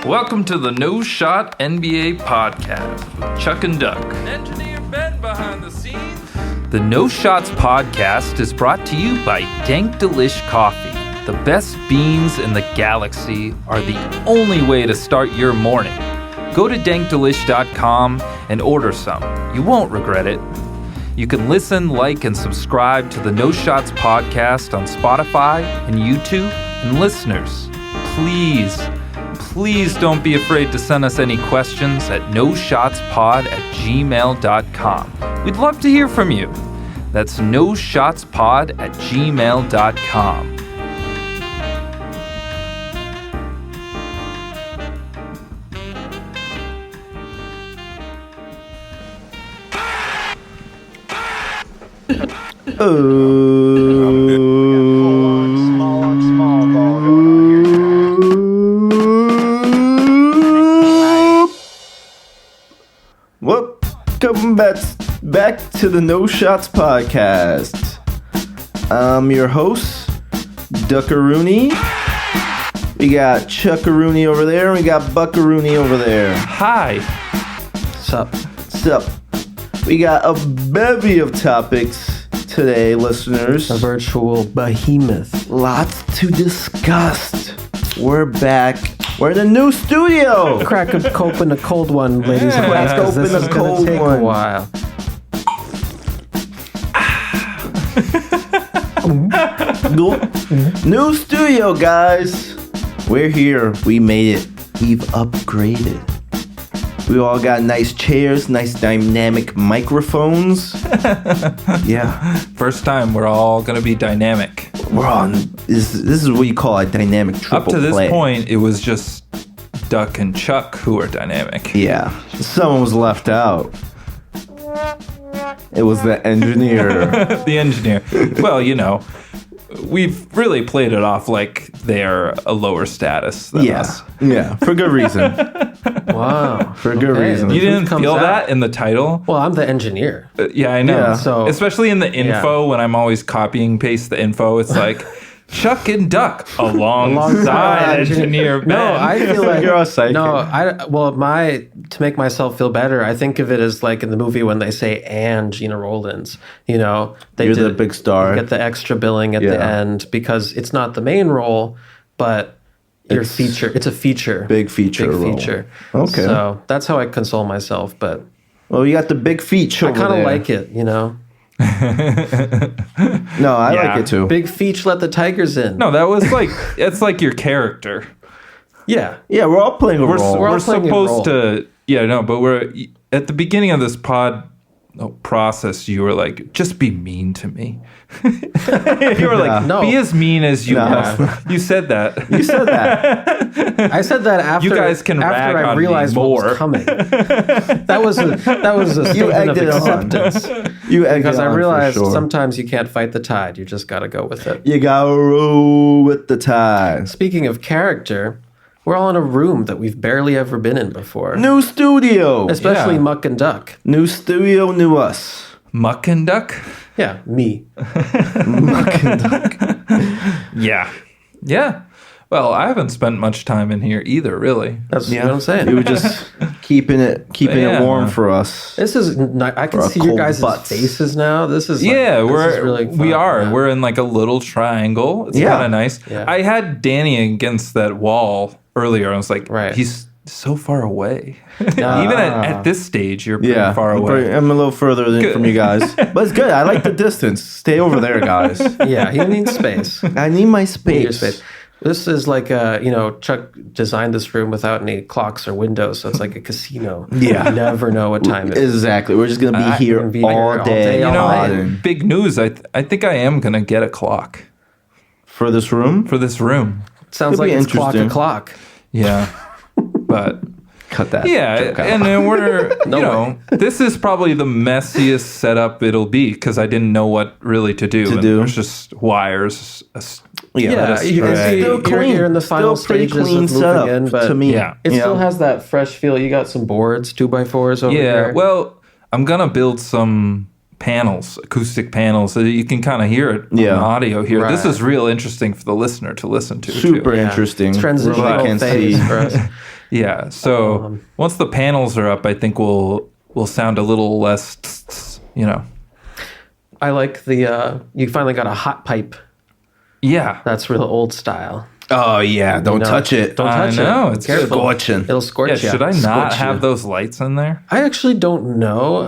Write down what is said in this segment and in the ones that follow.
Welcome to the No Shot NBA podcast with Chuck and Duck. Engineer Ben behind the scenes. The No Shots podcast is brought to you by Dank Delish Coffee. The best beans in the galaxy are the only way to start your morning. Go to dankdelish.com and order some. You won't regret it. You can listen, like, and subscribe to the No Shots podcast on Spotify and YouTube. And listeners, please don't be afraid to send us any questions at noshotspod@gmail.com. We'd love to hear from you. That's noshotspod@gmail.com. Welcome back to the No Shots podcast. I'm your host, Duckaroony. We got Chuckaroony over there, and we got Buckaroony over there. Hi. Sup. We got a bevy of topics today, listeners. A virtual behemoth. Lots to discuss. We're back. We're in a new studio. Crack open a cold one, ladies and Crack gentlemen. open This is a going cold to take one. a while. New studio, guys. We're here. We made it. We've upgraded. We all got nice chairs, nice dynamic microphones. Yeah. First time we're all going to be dynamic. We're on. This is what you call a dynamic triple Up to this play. point, it was just Duck and Chuck who were dynamic. Yeah. Someone was left out. It was the engineer. The engineer. Well, you know, we've really played it off like they're a lower status than us. Yeah. For good reason. Wow. For good reason. You didn't comes feel out. that in the title? Well, I'm the engineer. Yeah, I know. Yeah. So- especially in the info, when I'm always copying paste the info, it's like Chuck and Duck alongside engineer Ben. No, I feel like You're all psychic. to make myself feel better, I think of it as like in the movie when they say "and Gina Rollins." You know, You're the big star. You get the extra billing at the end because it's not the main role, but it's a feature. Big feature role. Okay. So that's how I console myself. But Well, you got the big feature. I kind of like it, you know. No, I like it too. Big feature, let the tigers in. No, that was like, it's like your character. Yeah. Yeah, we're all playing a role. we're all We're playing a supposed role. to, but we're, at the beginning of this process, you were like, just be mean to me. You were like, No. be as mean as you No. want. You said that. You said that. I said that after You guys can rag I on me realized what more. was coming. That was a You statement of egged it on. acceptance. You egged Because it I on for realized sure. sometimes you can't fight the tide. You just got to go with it. You gotta roll with the tide. Speaking of character, we're all in a room that we've barely ever been in before. New studio. Especially Yeah. Muck and Duck. New studio, new us. Muck and Duck? Yeah, me. Yeah. Yeah. Well, I haven't spent much time in here either, really. That's what I'm saying. You were just keeping it Yeah. warm for us. This is. I can our see your cold guys' butts. faces now. This is. Yeah, this is really fun. we are. Yeah. We're in like a little triangle. It's Yeah. kind of nice. Yeah. I had Danny against that wall earlier. I was like, Right. he's so far away. Yeah. Even at this stage, you're pretty Yeah, far away. I'm a little further from you guys, but it's good. I like the distance. Stay over there, guys. Yeah, he needs space. I need my Your space. space. This is like Chuck designed this room without any clocks or windows, so it's like a casino. Yeah. You never know what time it is. Exactly. We're just gonna be here gonna be all here all day. day, You all know, night. big news. I think I am gonna get a clock For this room? for this room. Sounds Could like be it's clock interesting. o'clock. Yeah, but Cut that. yeah, joke out. and then we're this is probably the messiest setup it'll be because I didn't know what really to do. And do. There's just wires. Yeah, you can see Still clean. you're in the final Still pretty stages clean of moving setup in, but to me. Yeah. it You still know? has that fresh feel. You got some boards, 2x4s over Yeah, there. well, I'm gonna build some panels, acoustic panels, so that you can kind of hear it Yeah. on audio here. This Right. is real interesting for the listener to listen to. Super too. interesting. It's transitional Really can't phase see. for us. Yeah. So once the panels are up, I think we'll sound a little less, I like the you finally got a hot pipe. Yeah. That's real old style. Oh yeah, don't No, touch it. Don't I touch know, it. it's Careful. scorching. It'll scorch Yeah. you. Should I not Scorch have you. those lights in there? I actually don't know.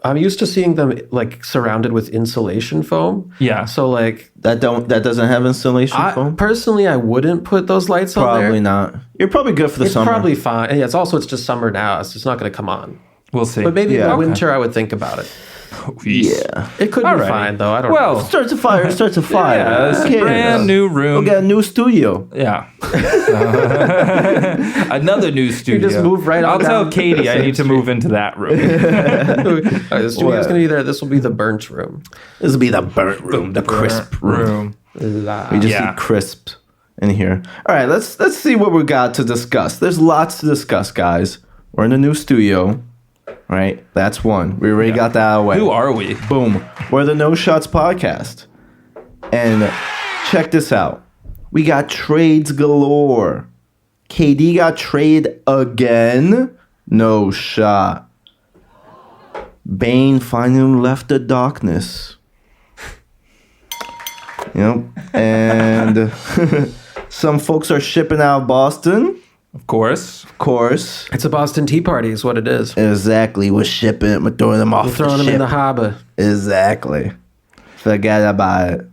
I'm used to seeing them like surrounded with insulation foam. Yeah. So like That doesn't have insulation foam. personally, I wouldn't put those lights on there. Probably not. You're probably good for the It's summer. probably fine. And yeah, it's just summer now, so it's not going to come on. We'll see. But maybe in Yeah. the Okay. winter, I would think about it. Yeah. It could Alrighty. be fine though. I don't Well, know. Starts a fire. Starts a fire. yeah, it's Who a cares? brand new room. We got a new studio. Yeah. Another new studio. just move right on I'll tell down Katie I need to move into that room. The studio's What? going to be there. This will be the burnt room. This will be the burnt room, the crisp room. We just Yeah. see crisp in here. All right, let's see what we got to discuss. There's lots to discuss, guys. We're in a new studio, right? That's one. We already got that out of the way. Who are we? Boom. We're the No Shots podcast. And check this out. We got trades galore. KD got traded again. No shot. Bane finally left the darkness. Yep. And some folks are shipping out of Boston. Of course. Of course. It's a Boston Tea Party, is what it is. Exactly. We're shipping. We're throwing them off We're throwing the them in ship. the harbor. Exactly. Forget about it.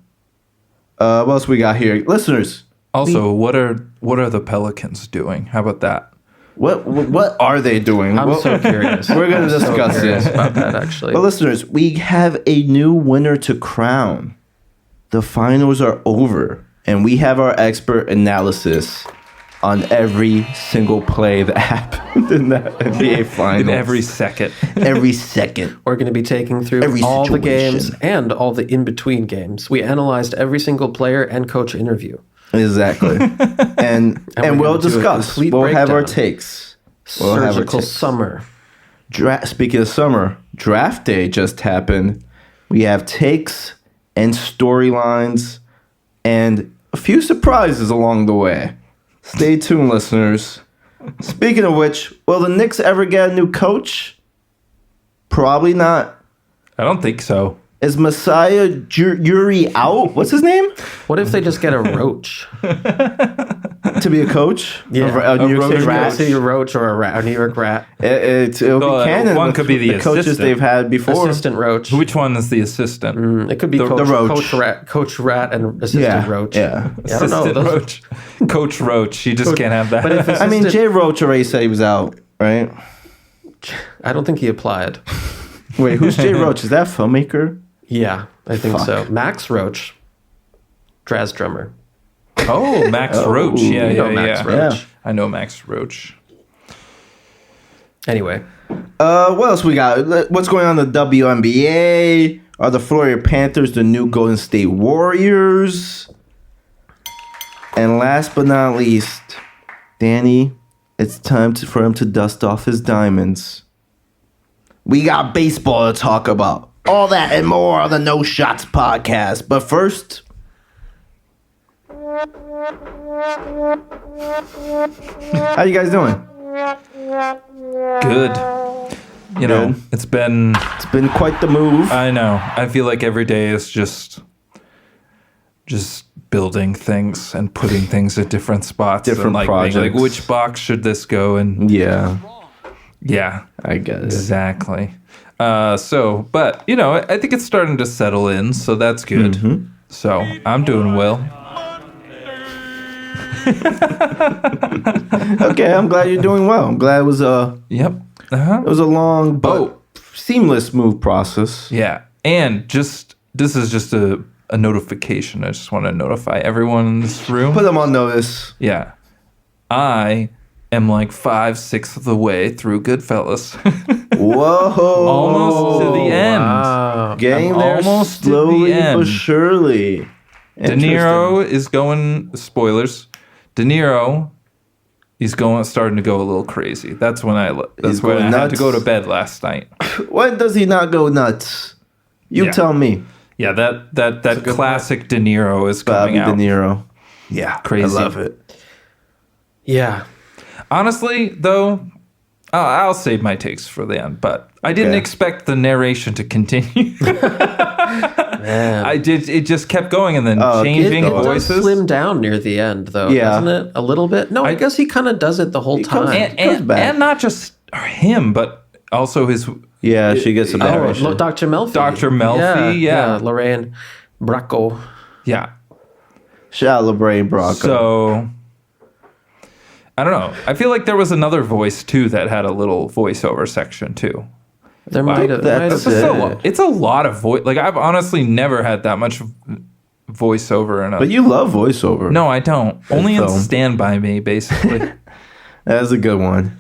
What else we got here? Listeners, Also, what are the Pelicans doing? How about that? what are they doing? I'm so curious. We're going to I'm so discuss curious this. about that, actually. But listeners, we have a new winner to crown. The finals are over, and we have our expert analysis on every single play that happened in the NBA finals. In every second. Every second. We're going to be taking through Every all the situation. games and all the in-between games. We analyzed every single player and coach interview. Exactly. And we're we'll gonna do a discuss. complete We'll have our breakdown. takes. We'll have our Surgical takes. summer. Speaking of summer, draft day just happened. We have takes and storylines and a few surprises along the way. Stay tuned, listeners. Speaking of which, will the Knicks ever get a new coach? Probably not. I don't think so. Is Masai Ujiri out? What's his name? What if they just get a roach? To be a coach? Yeah. A New York roach City A rat? city roach or a rat, a New York rat. It'll be Well, canon. one with could be the coaches assistant. they've had before. Assistant roach. Which one is the assistant? It could be The coach, roach. coach rat and assistant Yeah, roach. yeah. I don't know. Assistant Those- Roach. Coach Roach. You just can't have that. But if it's I mean, assistant- Jay Roach already said he was out, right? I don't think he applied. Wait, who's Jay Roach? Is that a filmmaker? Yeah, I think Fuck. so. Max Roach, Draz drummer. Oh, Max Roach. Yeah, You know yeah, Max yeah. Roach. Yeah. I know Max Roach. Anyway, What else we got? What's going on in the WNBA? Are the Florida Panthers the new Golden State Warriors? And last but not least, Danny, it's time for him to dust off his diamonds. We got baseball to talk about. All that and more on the No Shots podcast. But first, how you guys doing? Good. You know, Good. it's been. It's been quite the move. I know. I feel like every day is just building things and putting things at different spots. Different and like being like, projects. which box should this go in? Yeah, Yeah, I get it. exactly. But you know, I think it's starting to settle in, so that's good. Mm-hmm. So I'm doing well. Okay, I'm glad you're doing well. I'm glad it was a Yep. Uh-huh. long but seamless move process. Yeah, and just this is just a notification. I just want to notify everyone in this room. Put them on notice. Yeah. I am like 5/6 of the way through Goodfellas. Whoa. Almost to the end. Wow. Getting I'm there almost to the slowly end. but surely. De Niro is going, spoilers, De Niro, starting to go a little crazy. That's when I had to go to bed last night. When does he not go nuts? You tell me. Yeah, that classic De Niro is Bobby coming out. De Niro. Yeah, Crazy. I love it. Yeah. Honestly, though, I'll save my takes for the end, but I didn't expect the narration to continue. Man. It just kept going and then It changing does voices. slim down near the end, though, Yeah. doesn't it? A little bit? No, I guess he kind of does it the whole time. and not just him, but also his... Yeah, she gets a narration. Dr. Melfi. Dr. Melfi, yeah. Lorraine Bracco. Yeah. Shout out LeBron Brocco. So... I don't know. I feel like there was another voice, too, that had a little voiceover section, too. There might have that's been. It's a lot of voice. Like, I've honestly never had that much voiceover in a... But you love voiceover. No, I don't. Only in film. Stand By Me, basically. That's a good one.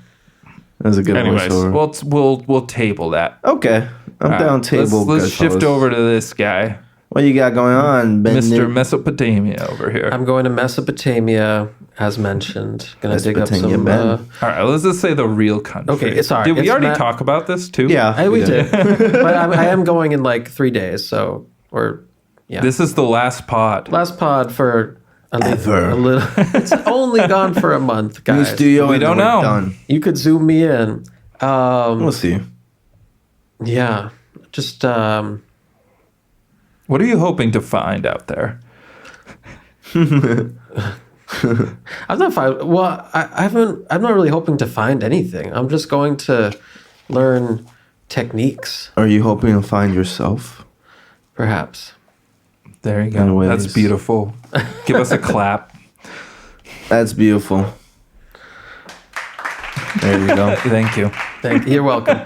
That's a good Anyways, voiceover. we'll table that. Okay. I'm down table. Let's shift over to this guy, What you got going on, Ben? Mr. Mesopotamia over here. I'm going to Mesopotamia, as mentioned. Gonna dig up Mesopotamia, some. Ben. All right, let's just say the real country. Okay, sorry, Did we it's already not- talk about this too? Yeah, We did, but I am going in like 3 days. So, This is the last pod. last pod for Ever. a little. It's only gone for a month, New guys. studio. We and don't we're know. Done. You could zoom me in. We'll see. Yeah, just What are you hoping to find out there? I'm not fine. Well, I'm not really hoping to find anything. I'm just going to learn techniques, Are you hoping to find yourself? perhaps. There you go. Anyways. That's beautiful. Give us a clap. That's beautiful. There you go. Thank you. You're welcome.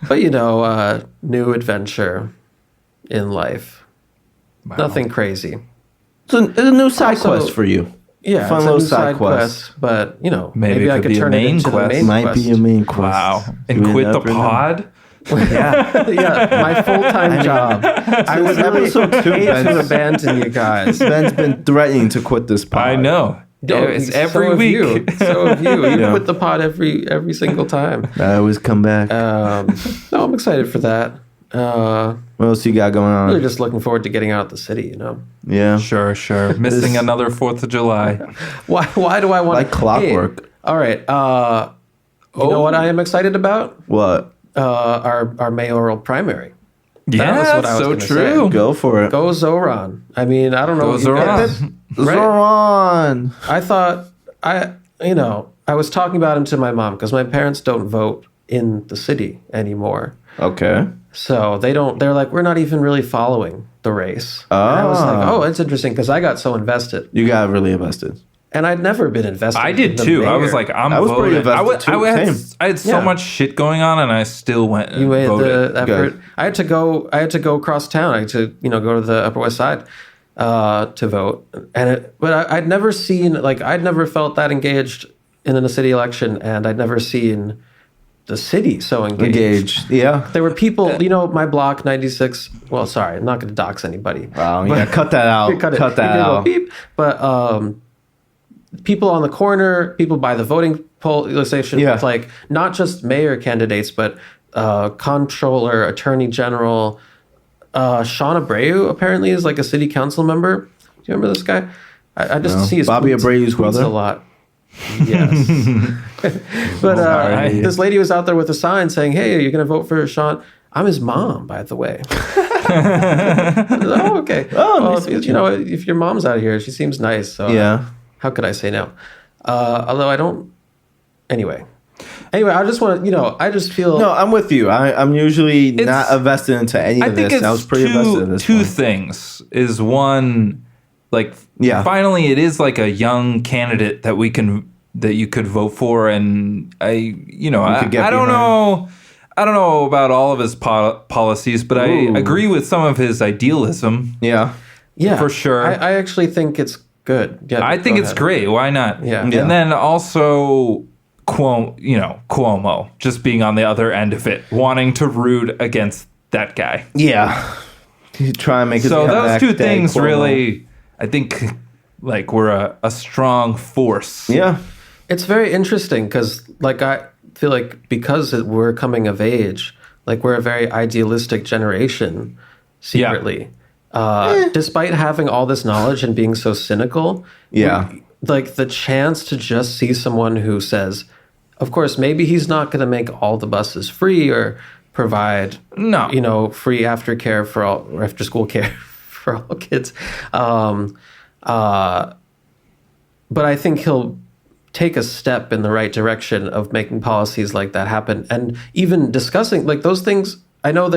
But new adventure in life. Wow. Nothing crazy. It's a new side Also- quest for you. Yeah, Fun it's a little new side quest. but Maybe it I could could be a turn it main into quest. the main Might quest. be a main quest. Wow. And You quit the never know. pod? Yeah. Yeah, my full-time job. I would really episode 2, hate to Ben's- abandon you guys. Ben's been threatening to quit this pod. I know. It's every so week. Have you. So have you. You Yeah. quit the pod every single time. I always come back. No, I'm excited for that. What else you got going Really on? just looking forward to getting out of the city, Yeah. Sure. Missing another 4th of July. Why do I want Like clockwork. Hey, all right. You know what I am excited about? What? Our mayoral primary. Yeah, was what I that's was so gonna true. Go for it. Go Zohran. I mean, I don't know. Go what you guys- Zohran. Right? Zoran. I thought I was talking about him to my mom because my parents don't vote in the city anymore. Okay. So they're like, we're not even really following the race. And I was like, oh, it's interesting because I got so invested. You got really invested. And I'd never been invested. I in did the too. I mayor. was like, I'm I was voting. pretty invested too. I had so Yeah. much shit going on, and I still went and You made voted. the effort. I had to go across town. I had to, go to the Upper West Side to vote. But I'd never I'd never felt that engaged in a city election, and I'd never seen the city so engaged. Yeah. There were people, my block 96. Well, sorry, I'm not going to dox anybody. Wow. Yeah. Cut that out. Cut it. Cut that You can go out. beep. But people on the corner, people by the voting poll station, Yeah. like not just mayor candidates, but comptroller, attorney general. Sean Abreu apparently is like a city council member. Do you remember this guy? I just No. see his Bobby tweets Abreu's brother? a lot. Yes. But Sorry. this lady was out there with a sign saying, "Hey, are you going to vote for Sean?" I'm his mom, by the way. Oh, okay. Oh, nice to meet if your mom's out here, she seems nice. So Yeah. how could I say no? Although I don't. Anyway, I just want to. I just feel. No, I'm with you. I'm usually not invested into any I of think this. it's I was pretty invested in this two one. things. Is one, like, Yeah. finally it is like a young candidate that you could vote for, and I could get don't behind. know. I don't know about all of his policies, but I agree with some of his idealism. Yeah. Yeah, for sure. I actually think it's good. Yeah, I think it's great. Why not? Yeah. And then also Cuomo just being on the other end of it, wanting to root against that guy. Yeah. Try and make it. So those two things really, I think, like, were a strong force. Yeah. It's very interesting because, like, I feel like because we're coming of age, like, we're a very idealistic generation secretly. Despite having all this knowledge and being so cynical, like, the chance to just see someone who says, of course, maybe he's not going to make all the buses free or provide, free after school care for all kids. But I think he'll take a step in the right direction of making policies like that happen. And even discussing, like, those things, I know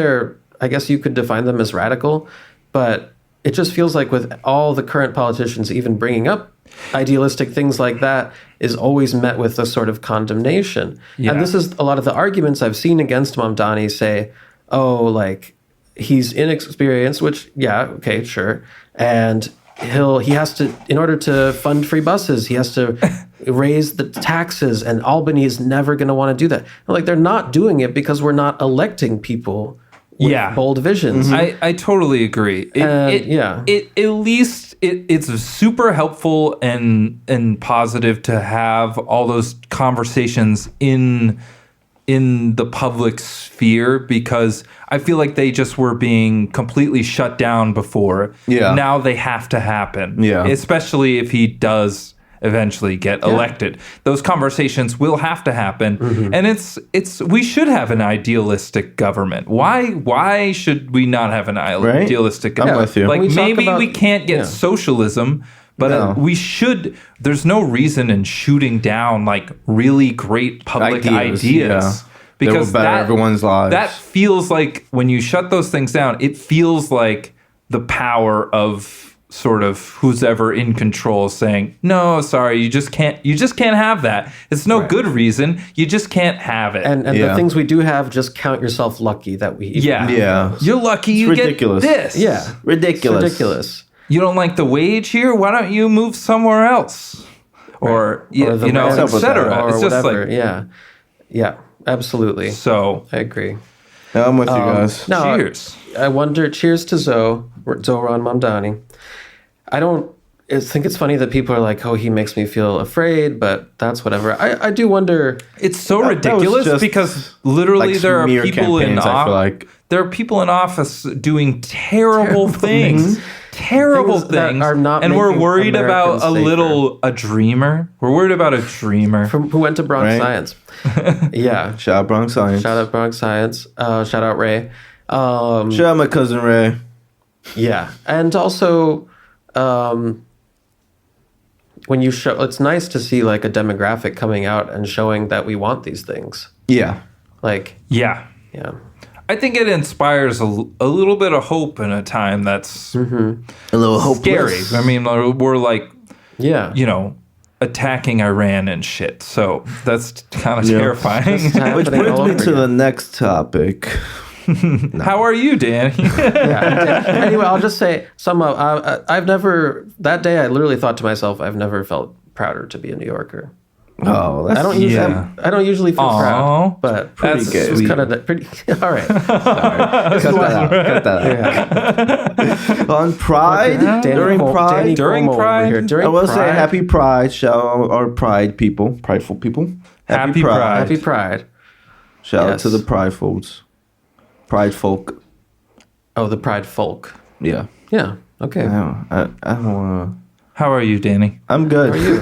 I guess you could define them as radical, but it just feels like with all the current politicians even bringing up idealistic things like that is always met with a sort of condemnation. Yeah. And this is a lot of the arguments I've seen against Mamdani say, oh, like, he's inexperienced, which, yeah, okay, sure. And he has to, in order to fund free buses, he has to raise the taxes, and Albany is never going to want to do that. Like, they're not doing it because we're not electing people with bold visions. I totally agree. It's super helpful and positive to have all those conversations in the public sphere, because I feel like they just were being completely shut down before. Yeah. Now they have to happen. Yeah. Especially if he does eventually get elected. Those conversations will have to happen. Mm-hmm. And we should have an idealistic government. Why should we not have an idealistic government? I'm with you. Like, maybe we can't get socialism, but we should. There's no reason in shooting down, like, really great public ideas. Because that will better everyone's lives. That feels like, when you shut those things down, it feels like the power of sort of who's ever in control saying, no, sorry, you just can't have that. It's no good reason. You just can't have it. And the things we do have, just count yourself lucky that we have. You're lucky you get this. Yeah. Ridiculous. It's ridiculous. You don't like the wage here? Why don't you move somewhere else? Or et cetera. It's just like, yeah, absolutely. So I agree. I'm with you guys. Cheers. I wonder, cheers to Zohran Mamdani. I think it's funny that people are like, oh, he makes me feel afraid, but that's whatever. I do wonder. It's so ridiculous because literally there are people in office. There are people in office doing terrible things. Terrible things. Are not, and we're worried about a dreamer. We're worried about a dreamer who went to Bronx Science. Yeah. Shout out Bronx Science. Shout out Bronx Science. Shout out Ray. Shout out my cousin Ray. Yeah. And also, when you show, it's nice to see, like, a demographic coming out and showing that we want these things. Yeah. Like, yeah. I think it inspires a little bit of hope in a time that's a little scary. hopeless. I mean, we're like, attacking Iran and shit. So that's kind of terrifying. Which brings me to the next topic. How are you, Danny? Anyway, I'll just say I've never, that day I literally thought to myself, I've never felt prouder to be a New Yorker. Oh, that's I don't usually feel proud, but pretty good. It's kind of pretty. All right, sorry. Cut that out. On Pride, during Pride, I will say Happy Pride. Shout out our Pride people, prideful people. Happy Pride. Happy Pride. Shout out to the Pride folks. Pride folk. Oh, the Pride folk. Yeah. Yeah. Okay. I don't want to. How are you, Danny? I'm good. How are you?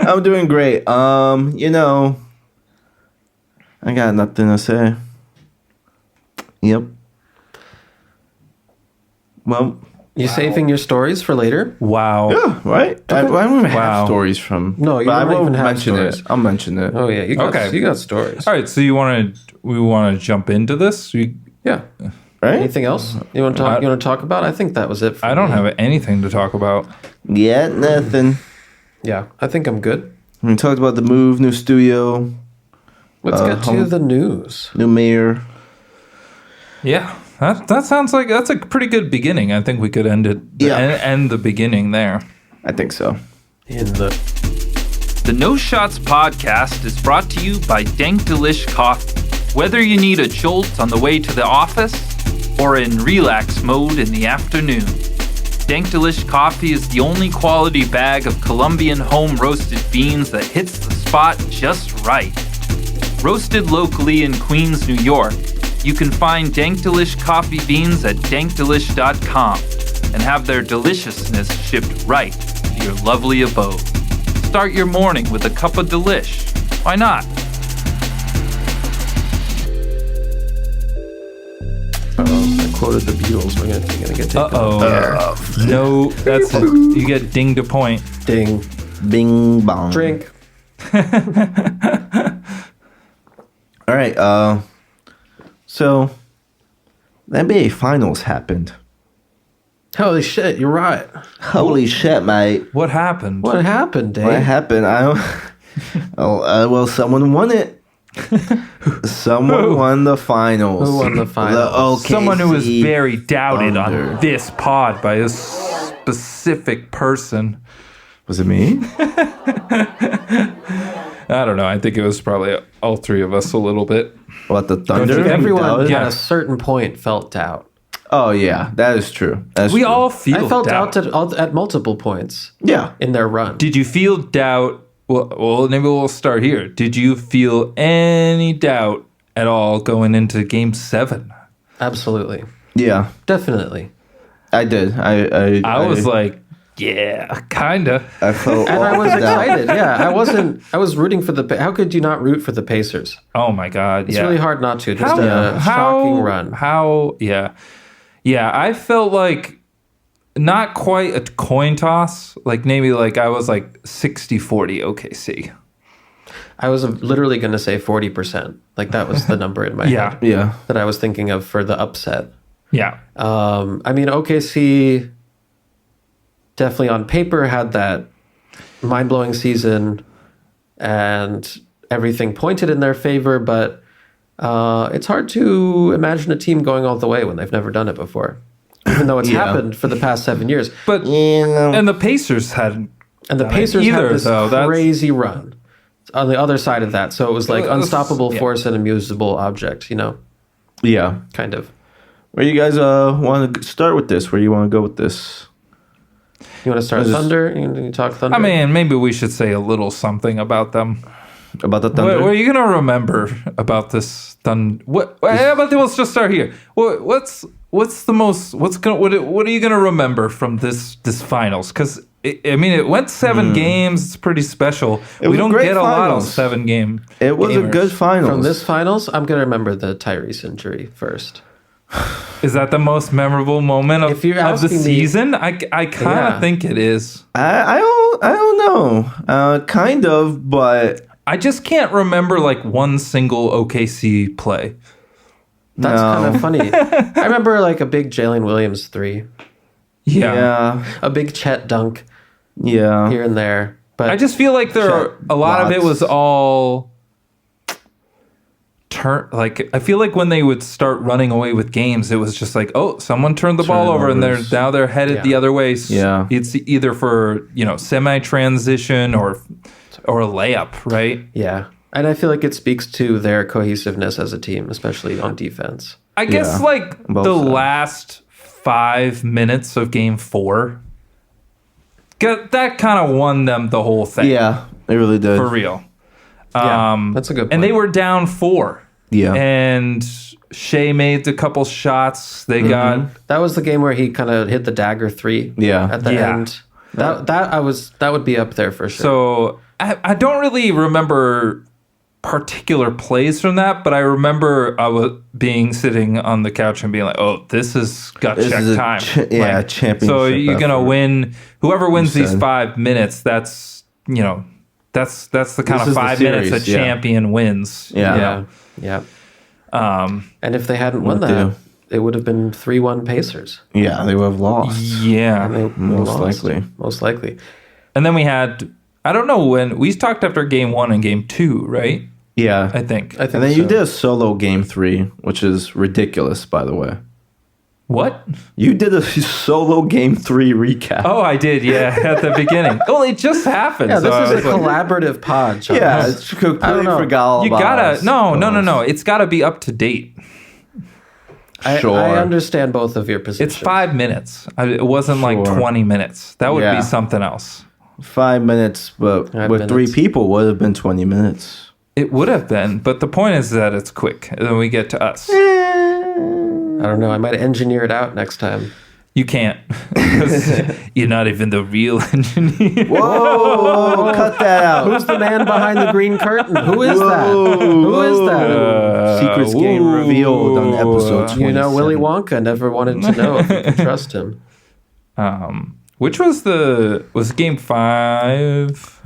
I'm doing great. I got nothing to say. Yep. Well, you saving your stories for later? Wow. Yeah, right? I don't even have stories from... No, you don't even have stories. I'll mention it. Oh, yeah. You got stories. All right, so we want to jump into this? Yeah. Right? Anything else you want to talk about? I think that was it. I don't have anything to talk about. Yeah, nothing. Yeah, I think I'm good. We talked about the move, new studio. Let's get to the news. New mayor. Yeah, that sounds like that's a pretty good beginning. I think we could end it. End the beginning there. I think so. The No Shots podcast is brought to you by Dank Delish Coffee. Whether you need a jolt on the way to the office or in relax mode in the afternoon, Dank Delish Coffee is the only quality bag of Colombian home roasted beans that hits the spot just right. Roasted locally in Queens, New York, you can find Dank Delish Coffee beans at dankdelish.com and have their deliciousness shipped right to your lovely abode. Start your morning with a cup of Delish. Why not? I quoted the Beatles. We're gonna get taken off the air. No, that's it. You get dinged a point. Ding. Bing bong. Drink. All right. So the NBA Finals happened. Holy shit! You're right. Holy shit, mate! What happened? What happened, Dave? What happened? Well, someone won it. Someone won the finals. Who won the finals? Someone who was very doubted Thunder. on this pod by a specific person. Was it me? I don't know. I think it was probably all three of us a little bit. What, the Thunder? Everyone Yeah. at a certain point felt doubt. Oh yeah, that is true. That's We true. all feel I felt doubt. doubt at multiple points Yeah. in their run. Did you feel doubt? Well, maybe we'll start here. Did you feel any doubt at all going into Game 7? Absolutely. Yeah, Definitely. I did. I was like, yeah, kinda. I felt, And I was all doubt. excited. Yeah, I was rooting for how could you not root for the Pacers? Oh my God, It's yeah. really hard not to. Just a shocking run. Yeah, I felt like not quite a coin toss. Like maybe like I was like 60-40 OKC. I was literally going to say 40%. Like that was the number in my Yeah. head Yeah. that I was thinking of for the upset. Yeah. I mean, OKC definitely on paper had that mind-blowing season and everything pointed in their favor, but it's hard to imagine a team going all the way when they've never done it before, even though it's happened for the past 7 years. But and the Pacers hadn't. And the Pacers either, had this though. That's- crazy run on the other side of that. So it was like unstoppable yeah. force and immutable object, Yeah. kind of. Where you guys want to start with this? Where you want to go with this? You want to start Thunder? You talk Thunder? I mean, maybe we should say a little something about them. About the Thunder? What are you gonna remember about this Thunder? But let's just start here. What are you gonna remember from this finals? Because it went 7 games. It's pretty special. It We was a don't great get a lot of finals. 7-game. It was a good finals. From this finals, I'm going to remember the Tyrese injury first. Is that the most memorable moment If you're of the asking me- season? I kind of think it is. I don't know. Kind of, but I just can't remember like one single OKC play. That's No. kind of funny. I remember like a big Jalen Williams 3, Yeah. a big Chet dunk yeah. here and there. But I just feel like a lot of it was all I feel like when they would start running away with games, it was just like, oh, someone turned the ball over and Turnovers. they're headed the other way. Yeah. It's either for, semi-transition or a layup, right? yeah. And I feel like it speaks to their cohesiveness as a team, especially on defense. I guess Yeah. like Both the sides. last 5 minutes of game 4, that kind of won them the whole thing. Yeah, it really did. For real. Yeah, that's a good point. And they were down 4. Yeah. And Shea made a couple shots. They got That was the game where he kind of hit the dagger 3 Yeah. at the Yeah. end. That would be up there for sure. so I don't really remember particular plays from that, but I remember I was sitting on the couch and being like, "Oh, this is gut This check is a time." championship So you're gonna effort. win. Whoever wins these said. 5 minutes, that's that's the kind This of is the 5 minutes a series, yeah. champion wins. Yeah. yeah. And if they hadn't won What that, it would have been 3-1 Pacers. Yeah, they would have lost. Yeah. And they would have Most lost. likely. Most likely. And then we had, I don't know when, we talked after game 1 and game 2, right? Yeah. I think. I think And then so. you did a solo game 3, which is ridiculous, by the way. What? You did a solo game 3 recap. Oh, I did, yeah, at the beginning. Well, it just happened. Yeah, so I this is was a like, collaborative pod, John. Yeah, it's completely forgot all you about gotta us. no. It's gotta be up to date. Sure. I understand both of your positions. It's 5 minutes. It wasn't like Sure. 20 minutes. That would Yeah. be something else. 5 minutes, but 5 with 3 minutes. people would have been 20 minutes. It would have been, but the point is that it's quick. And then we get to us. I don't know. I might engineer it out next time. You can't. 'Cause you're not even the real engineer. Whoa, cut that out. Who's the man behind the green curtain? Who is that? Who is that? Secrets getting revealed on episode 27. You know, Willy Wonka never wanted to know if you could trust him. Which was game 5?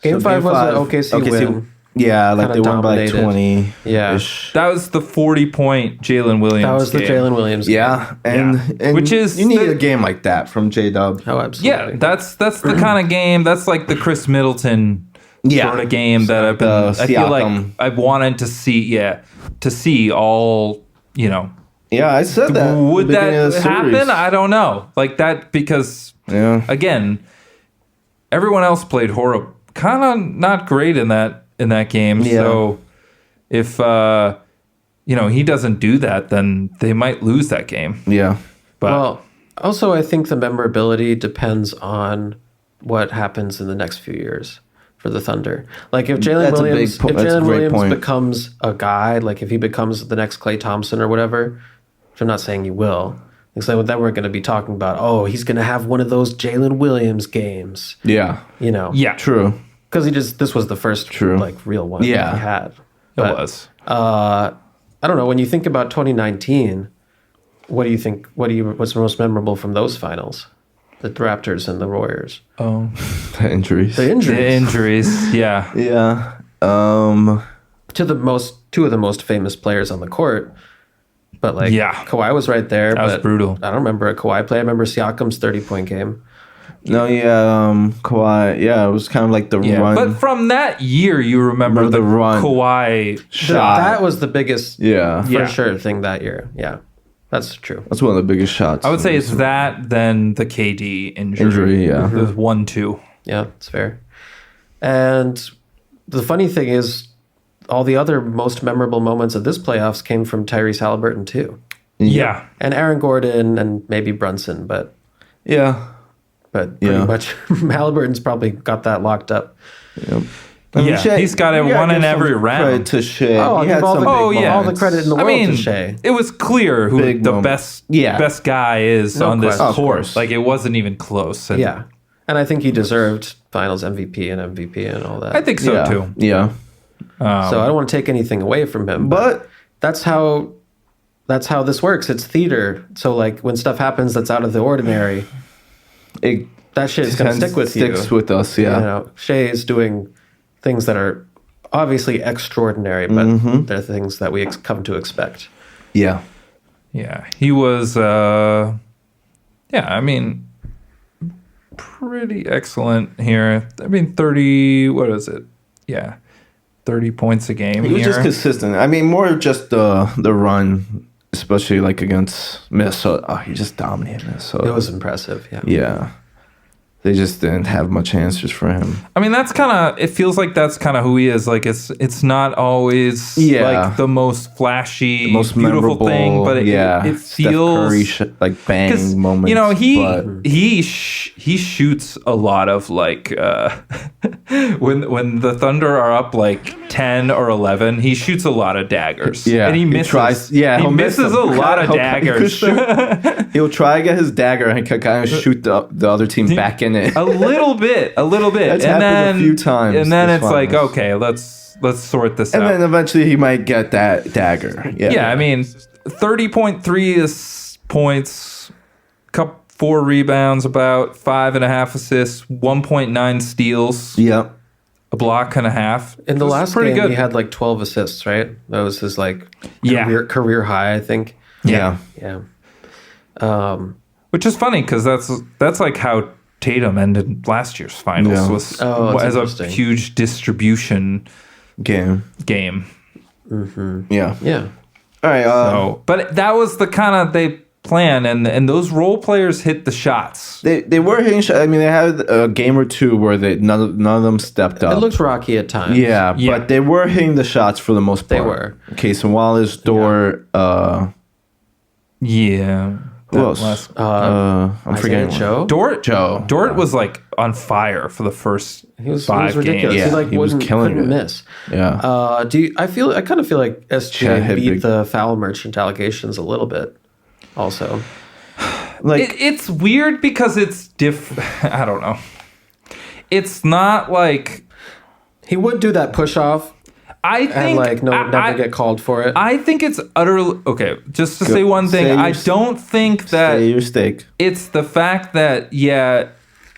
Game 5 was an OKC win. Yeah, like Kinda they won by like dominated. 20. Yeah. That was the 40-point Jalen Williams That was the game. Jalen Williams game. Yeah, and Which is you need the- a game like that from J-Dub. Oh, absolutely. Yeah, that's the kind of game. That's like the Chris Middleton sort of game that I've been. I feel like Siakam. I've wanted to see. Yeah, to see all. You know, Yeah, I said that. would at the beginning of that the series. happen? I don't know. Like that because Yeah. again, everyone else played horrible, kind of not great in that game. Yeah. So if he doesn't do that, then they might lose that game. Yeah. But Well, also, I think the memorability depends on what happens in the next few years for the Thunder. Like if Jalen That's a big Williams, po- if that's a Jalen great Williams point. becomes a guy, like if he becomes the next Klay Thompson or whatever, which I'm not saying he will. So then we're going to be talking about, oh, he's going to have one of those Jalen Williams games, Yeah. you know? yeah, True. Because this was the first True. like real one Yeah. that he had. it But, was. I don't know. When you think about 2019, what do you think? What's most memorable from those finals? The Raptors and the Warriors. Oh, The injuries. The injuries the injuries. Yeah. Yeah. to two of the most famous players on the court. But like, Yeah. Kawhi was right there. That was but brutal. I don't remember a Kawhi play. I remember Siakam's 30-point game. No, yeah, Kawhi. Yeah, it was kind of like the Yeah, run. but from that year, you remember Remember the the run. Kawhi shot. That was the biggest, Yeah. for Yeah. sure, thing that year. Yeah, that's true. That's one of the biggest shots. I would say it's that, then the KD injury. yeah. It was 1-2. Yeah, it's fair. And the funny thing is, all the other most memorable moments of this playoffs came from Tyrese Halliburton too, Yeah. and Aaron Gordon, and maybe Brunson, but Yeah. pretty Yeah. much Halliburton's probably got that locked up. Yep. I mean, Yeah, he's got it you gotta one in give some every round. Credit to Shea. Oh, I'll He give had all some the- big Oh, yeah. all the moments. credit in the I world mean, to Shea. it was clear who Big the moment. best guy is No on this question. Of court. course. Like, it wasn't even close. And Yeah, and I think he deserved Finals MVP and MVP and all that. I think so, yeah. too. Yeah. so. I don't want to take anything away from him, But that's how this works. It's theater. So like when stuff happens that's out of the ordinary, it that shit is going to stick with you. sticks with us, yeah. You know, Shea is doing things that are obviously extraordinary, but Mm-hmm. they're things that we come to expect. Yeah. Yeah. He was, pretty excellent here. I mean, 30, what is it? Yeah. 30 points a game He was here. just consistent. I mean, more just the run, especially like against Minnesota. Oh, he just dominated Minnesota. It was impressive. Yeah. Yeah. They just didn't have much answers for him. I mean, that's kind of, it feels like that's kind of who he is. Like, it's not always Yeah. like the most flashy, The most beautiful memorable thing, but it Steph feels Curry like bang moments. you know, but he shoots a lot of like when the Thunder are up like 10 or 11, he shoots a lot of daggers. yeah, and he misses. tries. he He'll miss misses a them. lot of He'll- daggers. He'll try to get his dagger and kind of shoot the other team back in it. a little bit, That's and happened then a few times and then this it's like, finals. okay, let's sort this And out. then eventually he might get that dagger. Yeah, Yeah, I mean, 30.3 is points, 4 rebounds, about 5.5 assists, 1.9 steals, Yep. a block and a half. In the It was last pretty game, good. he had like 12 assists, right? That was his like Yeah. career high, I think. Yeah. Yeah. Which is funny because that's like how Tatum ended last year's finals Yeah. was Oh, that's as a interesting. huge distribution game. Yeah. Yeah. All right. But that was the kind of they plan, and those role players hit the shots. They were hitting shots. I mean, they had a game or two where none of them stepped up. It looked rocky at times. Yeah, but they were hitting the shots for the most part. They were. Casey Wallace, Dort. Who else? I'm forgetting. Joe. Dort was like on fire for the first He was 5 ridiculous. games. Yeah, he he was killing couldn't it. miss. Yeah. I kind of feel like Chad SGA had beat big- the foul merchant allegations a little bit. Also, Like It's weird because it's I don't know. It's not like he would do that push off I think and never get called for it. I think it's utterly okay. Just to say one thing, I don't think that say your stake. it's the fact that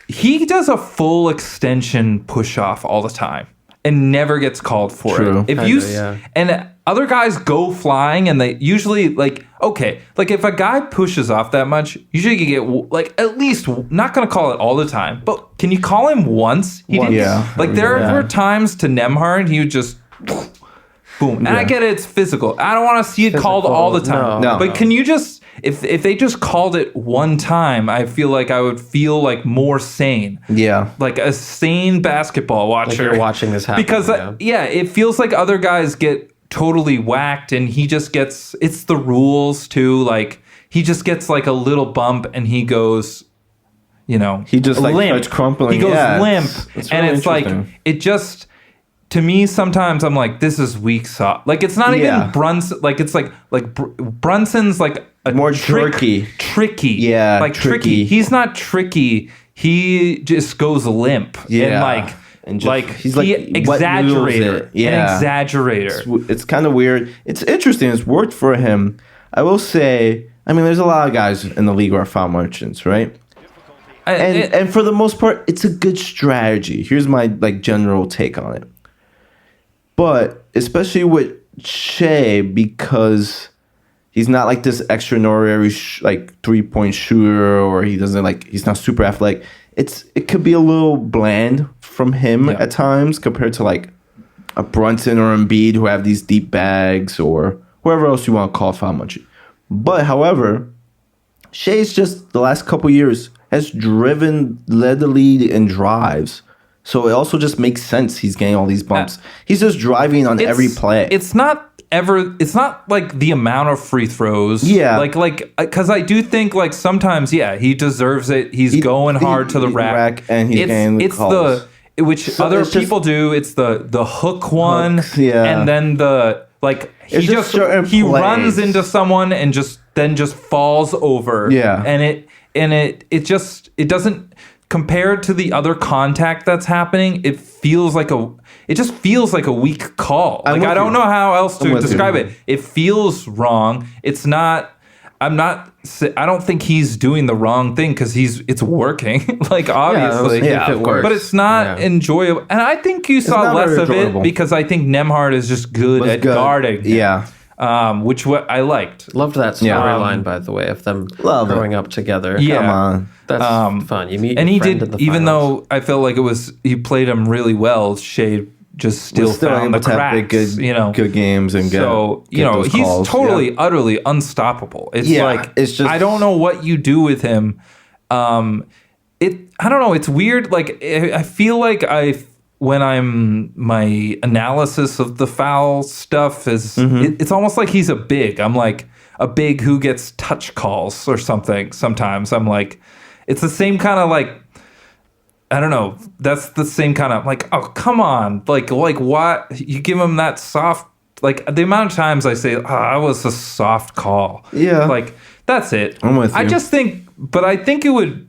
he does a full extension push off all the time and never gets called for True. it. And other guys go flying and they usually like if a guy pushes off that much, usually you get like at least not going to call it all the time, but can you call him once? He didn't. Yeah. Like there were times to Nemhard, he would just boom. And I get it, it's physical. I don't want to see it called all the time. No. But can you just if they just called it one time, I feel like I would feel like more sane. Yeah. Like a sane basketball watcher. Like you're watching this happen. Because it feels like other guys get totally whacked and he just gets it's the rules too. Like he just gets like a little bump and he goes, he just like limp. starts crumpling. He goes limp. It's And really it's like it just to me, sometimes I'm like, this is weak sauce. Like it's not even Brunson. Like it's like Brunson's like a more tricky. Yeah, like tricky. He's not tricky. He just goes limp. Yeah. And he's he like exaggerator. An exaggerator. It's kind of weird. It's interesting. It's worked for him. I will say. I mean, there's a lot of guys in the league who are foul merchants, right? And for the most part, it's a good strategy. Here's my general take on it. But especially with Shea, because he's not like this extraordinary 3-point shooter, or he's not super athletic. It could be a little bland from him at times compared to like a Brunson or Embiid who have these deep bags, or whoever else you want to call foul munching. But however, Shea's just the last couple years has led the lead in drives. So it also just makes sense he's getting all these bumps. He's just driving on every play. It's not like the amount of free throws. Yeah. Because I do think sometimes, he deserves it. He's going hard to the rack. And he's getting the calls. Which other people do. It's the hook one. Hooks, yeah. And then he runs into someone and just falls over. Yeah. And it doesn't, compared to the other contact that's happening, it just feels like a weak call. I don't know how else to describe it. It feels wrong. It's not. I don't think he's doing the wrong thing because it's working. Obviously, if it works. But it's not enjoyable. And I think you saw less of it because I think Nemhard is just good at guarding. Yeah. Which I liked. Loved that storyline, by the way, of them growing up together. Yeah. Come on. That's fun. You meet and your he friend did, in the even finals. though I felt like he played him really well. Shea just still found the cracks. Good games and he's calls. totally, utterly unstoppable. It's it's just, I don't know what you do with him. I don't know. It's weird. I feel like when my analysis of the foul stuff is, it's almost like he's a big. I'm like a big who gets touch calls or something. Sometimes I'm like, it's the same kind of I don't know. That's the same kind of oh, come on. Like what? You give him that soft, the amount of times I say, I was a soft call. Yeah. That's it. I'm with you. I just think, but I think it would,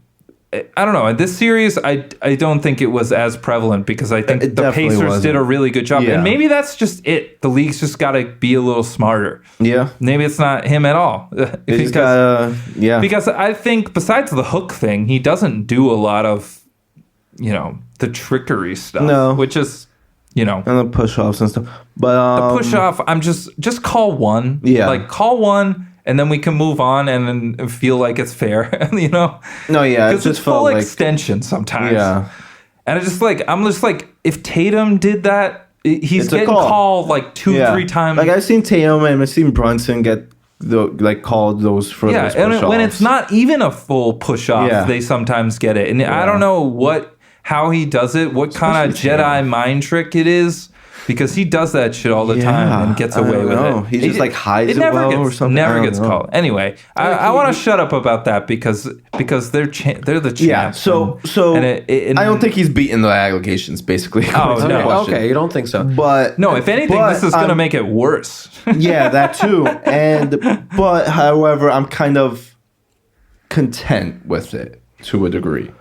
I don't know. In this series, I don't think it was as prevalent because I think the Pacers did a really good job. Yeah. And maybe that's just it. The league's just got to be a little smarter. Yeah. Maybe it's not him at all. Because I think besides the hook thing, he doesn't do a lot of, the trickery stuff. No. Which is, and the push-offs and stuff. But the push-off, I'm just call one. Yeah. Call one. And then we can move on and feel like it's fair, No, yeah, because it's full extension sometimes. Yeah, and I'm just like, if Tatum did that, he's It's a getting call. called like 2-3 times. Like I've seen Tatum and I've seen Brunson get called those for those and push-offs. when it's not even a full push off, they sometimes get it. And I don't know how he does it, what kind of Jedi mind trick it is. Because he does that shit all the time and gets away with it. He just like hides it well or something. Never gets called. Anyway, I want to shut up about that because they're the champs. Yeah. So I don't think he's beaten the allegations. Basically. Oh no. Okay, you don't think so? But no, if anything, this is going to make it worse. Yeah, that too. But however, I'm kind of content with it to a degree.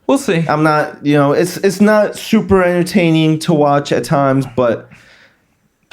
We'll see. I'm not, it's not super entertaining to watch at times, but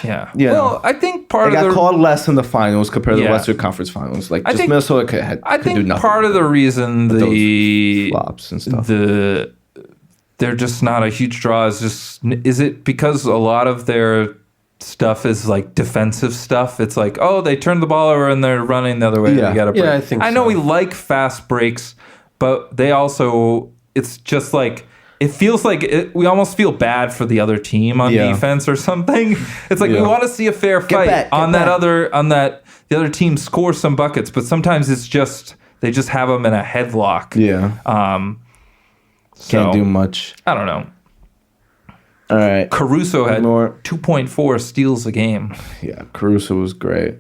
yeah. Well, I think part of got called less in the finals compared to the Western Conference Finals. Like, Minnesota could do nothing. Part of the reason the flops and stuff, they're just not a huge draw is it because a lot of their stuff is like defensive stuff? It's like, oh, they turned the ball over and they're running the other way. Yeah, they got a break. I think I know we like fast breaks, but they also. It's just like it feels like we almost feel bad for the other team on defense or something. It's like we want to see a fair fight on the other team score some buckets, but sometimes it's just they just have them in a headlock. Yeah. Can't do much. I don't know. All right. Caruso had 2.4 steals a game. Yeah, Caruso was great.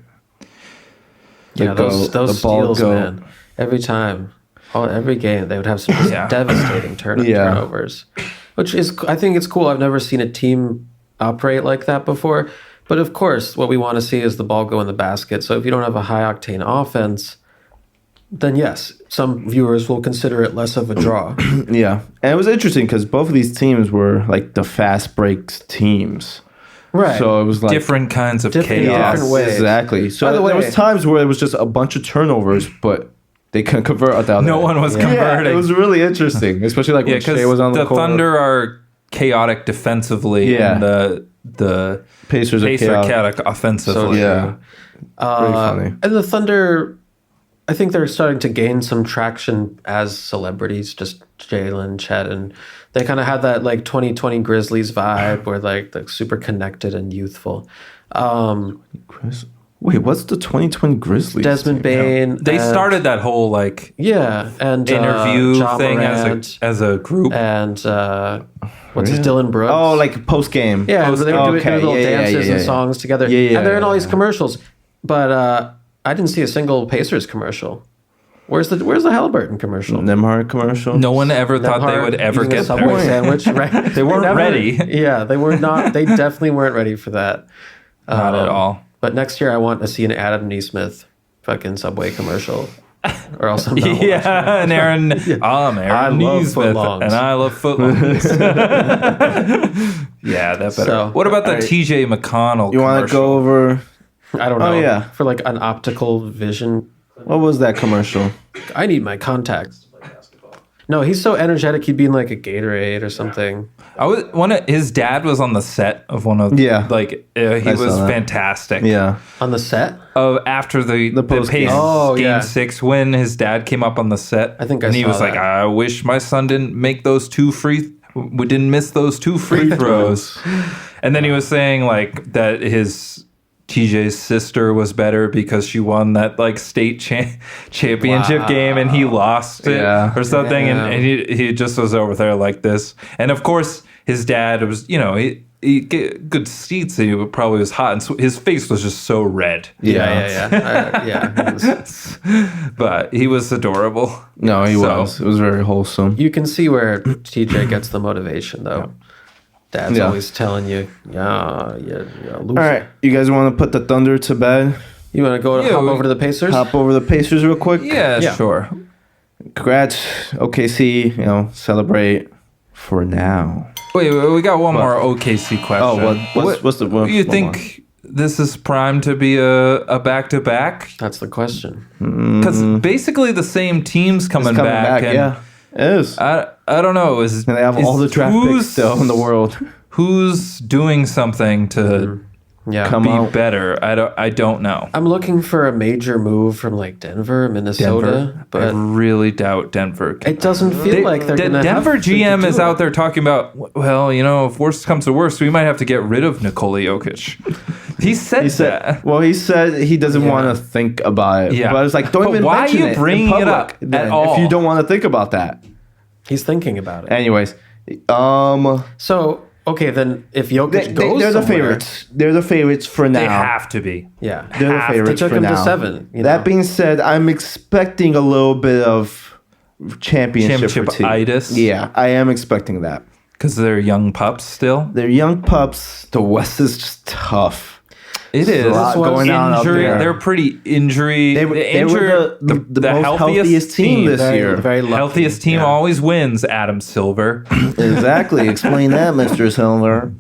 Yeah, those steals, man. Every time. Every game they would have some devastating turnovers, which is, I think it's cool. I've never seen a team operate like that before. But of course, what we want to see is the ball go in the basket. So if you don't have a high octane offense, then yes, some viewers will consider it less of a draw. Yeah, and it was interesting because both of these teams were like the fast breaks teams. Right. So it was like different kinds of chaos. Different ways. Exactly. So there was times where it was just a bunch of turnovers, but they couldn't convert down there. No one was converting. Yeah, it was really interesting, especially like when Shea was on the court. The Thunder are chaotic defensively, and the Pacers are chaotic offensively. So, pretty funny. And the Thunder, I think they're starting to gain some traction as celebrities. Just Jalen, Chet, and they kind of have that like 2020 Grizzlies vibe, where like they're super connected and youthful. Wait, what's the 2020 Grizzlies? Desmond Bain. They started that whole like and interview thing as a group. And what's his Dylan Brooks? Oh, like post game. Yeah, they were doing little dances and songs together. And they're in all these commercials. But I didn't see a single Pacers commercial. Where's the Halliburton commercial? Nemhard commercial? No one ever thought they would ever get Subway there. sandwich, right? They weren't ready. Yeah, they were not. They definitely weren't ready for that. Not at all. But next year, I want to see an Adam Neesmith fucking Subway commercial, or else I'm not and Aaron, I'm Aaron Neesmith, and I love footlongs. Yeah, that better. So, what about the TJ McConnell? You want to go over? I don't know. Oh yeah, for like an optical vision. What was that commercial? I need my contacts. No, he's so energetic. He'd be in like a Gatorade or something. His dad was on the set of one of he was fantastic. Yeah, on the set of after the post game. Game 6 win. His dad came up on the set. I think, and he was like, "I wish my son didn't make those we didn't miss those 2 free throws." And then he was saying like that his TJ's sister was better because she won that like state championship game and he lost it or something. Yeah. And he just was over there like this. And of course his dad was, he get good seats. He probably was hot, and so his face was just so red. But he was adorable. No, he was. It was very wholesome. You can see where TJ gets the motivation, though. Dad's always telling you, All right, you guys want to put the Thunder to bed? You want to hop over to the Pacers? Hop over the Pacers real quick? Yeah, sure. Congrats, OKC. Celebrate for now. Wait, we got one more OKC question. Oh, what's the one? You think this is primed to be a back-to-back? That's the question. Because basically the same team's coming back. And yeah, it is. I don't know. And they have all the draft picks still in the world. Who's doing something to come be out. better. I don't know. I'm looking for a major move from like Denver, Minnesota, but I really doubt Denver. it doesn't feel like they're going to Denver have to GM do is it. out there talking about, well, if worst comes to worst, we might have to get rid of Nikola Jokic. He said that. Well, he said he doesn't want to think about it. Yeah. But I was like, don't But even why are mention you it in bringing it up public at then, all? if you don't want to think about that. He's thinking about it. Anyways, So, okay, then if Jokic goes they're the somewhere- favorites. They're the favorites for now. They have to be. Yeah. They're the favorites They took for him now. to 7. That being said, I'm expecting a little bit of championship fatigue. Championship-itis? Yeah, I am expecting that. Because they're young pups still. They're young pups. The West is just tough. It is. a lot going on out Injury. there. They're pretty injury. They were the most healthiest team this year. Very lucky. Healthiest team Yeah. always wins. Adam Silver. Exactly. Explain that, Mr. Silver.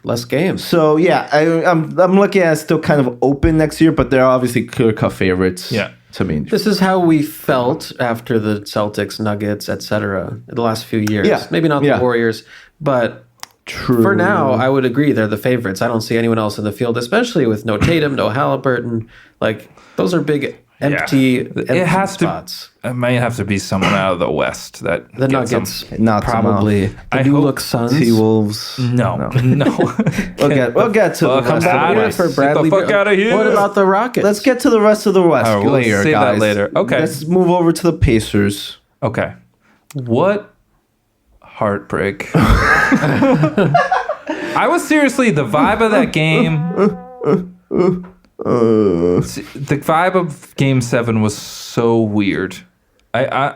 Less games. So yeah, I'm looking at it still kind of open next year, but they're obviously clear-cut favorites. Yeah. To me. This is how we felt after the Celtics, Nuggets, etc. the last few years. Yeah. Maybe not Yeah. the Warriors, but True. for now, I would agree they're the favorites. I don't see anyone else in the field, especially with no Tatum, no Halliburton. Like, those are big empty It has spots. It might have to be someone out of the West that The gets Nuggets, them. Knocks them probably. I The New hope Look Suns. T-Wolves. No. We'll get to the fuck rest of outta the here. West. for Bradley. Get the fuck outta here. What about the Rockets? Let's get to the rest of the West All right, we'll later, save that guys. later. Okay. Let's move over to the Pacers. Okay. What heartbreak. I was seriously, the vibe of that game. The vibe of Game 7 was so weird. I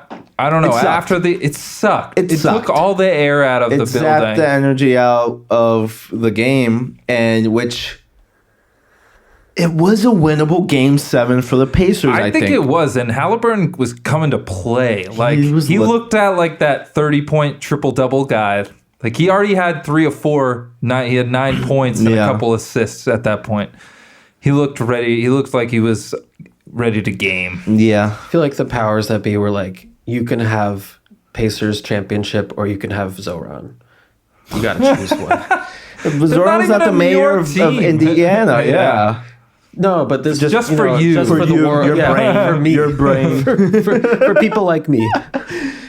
don't know. It sucked. After it sucked. It It sucked. took all the air out of It the zapped building. the energy out of the game, and which it was a winnable Game 7 for the Pacers. I think it was, and Halliburton was coming to play. Like he looked at like that 30-point triple-double guy. Like he already had 3 or 4. He had 9 points and a couple assists at that point. He looked ready. He looked like he was ready to game. Yeah. I feel like the powers that be were like, you can have Pacers championship or you can have Zohran. You got to choose one. Zoran's not the mayor of Indiana. Yeah. No, but this Just for you. just For for the you, world, your brain, for me, your brain. for people like me.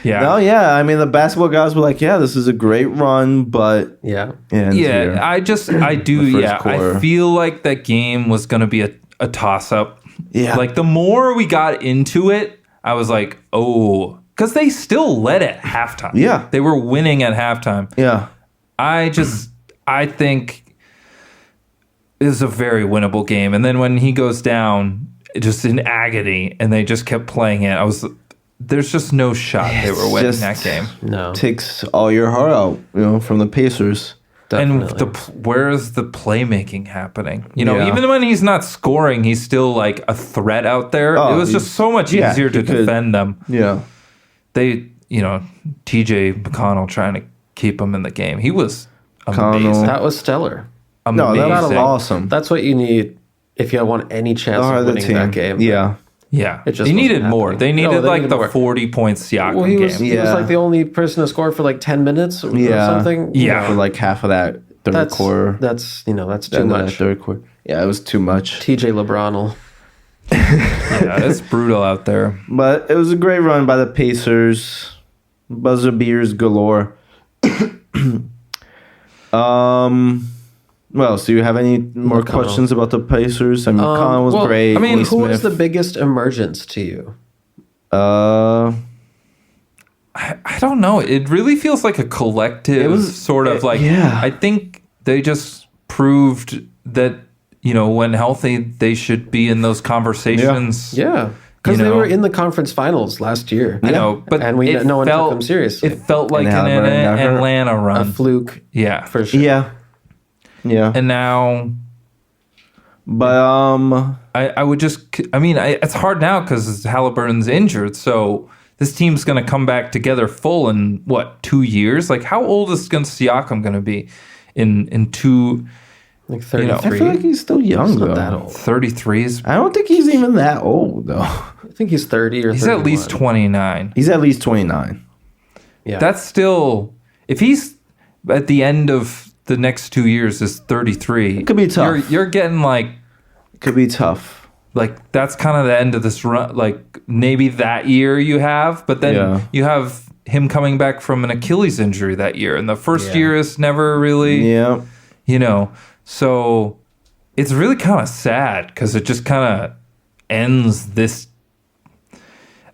Yeah. No, yeah. I mean, the basketball guys were like, "Yeah, this is a great run," but Yeah, Yeah, I do. The first Yeah, quarter. I feel like that game was going to be a toss-up. Yeah. Like the more we got into it, I was like, oh, because they still led at halftime. Yeah. They were winning at halftime. yeah, I think it was a very winnable game. And then when he goes down, just in agony, and they just kept playing it, there's just no shot they were winning just- that game. no, takes all your heart out, from the Pacers. definitely. And where is the playmaking happening? Yeah. Even when he's not scoring, he's still like a threat out there. Oh, it was just so much yeah, easier to he could- defend them. Yeah, They, TJ McConnell trying to keep him in the game. He was McConnell. amazing. that was stellar. no, that was Amazing. awesome. That's what you need if you want any chance Or of the winning team. that game. Yeah, Yeah, It just they needed wasn't more. happening. They needed No, they like needed the more. 40-point Siakam Well, he was Yeah. like the only person to score for like 10 minutes or Yeah. something. Yeah. for like half of that third quarter. That's too End of that much. third quarter. Yeah, it was too much. TJ LeBronal. Yeah, it's brutal out there. But it was a great run by the Pacers. Buzzer beaters galore. Well, so you have any more McConnell. questions about the Pacers? I mean, McConnell was well, great. I mean, Lee who was the Smith. biggest emergence to you? I don't know. It really feels like a collective It was- sort of like. yeah. I think they just proved that when healthy, they should be in those conversations. Yeah, because You they know. were in the conference finals last year. I know, but and no one took them seriously. It felt like And an Halliburton got hurt. Atlanta A run. fluke Yeah, for sure. Yeah. and now But I would just. I mean, it's hard now because Halliburton's injured, so. This team's going to come back together full in, 2 years? Like, how old is Siakam going to be in 2... Like I 33. feel like he's still young, He's though. not that old. 33s? I don't think he's even that old, though. I think he's 30 or He's 31. at least 29. He's at least 29. Yeah. That's still... If he's at the end of the next 2 years is 33. It could be tough. You're getting like It could be tough. Like that's kind of the end of this run. Like maybe that year you have, but then you have him coming back from an Achilles injury that year, and the first year is never really, you know. So it's really kind of sad because it just kind of ends this.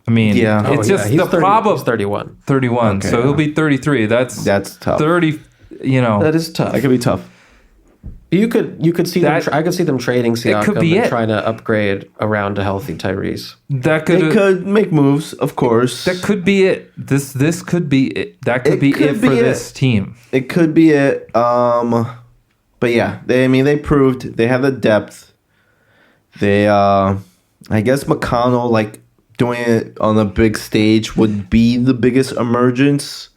I mean, it's just he's the problem. He's 31. 31. Okay, so he'll be 33. That's tough. 30. You know, that is tough. That could be tough. You could see that, them. I could see them trading Siakam could be and trying to upgrade around a healthy Tyrese. They could make moves, of course. That could be it. This could be it. That could be it for this team. It could be it. But yeah, they proved they have the depth. They, I guess McConnell like doing it on a big stage would be the biggest emergence.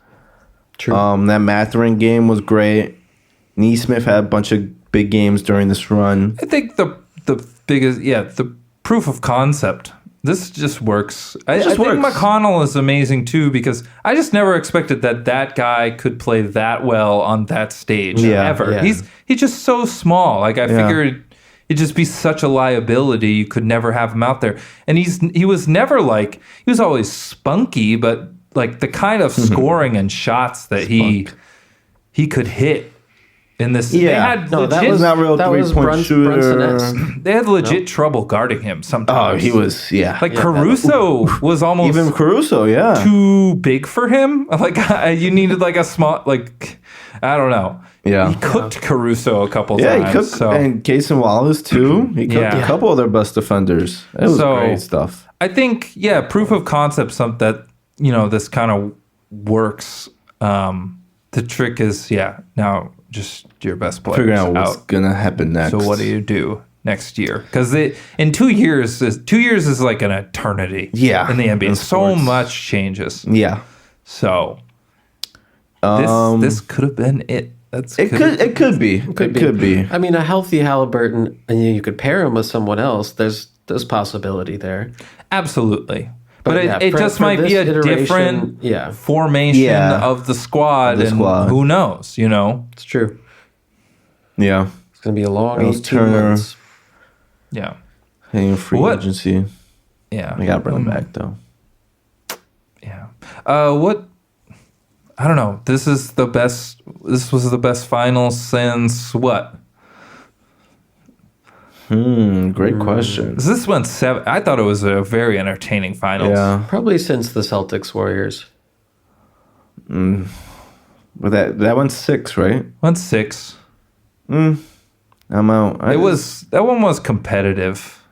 True. That Mathurin game was great. Neesmith had a bunch of big games during this run. I think the biggest, the proof of concept. This just works. I think McConnell is amazing too because I just never expected that guy could play that well on that stage ever. Yeah. He's just so small. Like I figured it'd just be such a liability. You could never have him out there. And he was never like he was always spunky, but like the kind of scoring and shots that he could hit. In this, they had that was not real 3-point shooter. They had legit trouble guarding him sometimes. Oh, he was like Caruso was almost even Caruso, too big for him. Like you needed like a small like I don't know. Yeah, he cooked Caruso a couple times. Yeah, he cooked and Cason Wallace too. He cooked a couple of their best defenders. It was great stuff. I think proof of concept. Something that this kind of works. The trick is now. Just your best players figuring out what's gonna happen next. So what do you do next year? Because in 2 years, 2 years is like an eternity. Yeah, in the NBA, so much changes. Yeah, so this could have been it. It could be. I mean, a healthy Halliburton, and you could pair him with someone else. There's possibility there. Absolutely. But it just might be a different formation of the squad, who knows, It's true. Yeah. It's going to be a long 18 months. Yeah. Hanging free agency. Yeah. We got to bring him back, though. Yeah. I don't know. This was the best finals since what? Great question. This went 7. I thought it was a very entertaining finals. Yeah, probably since the Celtics Warriors. But that went 6, right? Went 6. I'm out. That one was competitive.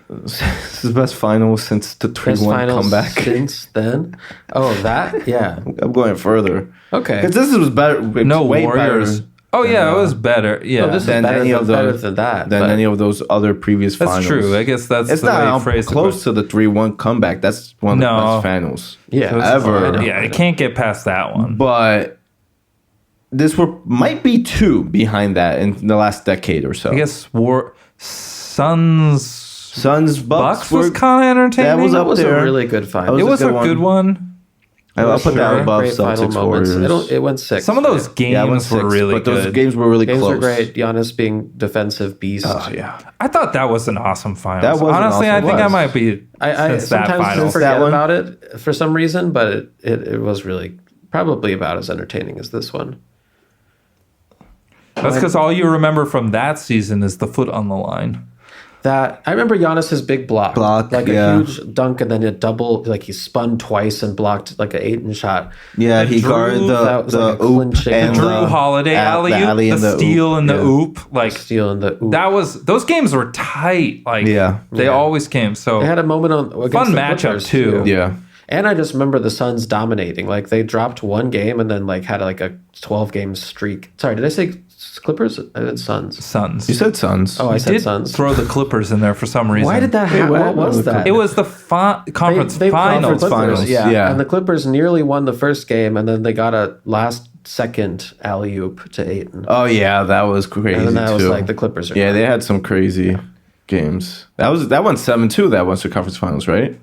This is the best final since the 3-1 comeback. Since then? Oh, that? Yeah. I'm going further. Okay. Because this was better. Way Warriors. Better. Oh yeah, it was better. Yeah, this is better than that. Than any of those other previous finals. That's true. I guess that's it's the not way phrase close to the 3-1 comeback. That's one of the best finals. Ever. Yeah, I can't get past that one. But this might be 2 behind that in the last decade or so. I guess Suns Bucks was kind of entertaining. That was a really good final. It was a good one. I'll put that above Celtics Warriors. It went 6. Some of those games were really good. Those games were really close. Games were great. Giannis being defensive beast. Oh, yeah. I thought that was an awesome final. That was honestly, I think I might be. I sometimes forget about it for some reason, but it was really probably about as entertaining as this one. That's because all you remember from that season is the foot on the line. That I remember Giannis's big block like a huge dunk and then a double, like he spun twice and blocked like an Ayton shot. Yeah, he guarded the oop and Drew Holiday alley oop, the steal and the oop, like steal and the oop. Those games were tight. Like they always came. So they had a moment fun matchup too. Yeah. And I just remember the Suns dominating. Like they dropped one game and then like had like a 12-game streak. Sorry, did I say Clippers? I said Suns. You said Suns. Oh, I said Suns. Throw the Clippers in there for some reason. Why did that happen? What was that? It was the conference finals. Yeah. And the Clippers nearly won the first game, and then they got a last-second alley-oop to Ayton. Oh, yeah, that was crazy, and then that was like the Clippers are they had some crazy games. That won 7-2 that Western Conference Finals, right?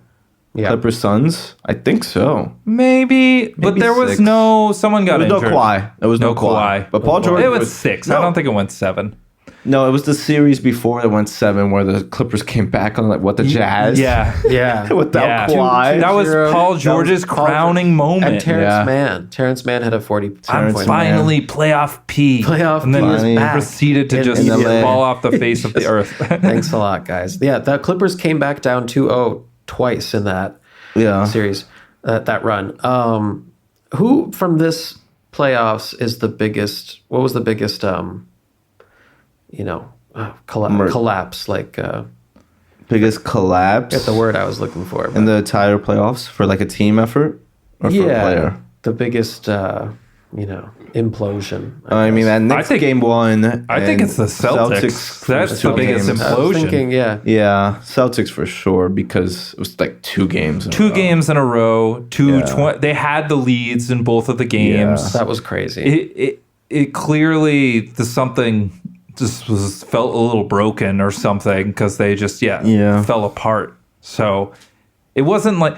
Yeah. Clippers Suns? I think so. Maybe, but there was 6. someone got There was injured. no Kawhi. There was no Kawhi. But Paul George It was 6. I don't think it went 7. No, it was the series before that went 7 where the Clippers came back on the Jazz. Yeah. Yeah. Without Kawhi. That was 2-0. Paul George's crowning moment. And Terrence Mann. Terrence Mann had a 40 I'm point. finally playoff P. Playoff and then P is back. proceeded to In just LA. fall off the face of the earth. Thanks a lot, guys. Yeah, the Clippers came back down 2-0 twice in that series, that run. Who from this playoffs is the biggest? What was the biggest? Collapse. Biggest collapse Get the word I was looking for. in the entire playoffs for like a team effort or for a player? The biggest, implosion. I mean, that Knicks game 1. I think it's the Celtics. That's the biggest games. I was implosion. thinking, Yeah, Celtics for sure because it was like 2 games. In a 2 row. games in a row. They had the leads in both of the games. that was crazy. It clearly something just felt a little broken or something because they just fell apart. So it wasn't like,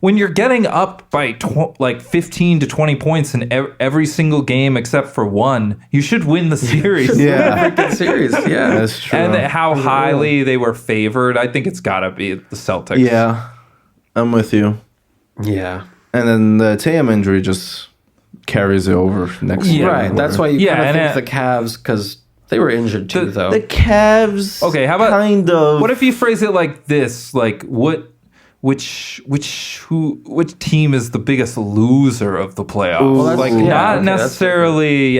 when you're getting up by 15 to 20 points in every single game except for one, you should win the series. Freaking series, yeah. That's true. And how highly they were favored, I think it's got to be the Celtics. Yeah, I'm with you. Yeah. And then the Tatum injury just carries it over next year. Right. That's why you kind of and think the Cavs, because they were injured too, though. The Cavs. Okay, how about kind of? What if you phrase it like this? Like which team is the biggest loser of the playoffs? Not necessarily.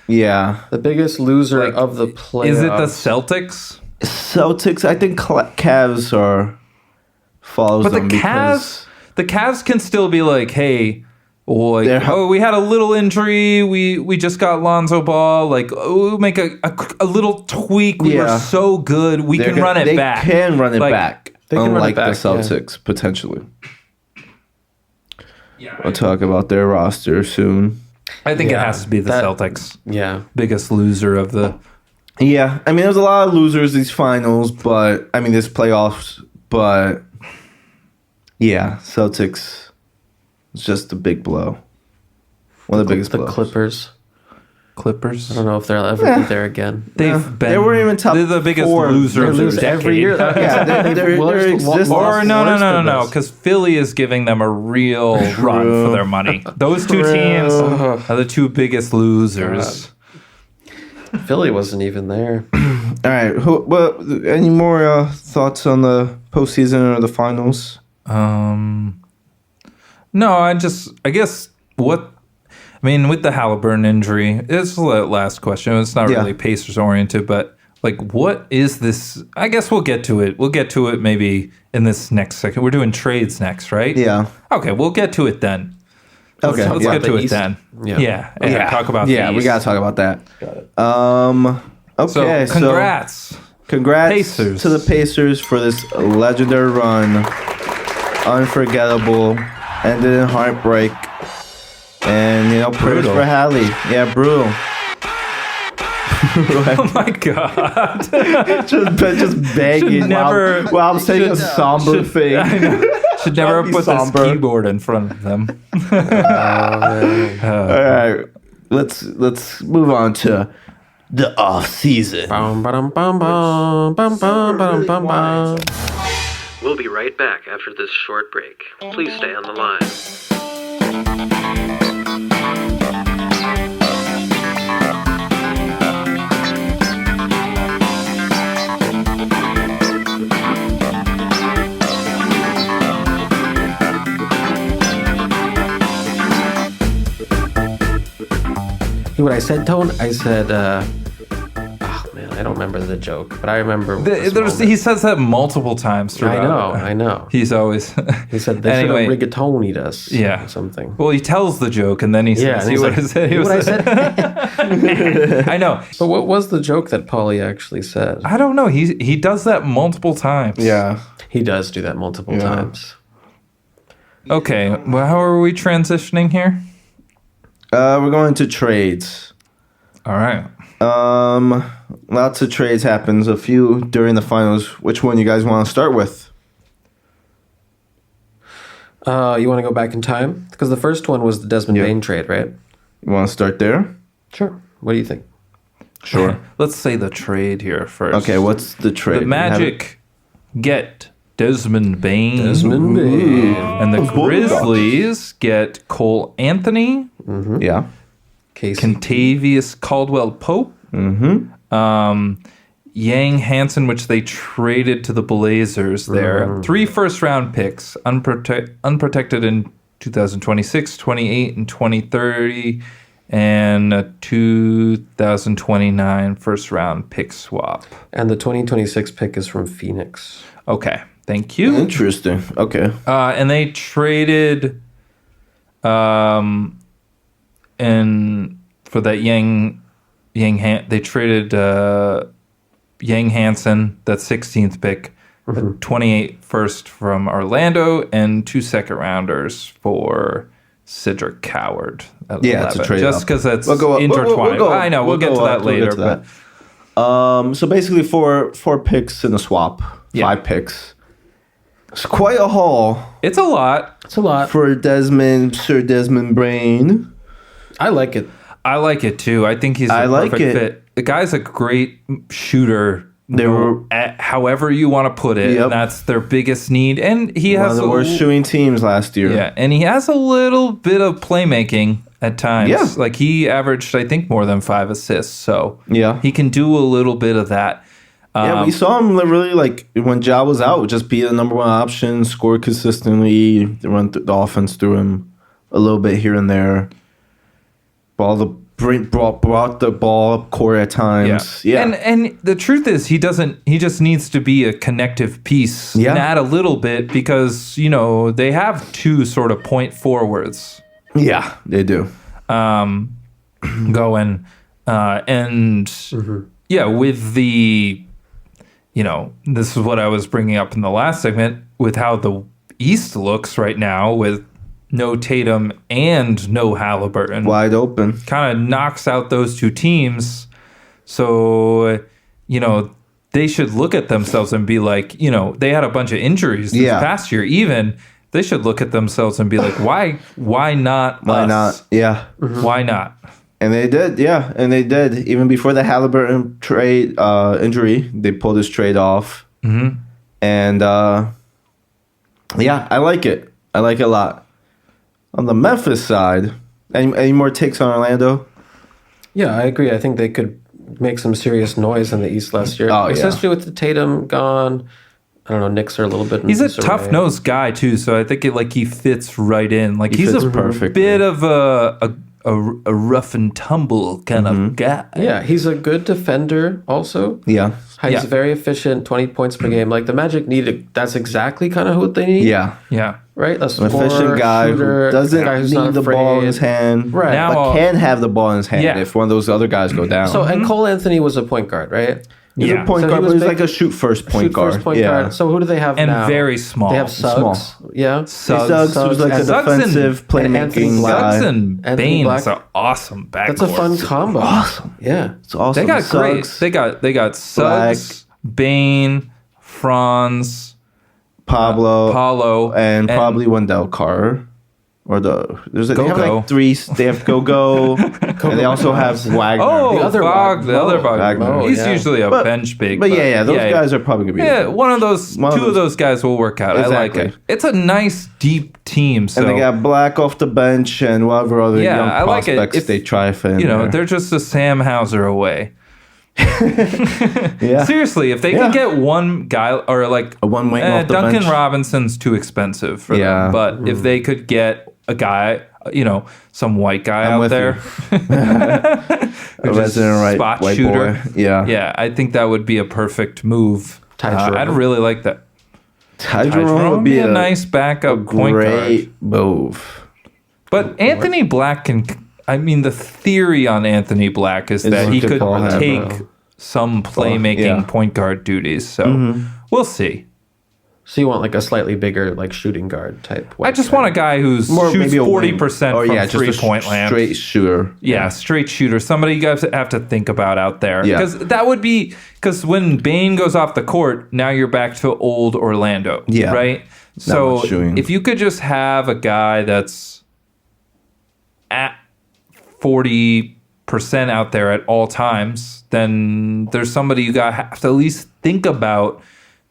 Yeah. The biggest loser of the playoffs. Is it the Celtics? Celtics. I think Cavs follows But them the Cavs can still be like, hey. We had a little injury. We just got Lonzo Ball. We'll make a little tweak. We were so good. We can run it back. They can run it back. They can unlike run it back, the Celtics, potentially. Yeah, we'll talk about their roster soon. I think it has to be the Celtics. Yeah. Biggest loser of the... Yeah. I mean, there's a lot of losers these finals, but... I mean, this playoffs, but... Yeah, Celtics... It's just a big blow. One of the biggest blows. Clippers. Clippers? I don't know if they'll ever be there again. They weren't even top. They're the biggest 4. loser of their decade. every year. Their existence. Or no, because Philly is giving them a real run for their money. Those 2 teams are the 2 biggest losers. Philly wasn't even there. All right. Any more thoughts on the postseason or the finals? No, I guess with the Halliburton injury, it's the last question. It's not really Pacers oriented, but what is this? I guess we'll get to it. We'll get to it maybe in this next second. We're doing trades next, right? Yeah. Okay, we'll get to it then. Let's get to it then. Yeah. Talk about the East. We gotta talk about that. Got it. Okay. So congrats. Congrats Pacers. to the Pacers for this legendary run. Unforgettable. Ended in heartbreak. And, prayers for Hali. Yeah, brutal. Oh my God. just begging while I'm saying a somber thing. I know. Should never put this keyboard in front of them. All right. Let's move on to the off-season. We'll be right back after this short break. Please stay on the line. What I said, Tone? I said, I don't remember the joke, but I remember. He says that multiple times throughout. I know. He's always. He said they should have rigatonied us. Yeah. Or something. Well, he tells the joke and then he says, "See what I said." What I said. I know. But what was the joke that Paulie actually said? I don't know. He does that multiple times. Yeah. He does do that multiple times. Okay. Well, how are we transitioning here? We're going to trades. All right. Lots of trades happens. A few during the finals. Which one you guys want to start with? You want to go back in time? Because the first one was the Desmond Bane trade, right? You want to start there? Sure. What do you think? Sure. Let's say the trade here first. Okay, what's the trade? The Magic get Desmond Bane. And the Bulldogs. Grizzlies get Cole Anthony, Yeah. Casey. Contavious Caldwell-Pope, Yang Hansen, which they traded to the Blazers there. 3 first-round picks, unprotected in 2026, 28, and 2030, and a 2029 first-round pick swap. And the 2026 pick is from Phoenix. Okay, thank you. Interesting. Okay. And they traded, and for that they traded Yang Hansen, that 16th pick, a 28 first from Orlando, and 2 second-rounders for Cedric Coward at 11. It's a trade. Just because that's intertwined. I know, we'll get to that later. But So basically, four picks in a swap. Yeah. 5 picks. It's quite a haul it's a lot. It's a lot. for Sir Desmond Bane. I like it. I like it too. I think he's a perfect fit. The guy's a great shooter. However you want to put it, and that's their biggest need. And he One has of the worst shooting teams last year. Yeah, and he has a little bit of playmaking at times. Yeah. Like he averaged, I think, more than 5 assists. So Yeah. he can do a little bit of that. We saw him really, like, when Ja was out, just be the number one option, score consistently, run the offense through him a little bit here and there. Brought the ball up court at times. Yeah. And the truth is, he just needs to be a connective piece and add a little bit because, they have 2 sort of point forwards. Yeah, they do. Going. With the, this is what I was bringing up in the last segment with how the East looks right now with no Tatum and no Halliburton. Wide open. Kind of knocks out those 2 teams. So, they should look at themselves and be like, they had a bunch of injuries this past year even. They should look at themselves and be like, why not Why us? not? Yeah. Why not? And they did, yeah. And they did. Even before the Halliburton trade injury, they pulled his trade off. Mm-hmm. And, I like it. I like it a lot. On the Memphis side, any more takes on Orlando? Yeah, I agree. I think they could make some serious noise in the East last year. Especially with the Tatum gone. I don't know, Knicks are a little bit... He's a tough-nosed guy, too, so I think he fits right in. Like, he's a bit of a rough and tumble kind of guy. Yeah, he's a good defender also. Yeah. He's very efficient, 20 points per game. Like, the Magic that's exactly kind of what they need. Yeah. Right? An efficient guy who doesn't need the ball in his hand, right? But can have the ball in his hand if one of those other guys go down. So, and Cole Anthony was a point guard, right? He's a point guard, but he's like a shoot-first point guard. So who do they have and now? And very small. They have Suggs. Yeah. Suggs was like a defensive playmaking guy. Suggs and Bane is an awesome backcourt. That's a fun combo. Awesome. Yeah. It's awesome. They got Suggs, great. They got Suggs, Bane, Franz, Paulo, and probably Wendell Carter. Or they have like 3. They have Go-Go, and they also have Wagner. Oh, the other Wagner. He's usually a bench big. But those guys are probably gonna be. Yeah, two of those guys will work out. Exactly. I like it. It's a nice deep team. So. And they got Black off the bench and whatever other young prospects they try to fit in. They're just a Sam Hauser away. Yeah. Seriously, if they could get one guy or like a one wing off the Duncan bench. Robinson's too expensive for them. But if they could get a guy, some white guy out there, a resident spot white shooter. Boy. Yeah, I think that would be a perfect move. I'd really like that. Ty Jerome would be a nice backup point guard. Great move. But Anthony Black the theory on Anthony Black is that he could take some playmaking point guard duties. So we'll see. So you want like a slightly bigger like shooting guard type? I just want a guy who shoots 40% from three-point land. Straight shooter. Yeah, straight shooter. Somebody you guys have to think about out there. Because that would be... Because when Bane goes off the court, now you're back to old Orlando. Yeah. Right? So much shooting. if you could just have a guy that's at 40% out there at all times, then there's somebody you have to at least think about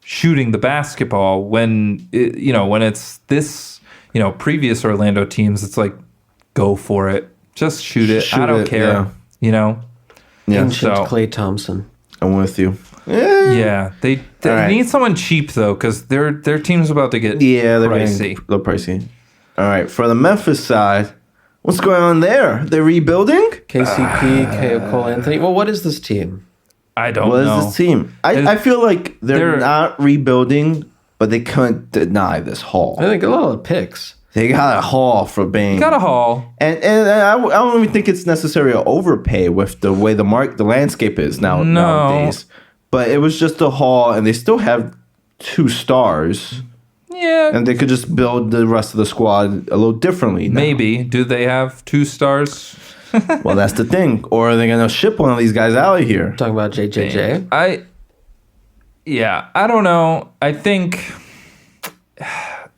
shooting the basketball when it's this, previous Orlando teams, it's like, go for it. Just shoot it. I don't care. Yeah. Ancient So Klay Thompson. I'm with you. yeah, they right. need someone cheap though, because their team's about to get Yeah, they're pricey. getting a little pricey. All right, for the Memphis side, what's going on there? They're rebuilding? KCP, Cole Anthony. Well, what is this team? I don't What know. is this team? I feel like they're not rebuilding, but they couldn't deny this haul. I think a lot of picks. They got a haul for Bane. Got a haul. And I don't even think it's necessarily an overpay with the way the landscape is nowadays. But it was just a haul, and they still have 2 stars. Yeah. And they could just build the rest of the squad a little differently now. Maybe. Do they have 2 stars? Well, that's the thing. Or are they going to ship one of these guys out of here? Talking about JJJ. I don't know. I think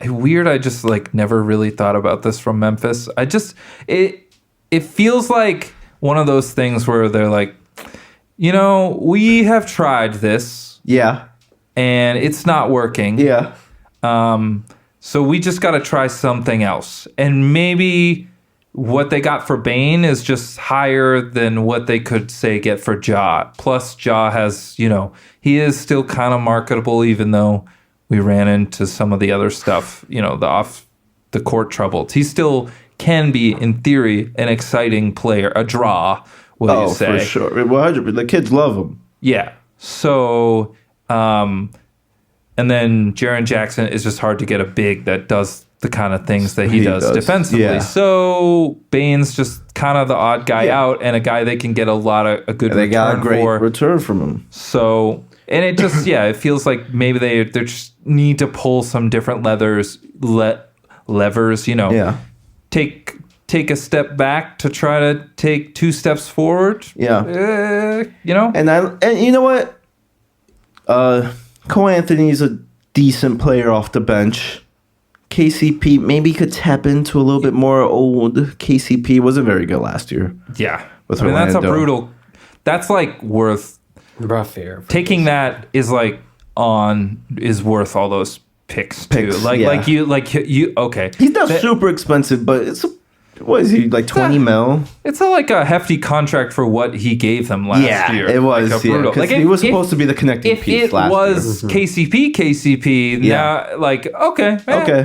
weird. I just never really thought about this from Memphis. It feels like one of those things where they're like, we have tried this Yeah. and it's not working. Yeah. So we just got to try something else. And maybe what they got for Bane is just higher than what they could say get for Ja. Plus Ja has, he is still kind of marketable, even though we ran into some of the other stuff, the off the court troubles. He still can be, in theory, an exciting player, a draw, will you say. For sure. 100%. The kids love him. Yeah. So, and then Jaren Jackson is just hard to get a big that does the kind of things that he does defensively. Yeah. So Bane's just kind of the odd guy out, and a guy they can get a good They return got a great for. return from him. So, and it just it feels like maybe they just need to pull some different levers. Yeah. Take a step back to try to take 2 steps forward. Yeah. And you know what? Cole Anthony's a decent player off the bench. KCP maybe could tap into a little bit more old. KCP wasn't very good last year. Yeah. With that's a Orlando. brutal. That's worth Rough year. taking. That is is worth all those picks too. You. Okay. He's not super expensive, but what is he, 20 mil? It's a hefty contract for what he gave them last year. It was. Brutal. He was supposed to be the connecting piece last year. If it was KCP, Yeah.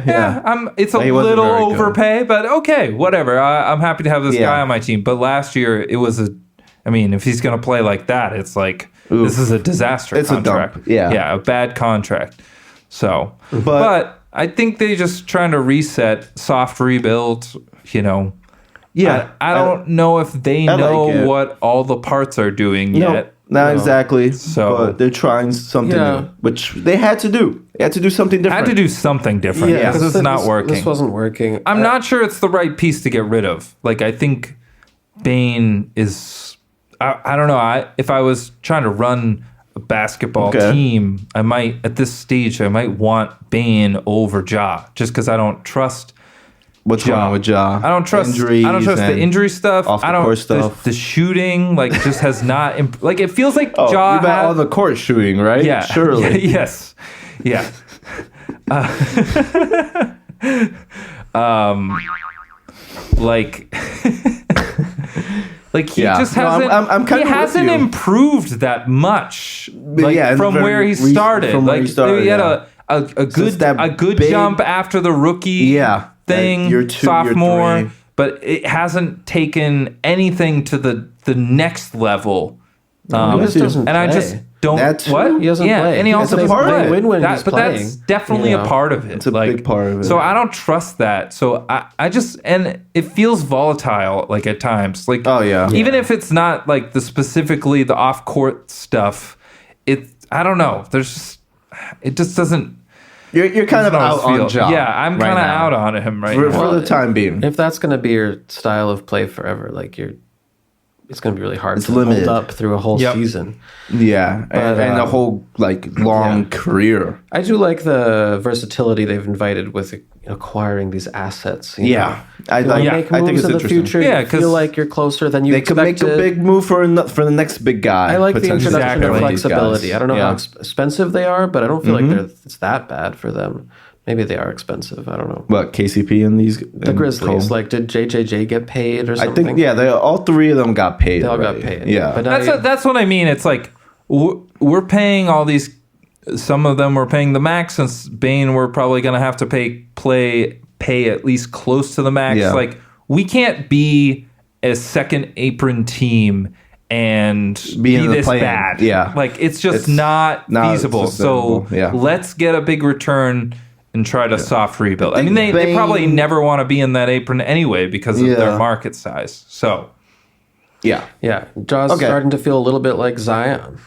now it's a He wasn't little very good. overpay, but okay, whatever. I'm happy to have this Yeah. guy on my team. But last year it was if he's gonna play like that, it's this is a disaster. It's a contract. dump. Yeah. a bad contract. So, But- but I think they just trying to reset, soft rebuild. Yeah. I don't know if they I know like it. what all the parts are doing yet. Not exactly. So- but they're trying something Yeah. new, which they had to do. They had to do something I different. had to do something different Yeah. because it's not working. This wasn't working. I'm not sure it's the right piece to get rid of. I think Bane is. I don't know. If I was trying to run a basketball team, I might at this stage want Bane over Ja, just because I don't trust. What's wrong with Ja? I don't trust. Injuries I don't trust the and injury stuff. off the I don't. court stuff. The shooting just has not. It feels like Oh, Ja you meant had- on the court shooting, right? Yeah. Surely. Yes. Yeah. He Yeah. just No, hasn't. I'm kinda he with hasn't you. improved that much. Yeah, from where he recent- started. from where he started, he had yeah. a Since that good big- jump after the rookie thing, year 2, year sophomore, 3. but it hasn't taken anything to the next level. He just doesn't and I play. just don't. That's what true. He doesn't play. and he He also doesn't doesn't play. play. Win when he's But playing, that's definitely you a know. part of it. It's a big part of it. So I don't trust that. So I just, and it feels volatile at times. Oh, yeah. Even if it's not the specifically the off court stuff, I don't know. It just doesn't. You're kind of out on Ja. Yeah, I'm right kind of now. out on him right for now. the time being. If that's going to be your style of play forever, it's going to be really hard to limited. hold up through a whole season. Yeah, and a whole long career. I do like the versatility they've invited with acquiring these assets. You know? I make moves think it's in the interesting. future. Yeah, you feel like you're closer than you They could expected. make a big move for the next big guy. I like the introduction Exactly. of flexibility. I don't know how Yeah. expensive they are, but I don't feel like it's that bad for them. Maybe they are expensive. I don't know. What, KCP and these? The Grizzlies, did JJJ get paid or something? I think, all three of them got paid. They all got already. paid. Yeah. But now That's what I mean. It's like we're paying all these. Some of them we're paying the max, and Bane we're probably going to have to pay at least close to the max. Yeah. Like we can't be a second apron team and be in the this play-in. bad. Yeah. Like it's just not feasible. So let's get a big return and try to soft rebuild. I mean, they probably never want to be in that apron anyway because of their market size. So, yeah. Jaw's starting to feel a little bit like Zion.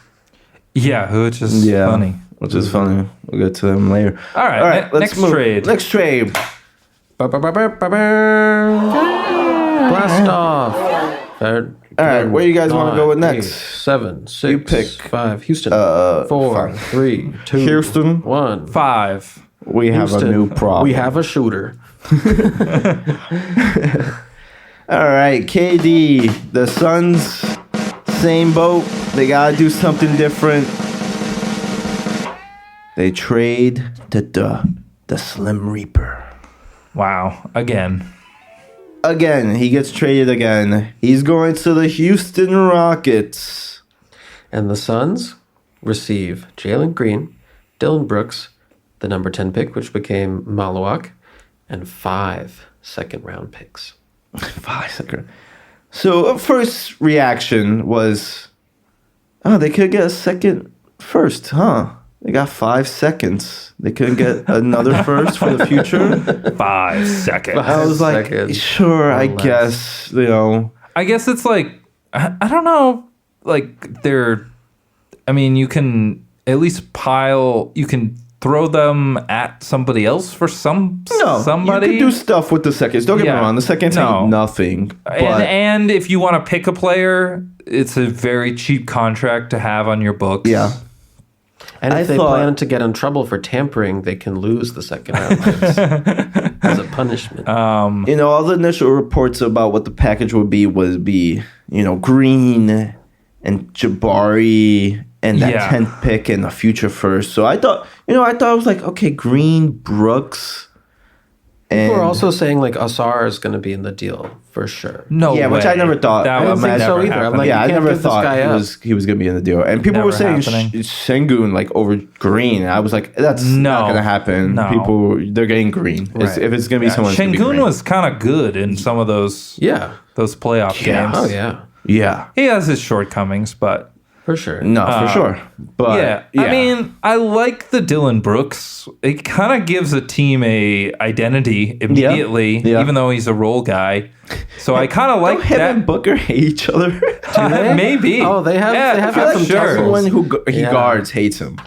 Yeah, which is funny. Which is funny. We'll get to them later. All right, let's next move. trade. Next trade. Blast off. All right, where you guys want to go with next? 7, 6, You pick. 5. Houston. 4, 3, 2, Houston. 1. 5. We have Houston. a new problem. We have a shooter. All right, KD. The Suns, same boat. They got to do something different. They trade the Slim Reaper. Wow, again. Again, he gets traded again. He's going to the Houston Rockets. And the Suns receive Jalen Green, Dylan Brooks, the number 10 pick, which became Maluak, and 5 second-round picks. 5 second. So, first reaction was, they could get a second first, huh? They got 5 seconds. They couldn't get another first for the future. 5 seconds. I was like, sure, I guess, I guess it's like, I don't know, like you can at least you can throw them at somebody else for somebody. You could do stuff with the seconds. Don't get me wrong, the seconds ain't nothing. But and if you want to pick a player, it's a very cheap contract to have on your books. Yeah. And if they plan to get in trouble for tampering, they can lose the second round picks as a punishment. All the initial reports about what the package would be Green and Jabari and that 10th pick and a future first. So I thought it was like, okay, Green, Brooks. People are also saying like Asar is going to be in the deal for sure. No way. Which I never thought. That I don't think so either. I'm like, I never thought this he was going to be in the deal. And people were saying Sengun like over Green. And I was like, that's not going to happen. No. People, they're getting Green. If it's going to be someone. Shengun was kind of good in some of those playoff games. Oh yeah. Yeah. He has his shortcomings, but For sure. No, for sure. But I mean, I like the Dylan Brooks. It kind of gives a team a identity immediately, even though he's a role guy. So I kind of like him that. and Booker hate each other. Do they? Maybe. Oh, they have. Yeah, they have I feel had like some tussles. Everyone who he guards hates him.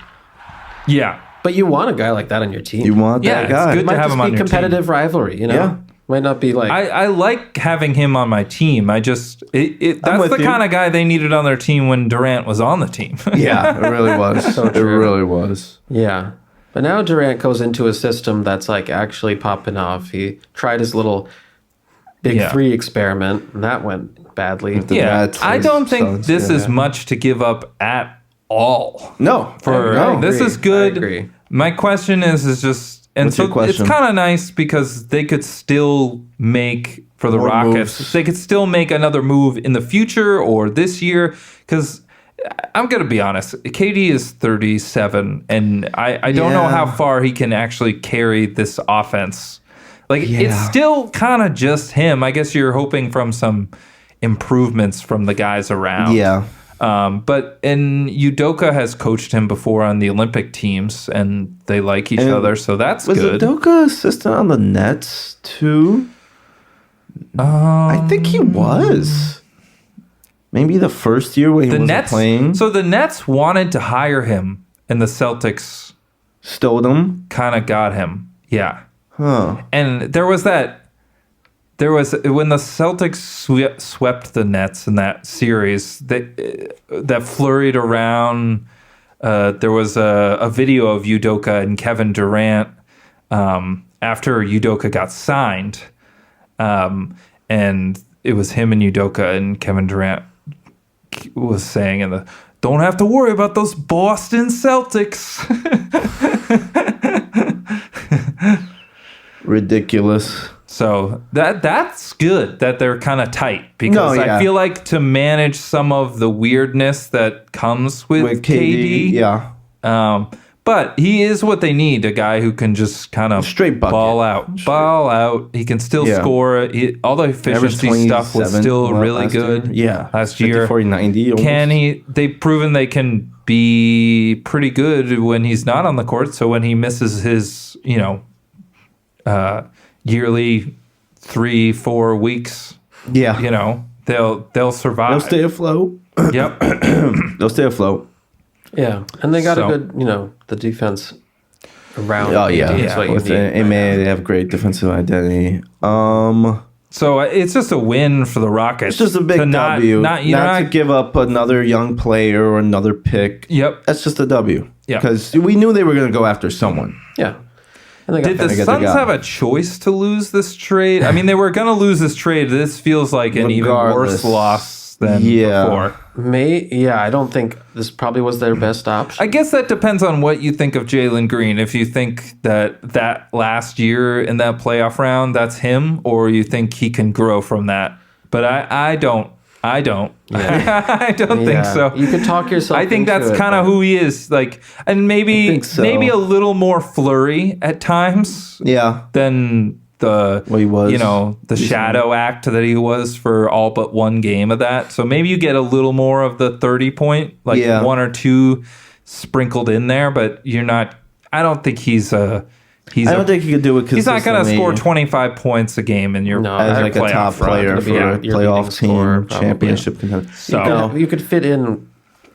Yeah. But you want a guy like that on your team. You want that it's guy. good It might to have just him be on your competitive rivalry. Yeah. Might not be like. I like having him on my team. I just that's the kind of guy they needed on their team when Durant was on the team. Yeah, it really was. It really was. Yeah. But now Durant goes into a system that's like actually popping off. He tried his little big three experiment, and that went badly. I don't think this is much to give up at all. No. This is good. I agree. My question is just, and What's so your question? it's kind of nice because they could still make for the More Rockets. moves. They could still make another move in the future or this year because. I'm going to be honest. KD is 37, and I don't know how far he can actually carry this offense. Like, it's still kind of just him. I guess you're hoping from some improvements from the guys around. Yeah. And Udoka has coached him before on the Olympic teams, and they like each other, so that's good. Was Udoka assistant on the Nets, too? I think he was. Maybe the first year when he wasn't playing. So the Nets wanted to hire him, and the Celtics stole him. Kind of got him. Yeah. Huh. And there was that there was when the Celtics swept the Nets in that series that flurried around. There was a video of Udoka and Kevin Durant after Udoka got signed, and it was him and Udoka, and Kevin Durant was saying don't have to worry about those Boston Celtics. Ridiculous. So that's good that they're kind of tight, because I feel like to manage some of the weirdness that comes with KD. Yeah. But he is what they need, a guy who can just kind of straight bucket. Ball out. He can still score. All the efficiency stuff was still really good. Last year. 40, 90 almost. They've proven they can be pretty good when he's not on the court. So when he misses his, yearly 3-4 weeks, they'll survive. They'll stay afloat. Yep. They'll stay afloat. Yeah, and they got a good, the defense around. Oh yeah, is what you need they have great defensive identity. So it's just a win for the Rockets. It's just a big W. Not to give up another young player or another pick. Yep, that's just a W. Yeah, because we knew they were going to go after someone. Yeah. Did the Suns have a choice to lose this trade? I mean, they were going to lose this trade. This feels like an even worse loss than before. I don't think this probably was their best option. I guess that depends on what you think of Jalen Green. If you think that last year in that playoff round, that's him, or you think he can grow from that. But I don't. Yeah. I don't think so. You could talk yourself. I think that's kind of who he is. And maybe a little more flurry at times. Yeah. Than he was. The shadow act that he was for all but one game of that. So maybe you get a little more of the 30-point, one or two sprinkled in there, but you're not. I don't think I don't think he could do it. He's not going to score 25 points a game in your as a top player for a playoff team, championship contender. So you could fit in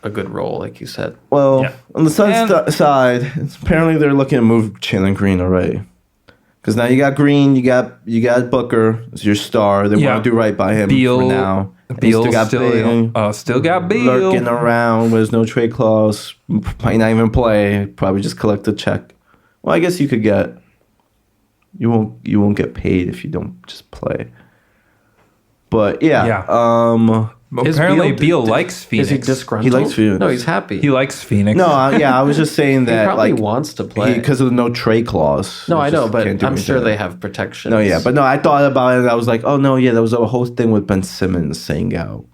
a good role, like you said. Well, on the Suns side, apparently they're looking to move Jalen Green already. Because now you got Green, you got Booker as your star. They want to do right by him for now. Beal still got Beal lurking around. There's no trade clause. Might not even play. Probably just collect a check. Well, I guess you could get. You won't get paid if you don't just play. But apparently Beal likes Phoenix. Is he disgruntled? He likes Phoenix. No, he's happy. He likes Phoenix. No, I was just saying that he probably wants to play because of the no trade clause. No, I know, but I'm sure they have protections. No, I thought about it. And I was like, oh no, there was a whole thing with Ben Simmons saying out,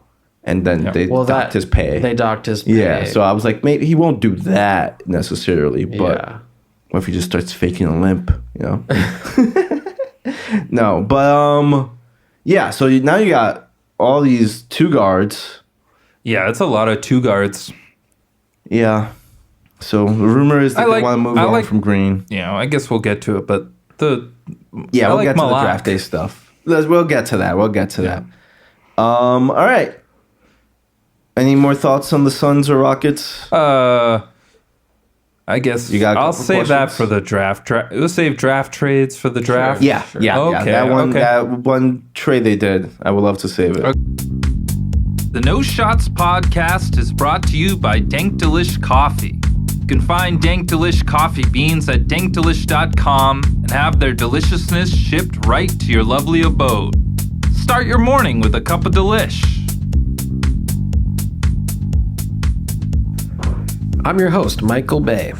and then they docked his pay. They docked his pay. Yeah, so I was like, maybe he won't do that necessarily, but what if he just starts faking a limp? No, but so now you got all these two guards. Yeah, it's a lot of two guards. Yeah. So the rumor is that they want to move on from Green. Yeah, I guess we'll get to it, but we'll get to the draft day stuff. We'll get to that. All right. Any more thoughts on the Suns or Rockets? I guess I'll save that for the draft. We'll save draft trades for the draft. Yeah. Okay, that one trade they did, I would love to save it. The No Shots podcast is brought to you by Dank Delish Coffee. You can find Dank Delish coffee beans at dankdelish.com and have their deliciousness shipped right to your lovely abode. Start your morning with a cup of delish. I'm your host, Michael Bay.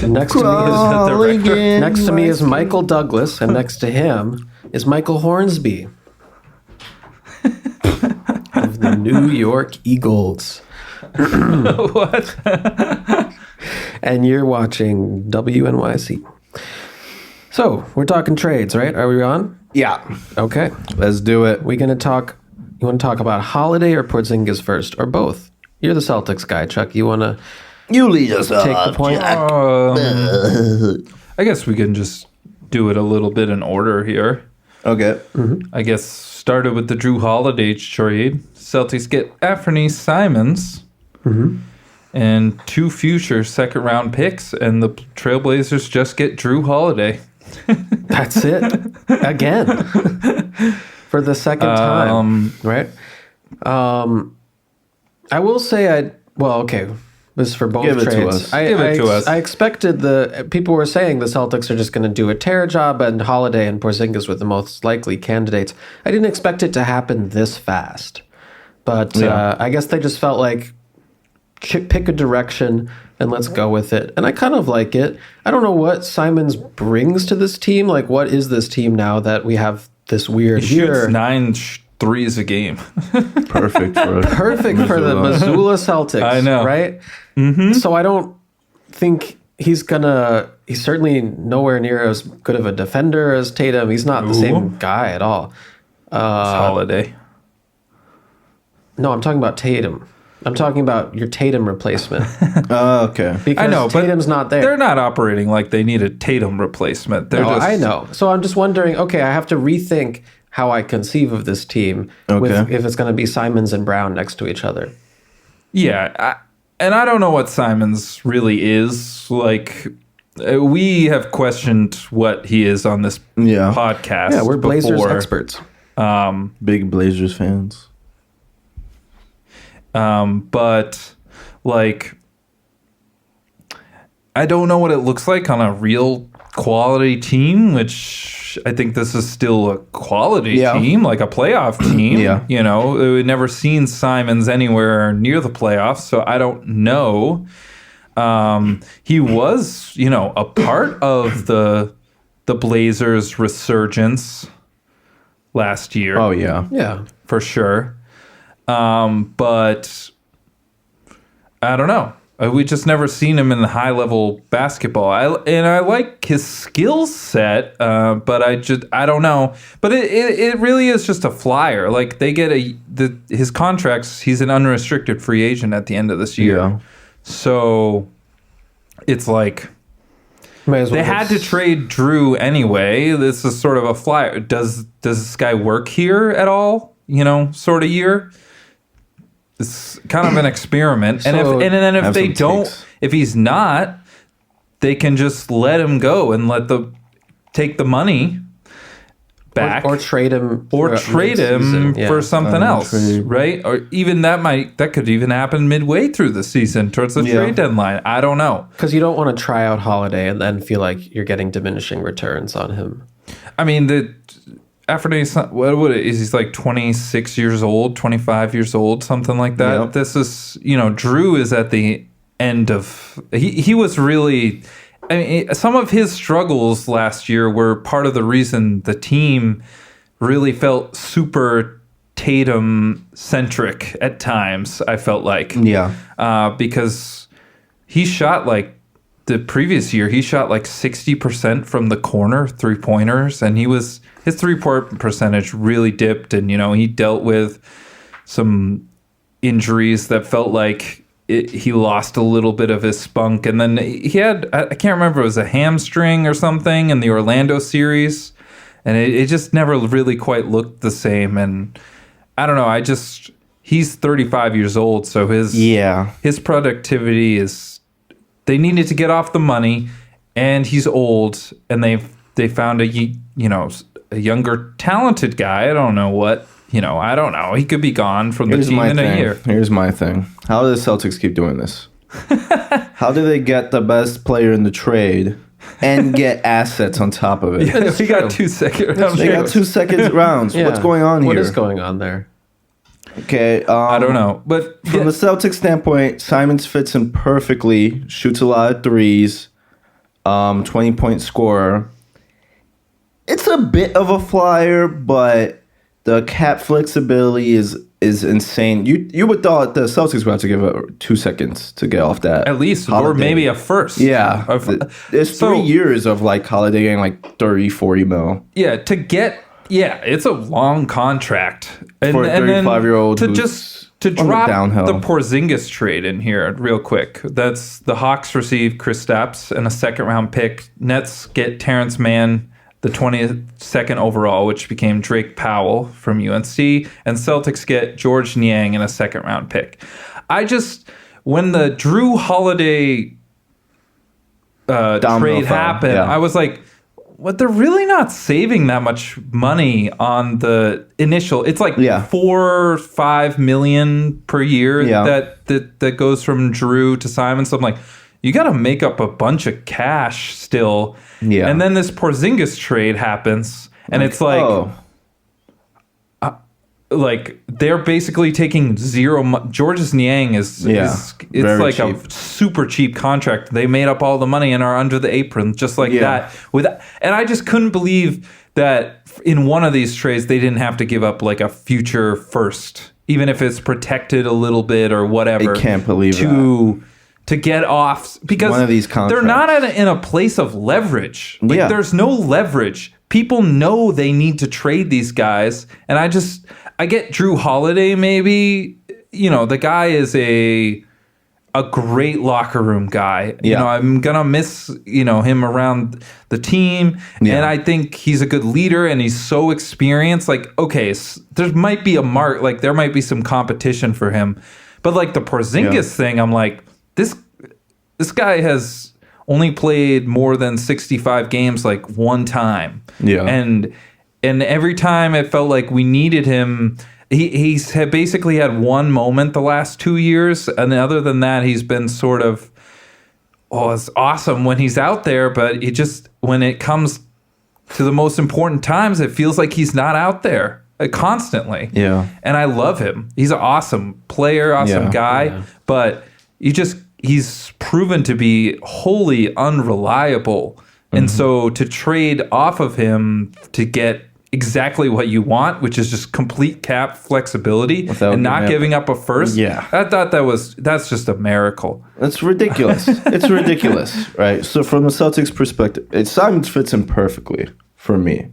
Next to me is Michael Douglas, and next to him is Michael Hornsby of the New York Eagles. What? And you're watching WNYC. So, we're talking trades, right? Are we on? Yeah. Okay. Let's do it. You want to talk about Holiday or Porzingis first, or both? You're the Celtics guy, Chuck. You lead us up. Take the point. I guess we can just do it a little bit in order here. Okay. Mm-hmm. I guess started with the Drew Holiday trade. Celtics get Anthony Simons and 2 future second-round picks, and the Trailblazers just get Drew Holiday. That's it. Again. For the second time. Right? I will say okay. This is for both Give it trades. to us. Give it to us. I expected people were saying the Celtics are just going to do a tear job, and Holiday and Porzingis were the most likely candidates. I didn't expect it to happen this fast, but I guess they just felt like pick a direction and let's go with it. And I kind of like it. I don't know what Simons brings to this team. Like, what is this team now that we have this weird He year? shoots 9 threes a game. Perfect for The Missoula Celtics. I know. Right? Mm-hmm. So I don't think he's certainly nowhere near as good of a defender as Tatum. He's not the same guy at all. Holiday. No, I'm talking about Tatum. I'm talking about your Tatum replacement. Okay. Because I know, but Tatum's not there. They're not operating like they need a Tatum replacement. I know. So I'm just wondering, okay, I have to rethink how I conceive of this team if it's going to be Simons and Brown next to each other. Yeah, and I don't know what Simons really is. Like, we have questioned what he is on this podcast. Yeah, we're Blazers experts. Big Blazers fans. But, like, I don't know what it looks like on a real quality team, which I think this is still a quality team, like a playoff team. You know, we've never seen Simons anywhere near the playoffs, so I don't know. He was, a part of the Blazers' resurgence last year. Oh, yeah. Yeah. For sure. But I don't know. We just never seen him in the high level basketball. I like his skill set, but I don't know. But it really is just a flyer. Like, they get his contracts. He's an unrestricted free agent at the end of this year. Yeah. So it's like they had to trade Drew anyway. This is sort of a flyer. Does this guy work here at all? Sort of year. It's kind of an experiment. So, and if they don't, if he's not, they can just let him go and take the money back, or trade him, for something else, right? Or even that could even happen midway through the season towards the trade deadline. I don't know, because you don't want to try out Holiday and then feel like you're getting diminishing returns on him. I mean, what is he's like 26 years old, 25 years old, something like that. Yep. This is, Drew is at the end of, he was really, I mean, some of his struggles last year were part of the reason the team really felt super Tatum centric at times, I felt like. Yeah. Because he shot the previous year, he shot 60% from the corner 3-pointers, and his 3-point percentage really dipped, and he dealt with some injuries that felt like he lost a little bit of his spunk, and then he had, I can't remember, it was a hamstring or something in the Orlando series, and it just never really quite looked the same. And I don't know, he's 35 years old, so his productivity is, they needed to get off the money, and he's old, and they found a younger talented guy. I don't know what, I don't know. He could be gone from the team in a year. Here's my thing. How do the Celtics keep doing this? How do they get the best player in the trade and get assets on top of it? Yeah, we got 2 second rounds. They got 2 second rounds. Yeah. What's going on here? What is going on there? Okay. I don't know. But from the Celtics standpoint, Simons fits in perfectly, shoots a lot of threes, 20-point scorer. It's a bit of a flyer, but the cap flexibility is insane. You would thought the Celtics would have to give it 2 seconds to get off that. At least, Holiday. or maybe a first. Yeah. There's 3 years of Holiday getting 30, 40 mil. Yeah, it's a long contract. For a 35-year-old to drop the Porzingis trade in here real quick. That's the Hawks receive Kristaps and a second-round pick. Nets get Terrence Mann, the 22nd overall, which became Drake Powell from UNC. And Celtics get George Niang and a second-round pick. When the Drew Holiday trade happened, I was like, what they're really not saving that much money on the initial. It's like 4 or 5 million per year that goes from Drew to Simon. So I'm like, you got to make up a bunch of cash still. Yeah. And then this Porzingis trade happens, and it's like, like they're basically taking zero. Georges Niang is like cheap. A super cheap contract. They made up all the money and are under the apron just like that. And I just couldn't believe that in one of these trades they didn't have to give up like a future first, even if it's protected a little bit or whatever. I can't believe to get off, because one of these contracts. They're not in a place of leverage. Like there's no leverage. People know they need to trade these guys, and I get Drew Holiday maybe. You know, the guy is a great locker room guy. You know, I'm gonna miss him around the team, and I think he's a good leader, and he's so experienced. Like, okay, there might be there might be some competition for him, but like the Porzingis thing, I'm like, this guy has only played more than 65 games like one time. Yeah. And every time it felt like we needed him, he's basically had one moment the last 2 years. And other than that, he's been sort of, it's awesome when he's out there, but when it comes to the most important times, it feels like he's not out there constantly. Yeah. And I love him. He's an awesome player, awesome guy, but he's proven to be wholly unreliable. And so to trade off of him to get exactly what you want, which is just complete cap flexibility and not giving up a first, I thought that's just a miracle. It's ridiculous. It's ridiculous, right? So from the Celtics perspective, Simon fits in perfectly for me.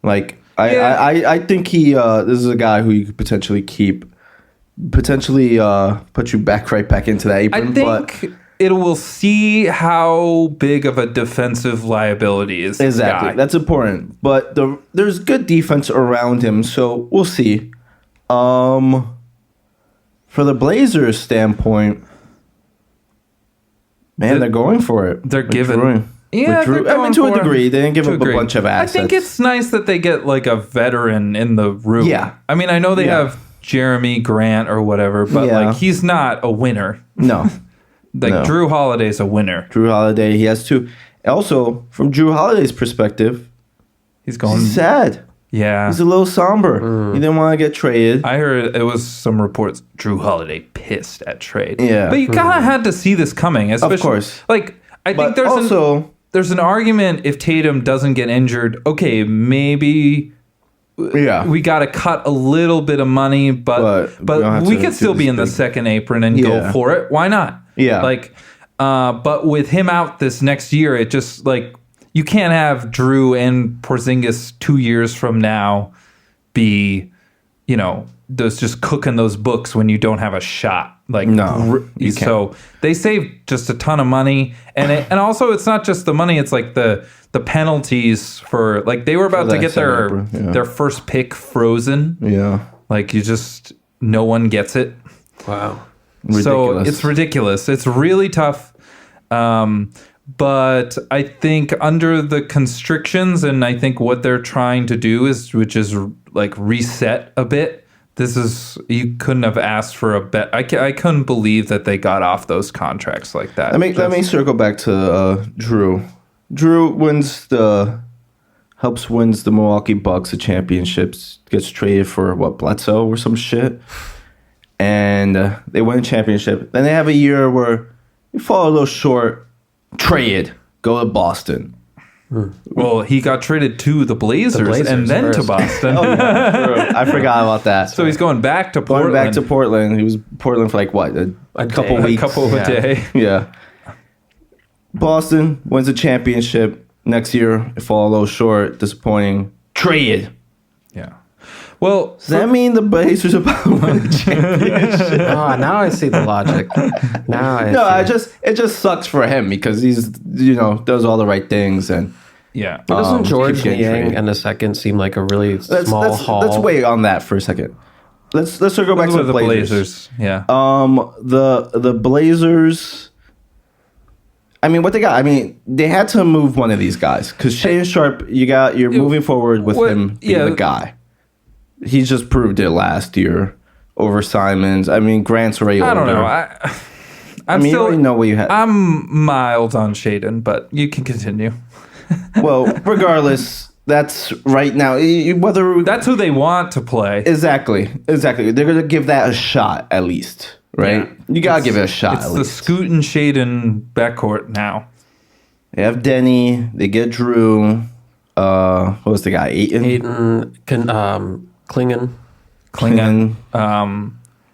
Like, I think this is a guy who you could potentially keep, put you right back into that apron. I think we'll see how big of a defensive liability is this guy. That's important. But there's good defense around him, so we'll see. For the Blazers standpoint, man, they're going for it. They're giving. Yeah, to a degree. They didn't give up a bunch of assets. I think it's nice that they get like a veteran in the room. Yeah. I mean, I know they have Jeremy Grant or whatever, but like he's not a winner. No. Drew Holiday's a winner. Drew Holiday, he has to. Also, from Drew Holiday's perspective, he's sad. Yeah. He's a little somber. He didn't want to get traded. I heard it was some reports Drew Holiday pissed at trade. Yeah. But you kind of had to see this coming, especially. Of course. Like, I think there's an argument if Tatum doesn't get injured, okay, maybe we got to cut a little bit of money, but we could still be in the second apron and go for it. Why not? Yeah. Like, but with him out this next year, it just like you can't have Drew and Porzingis 2 years from now be, those just cooking those books when you don't have a shot. Like, no, you can't. So they saved just a ton of money, and also it's not just the money; it's like the penalties for like they were about to get their first pick frozen. Yeah, like no one gets it. Wow. Ridiculous. So it's ridiculous. It's really tough. But I think under the constrictions, and I think what they're trying to do which is like reset a bit. You couldn't have asked for a bet. I couldn't believe that they got off those contracts like that. Let me circle back to Drew. Drew helps wins the Milwaukee Bucks the championships. Gets traded for Bledsoe or some shit. And they win a championship. Then they have a year where you fall a little short. Trade. Go to Boston. Well, he got traded to the Blazers and then first. To Boston. True. I forgot about that. So he's going back to Portland. He was Portland for like what? A couple weeks. A day. Yeah. Boston wins a championship. Next year, it fall a little short. Disappointing. Trade. Yeah. Well, does that mean the Blazers are about to win the championship? Now I see the logic. It just sucks for him because he's does all the right things and yeah. But doesn't George Niang and the second seem like a really small haul? Let's wait on that for a second. Let's go back to the Blazers. Yeah. The Blazers. I mean, what they got? I mean, they had to move one of these guys because Shaedon Sharpe, you're moving forward with him being the guy. He just proved it last year over Simons. I mean, Grant's already older. I don't know. I mean, you already know what you had. I'm mild on Shaedon, but you can continue. Well, regardless, that's right now. Whether that's who they want to play. Exactly. They're going to give that a shot at least, right? Yeah. You got to give it a shot it's at least. It's the Scoot and Shaedon backcourt now. They have Denny. They get Drew. What was the guy? Ayton. Klingon.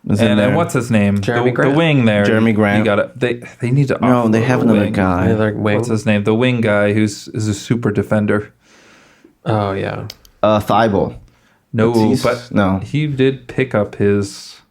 And what's his name? Jeremy Grant. The wing there. Jeremy Grant. You got They need to. No, they have another wing. guy. Another wing. What's his name? The wing guy is a super defender. Oh yeah. Thibault. No, but no. He did pick up his.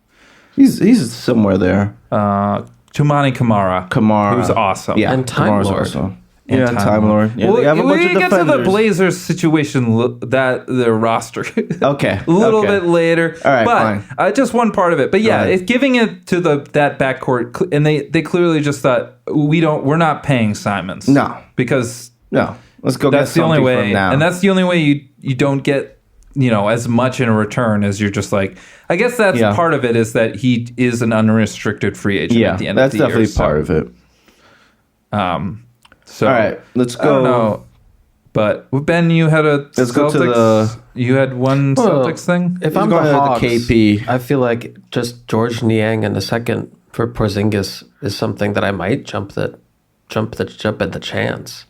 He's somewhere there. Tumani Kamara, who's awesome. Yeah, and Time Lord. Awesome. And Time Lord. Yeah, well, they have a bunch of get defenders. to the Blazers situation, that their roster. Okay. A little bit later. All right, but fine. Just one part of it. But yeah, it's giving it to that backcourt, and they clearly just thought we're not paying Simons. No, because let's go. That's get the only way, now. and that's the only way you don't get as much in return as you're just like. I guess that's part of it is that he is an unrestricted free agent at the end of the year. That's definitely part of it. So, all right, let's go. I don't know, but Ben, you had a let's Celtics. Go to you had one Celtics thing. If I'm the Hawks, KP, I feel like just George Niang in the second for Porzingis is something that I might jump at the chance.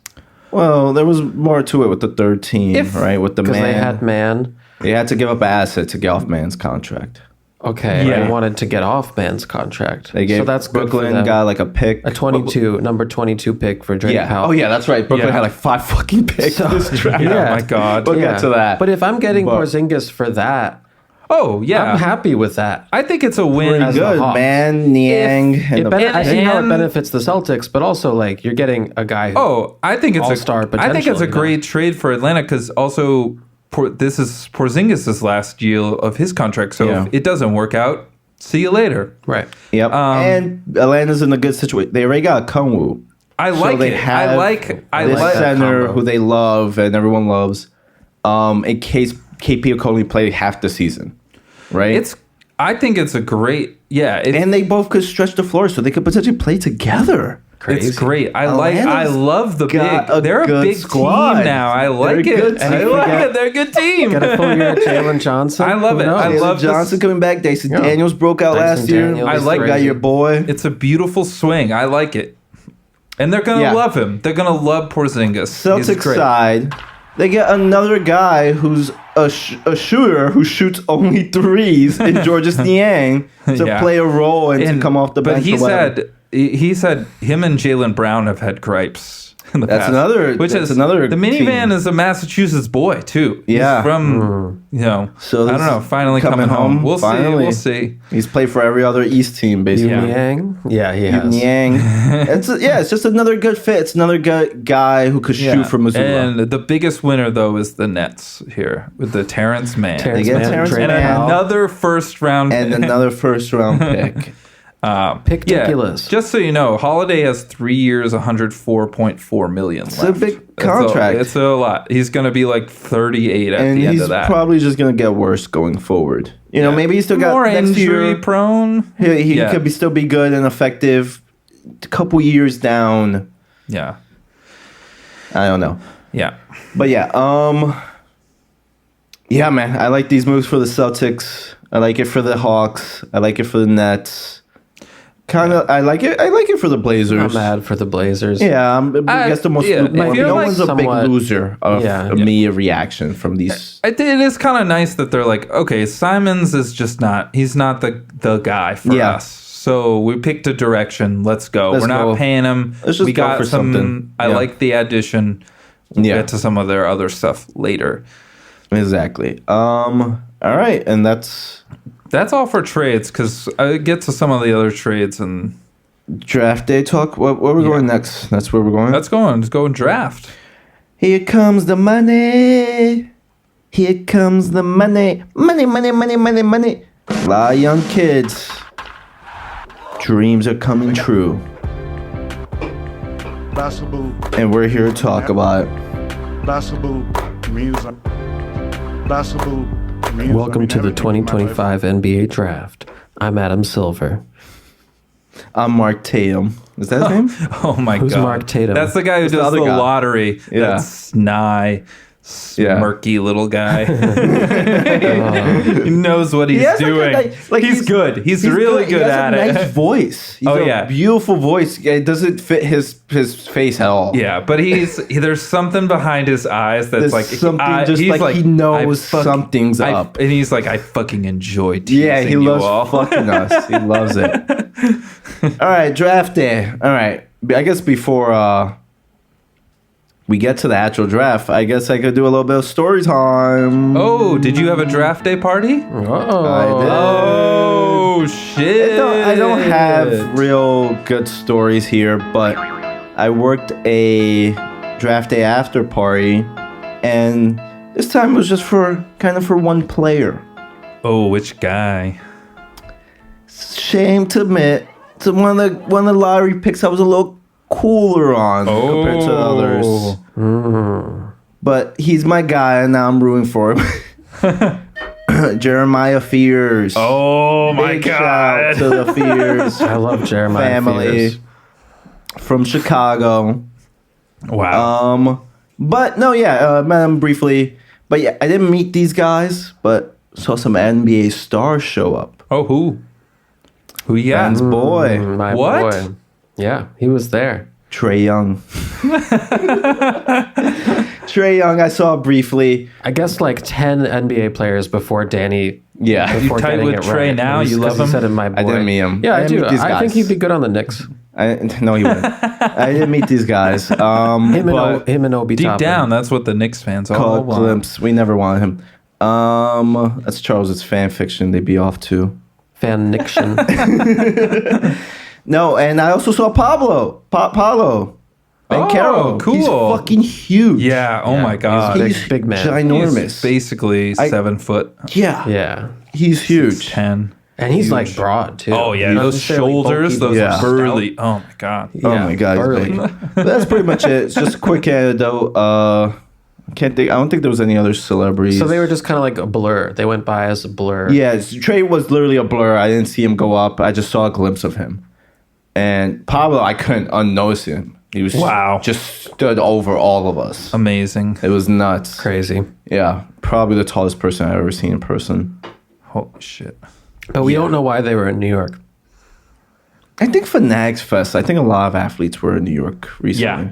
Well, there was more to it with the third team, right? With the man, because they had Man. They had to give up an asset to get off Man's contract. Okay, I wanted to get off Man's contract. They gave so that's Brooklyn got like a pick, number 22 pick for Drake Powell. Oh yeah, that's right. Brooklyn had like 5 fucking picks this draft. Oh my god, we'll get to that. But if I'm getting Porzingis for that, I'm happy with that. I think it's a win. Pretty good, man. Niang. I see how it benefits the Celtics, but also like you're getting a guy. I think it's all-star potential. I think it's a great trade for Atlanta because also. This is Porzingis' last year of his contract, so if it doesn't work out, see you later. Right. Yep. And Atlanta's in a good situation. They already got Kongwu. I like it. I like center who they love and everyone loves. In case KP will only play half the season, right? I think it's a great and they both could stretch the floor, so they could potentially play together. Crazy. It's great. I love the big. They're a big squad. Team now. I like it. I like it. They're a good team. Got a full year of Jalen Johnson. I love it. I love Johnson coming back. Dyson Daniels broke out last year. I like got your boy. It's a beautiful swing. I like it. And they're gonna love him. They're gonna love Porzingis. Celtics side, they get another guy who's a shooter who shoots only threes in Georges Niang to play a role and to come off the bench. But he said him and Jaylen Brown have had gripes in the past. That's another. The minivan is a Massachusetts boy too. Yeah, he's from So I don't know. Finally coming home. We'll see. He's played for every other East team basically. Niang. Yeah, he has. Niang. It's just another good fit. It's another good guy who could shoot from Missoula. And the biggest winner though is the Nets here with the Terrence Mann. They get Terrence Mann and another first round and another first round pick. Ridiculous. Just so you know, Holiday has 3 years, $104.4 million left. It's a big contract. It's a lot. He's going to be like 38 at the end of that. And he's probably just going to get worse going forward. Maybe he's still got more next injury year, prone. He could still be good and effective. A couple years down. Yeah. I don't know. Yeah. But yeah, man, I like these moves for the Celtics. I like it for the Hawks. I like it for the Nets. I like it. I like it for the Blazers. I'm mad for the Blazers. Yeah, I guess the most. No one's a big loser of a reaction from these. It is kind of nice that they're like, okay, Simons is just not. He's not the guy for us. So we picked a direction. Let's go. We're not paying him. We got for something. I like the addition. We'll get to some of their other stuff later. Exactly. All right, and that's all for trades, because I get to some of the other trades and draft day talk. Where we're going next? That's where we're going. Let's go and draft. Here comes the money. Here comes the money. Money. A lot of young kids. Dreams are coming true. And we're here to talk about it. Welcome to the 2025 NBA Draft. I'm Adam Silver. I'm Mark Tatum. Is that his name? Oh my God. Who's Mark Tatum? That's the guy who does the other guy. lottery. Yeah. That snide, murky little guy. He knows what he's doing. He's good. He's really good at it. He has a nice voice. He's a beautiful voice. It doesn't fit his face at all. Yeah, but there's something behind his eyes that's There's something he knows something's up. And he's like, I fucking enjoy teasing Yeah, he you loves all. fucking us. He loves it. All right, draft day. All right. I guess before we get to the actual draft, I guess I could do a little bit of story time. Oh, did you have a draft day party? I did. Oh, shit. I don't have real good stories here, but I worked a draft day after party, and this time it was just for one player. Oh, which guy? Shame to admit, to one of the lottery picks I was a little cooler on compared to others. But he's my guy, and now I'm rooting for him. Jeremiah Fears. Oh my Big God. shout to the Fears I love Jeremiah family Fears. from Chicago. Wow. But no, met them briefly. But yeah, I didn't meet these guys, but saw some NBA stars show up. Oh, who? Who you got? Ben's boy, My What? boy. Yeah, he was there. Trey Young. Trey Young, I saw briefly. I guess like 10 NBA players before Danny. Yeah. You Before tight getting with it Trey right. now? Because You love he him? said it, my boy. I didn't meet him. Yeah, I didn't do. meet these I think guys. he'd be good on the Knicks. No, he wouldn't. I didn't meet these guys. Him and Obi Deep Toppin. down, that's what the Knicks fans all Caught want. glimpse. We never wanted him. That's Charles's fan fiction. They'd be off too. Fan Niction. No, and I also saw Paulo. Ben Carroll. cool. He's fucking huge. Yeah, oh Yeah, my God. he's big man. ginormous. He's basically 7 foot. Yeah. Yeah. He's huge. 10. And he's like broad too. Oh, yeah. Not Those necessarily shoulders, bulky, those but Yeah. burly. Oh, my God. Oh Yeah, my God, he's burly. big. But that's pretty much it. It's just a quick anecdote. I don't think there was any other celebrities. So they were just kind of like a blur. They went by as a blur. Yeah, Trey was literally a blur. I didn't see him go up. I just saw a glimpse of him. And Pablo, I couldn't unnotice him. He was just stood over all of us. Amazing. It was nuts. Crazy. Yeah, probably the tallest person I've ever seen in person. Holy shit. But we don't know why they were in New York. I think for Nags Fest, I think a lot of athletes were in New York recently. Yeah.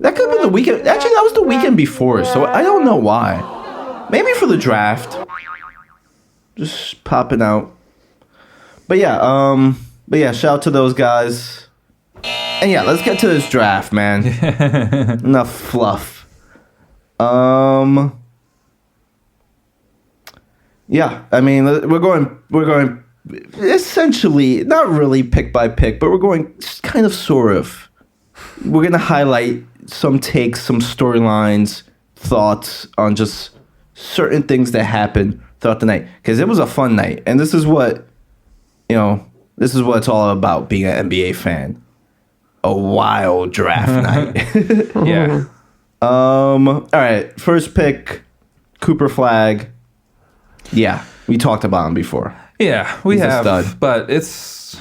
That could have been the weekend. Actually, that was the weekend before, so I don't know why. Maybe for the draft. Just popping out. But yeah, shout out to those guys. And yeah, let's get to this draft, man. Enough fluff. Yeah, I mean, we're going essentially, not really pick by pick, but we're going kind of sort of. We're going to highlight some takes, some storylines, thoughts on just certain things that happened throughout the night. Because it was a fun night. And this is what it's all about, being an NBA fan. A wild draft night. Yeah. All right, first pick, Cooper Flag. Yeah, we talked about him before. Yeah, we He's a have. stud. But it's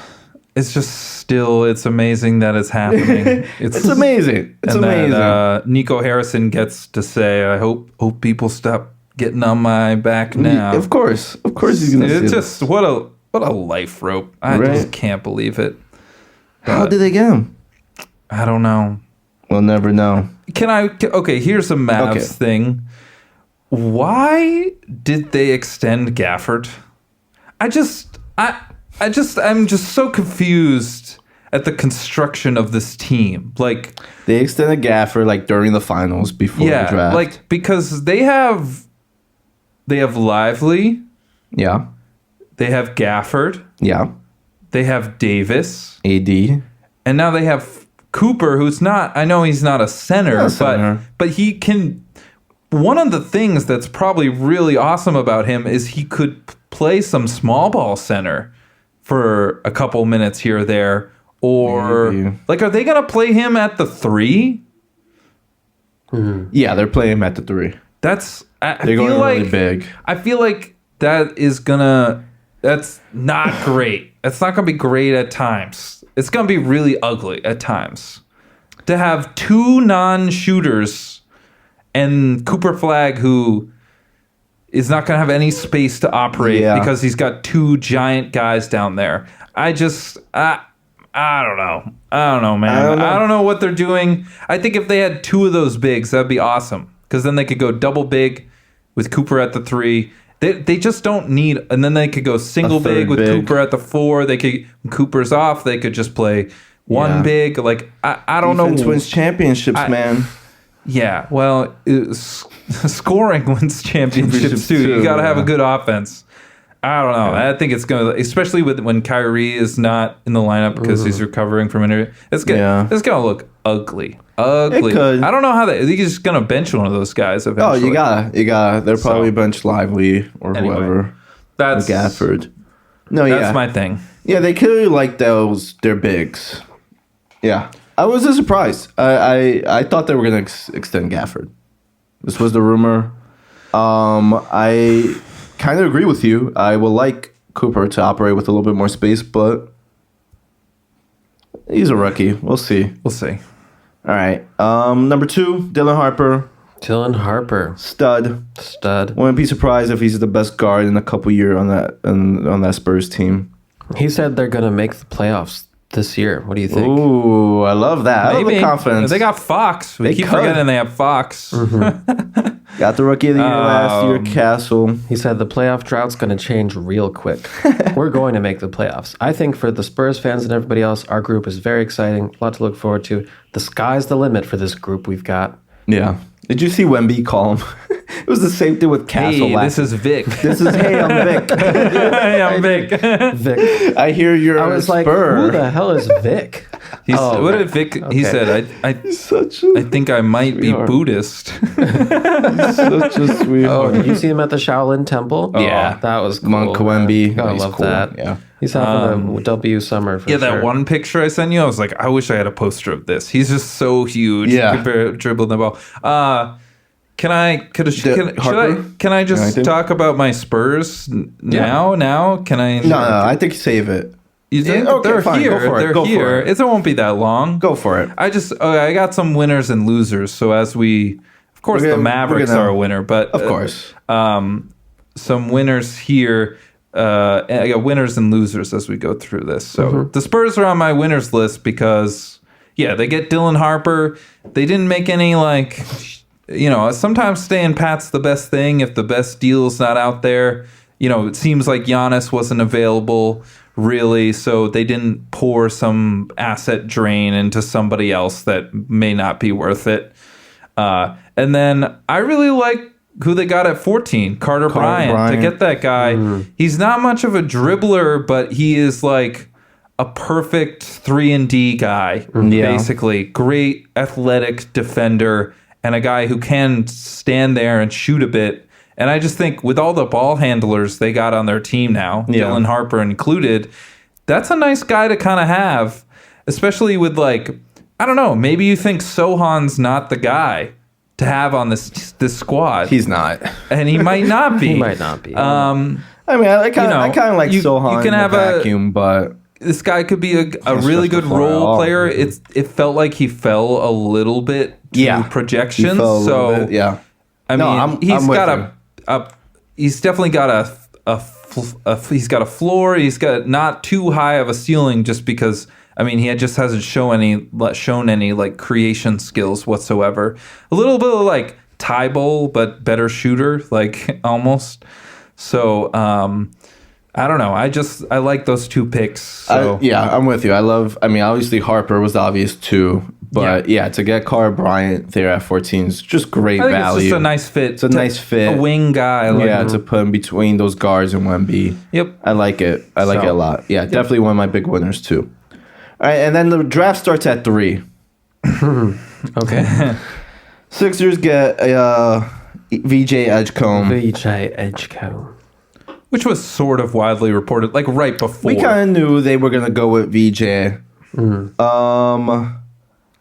just still, it's amazing that it's happening. It's amazing. It's and amazing. that Nico Harrison gets to say, I hope people stop getting on my back now. Of course he's gonna. It's see just what a life rope. I Right. just can't believe it. How did they get him? I don't know. We'll never know. Okay, here's a Mavs thing. Why did they extend Gafford? I'm just so confused at the construction of this team. Like, They extended Gafford like during the finals before the draft. like because they have Lively, yeah, they have Gafford, yeah. they have Davis, AD. and now they have Cooper, who's not. I know he's not a center, but he can. One of the things that's probably really awesome about him is he could play some small ball center for a couple minutes here or there, Or like, are they gonna play him at the 3? Yeah, they're playing him at the 3. That's They're going really big. I feel like that's not great. It's not gonna be great at times. It's gonna be really ugly at times. To have 2 non-shooters and Cooper Flagg, who is not gonna have any space to operate because he's got 2 giant guys down there. I don't know. I don't know, man. I don't know what they're doing. I think if they had 2 of those bigs, that'd be awesome. Because then they could go double big with Cooper at the 3. They just don't need... And then they could go single big with Cooper at the 4. They could... When Cooper's off, they could just play one big. Like, I don't know. Defense wins championships, man. Yeah, well, scoring wins championships, too. You got to have a good offense. I don't know. I think it's going to, especially when Kyrie is not in the lineup because he's recovering from injury. It's going to look ugly. Ugly. I don't know how I think he's just going to bench one of those guys eventually. Oh, you gotta. They're probably bench Lively or whoever. That's Gafford. That's my thing. Yeah, they clearly like their bigs. Yeah. I was surprised. I thought they were going to extend Gafford. This was the rumor. I kind of agree with you. I would like Cooper to operate with a little bit more space, but he's a rookie. We'll see. All right. Number 2, Dylan Harper. Stud. Wouldn't be surprised if he's the best guard in a couple years on that Spurs team. He said they're going to make the playoffs this year. What do you think? Ooh, I love that. I love the confidence. They got Fox. We keep forgetting they have Fox. Got the rookie of the year last year, Castle. He said the playoff drought's going to change real quick. We're going to make the playoffs. I think for the Spurs fans and everybody else, our group is very exciting. A lot to look forward to. The sky's the limit for this group we've got. Yeah. Did you see Wemby call him? It was the same thing with Castle. Hey, this is Vic. Hey, I'm Vic. Hey, I'm Vic. Vic. I hear you're I was a like, Spur. who the hell is Vic? What did Vic? Okay. He said, I think I might sweetheart. be Buddhist. He's such a sweetheart. Oh, did you see him at the Shaolin Temple? Yeah. That was cool. Monk Wemby. I love cool. that. Yeah. He's having a W summer for sure. That one picture I sent you, I was like, I wish I had a poster of this. He's just so huge. Yeah. Dribbling the ball. Can I just talk about my Spurs now? Now? Can I? No, I think save it. You think they're fine. here? They're here. It won't be that long. Go for it. I got some winners and losers. So of course, the Mavericks are a winner, but of course, some winners here. I got winners and losers as we go through this. So the Spurs are on my winners list because they get Dylan Harper. They didn't make any sometimes staying pat's the best thing if the best deal's not out there. It seems like Giannis wasn't available, really, so they didn't pour some asset drain into somebody else that may not be worth it. And then I really like who they got at 14, Carter Bryant. To get that guy. He's not much of a dribbler, but he is like a perfect 3-and-D guy, basically. Great athletic defender. And a guy who can stand there and shoot a bit. And I just think with all the ball handlers they got on their team now, Dylan Harper included, that's a nice guy to kind of have, especially with I don't know, maybe you think Sohan's not the guy to have on this squad. He's not. And he might not be. He might not be. I kind of like Sohan in the vacuum, but... This guy could be a really good role player. It felt like he fell a little bit to projections. He's definitely got he's got a floor. He's got not too high of a ceiling just because he just hasn't shown any creation skills whatsoever. A little bit of Tybalt, but better shooter, almost. So I don't know. I like those 2 picks. So. I'm with you. Obviously Harper was obvious too, but to get Carter Bryant there at 14 is just great value. It's just a nice fit. It's a nice fit. A wing guy. To put in between those guards and Wemby. Yep. I like it. I like it a lot. Yeah, definitely one of my big winners too. All right, and then the draft starts at 3. Okay. Sixers get VJ Edgecombe. Which was sort of widely reported, right before. We kind of knew they were going to go with VJ.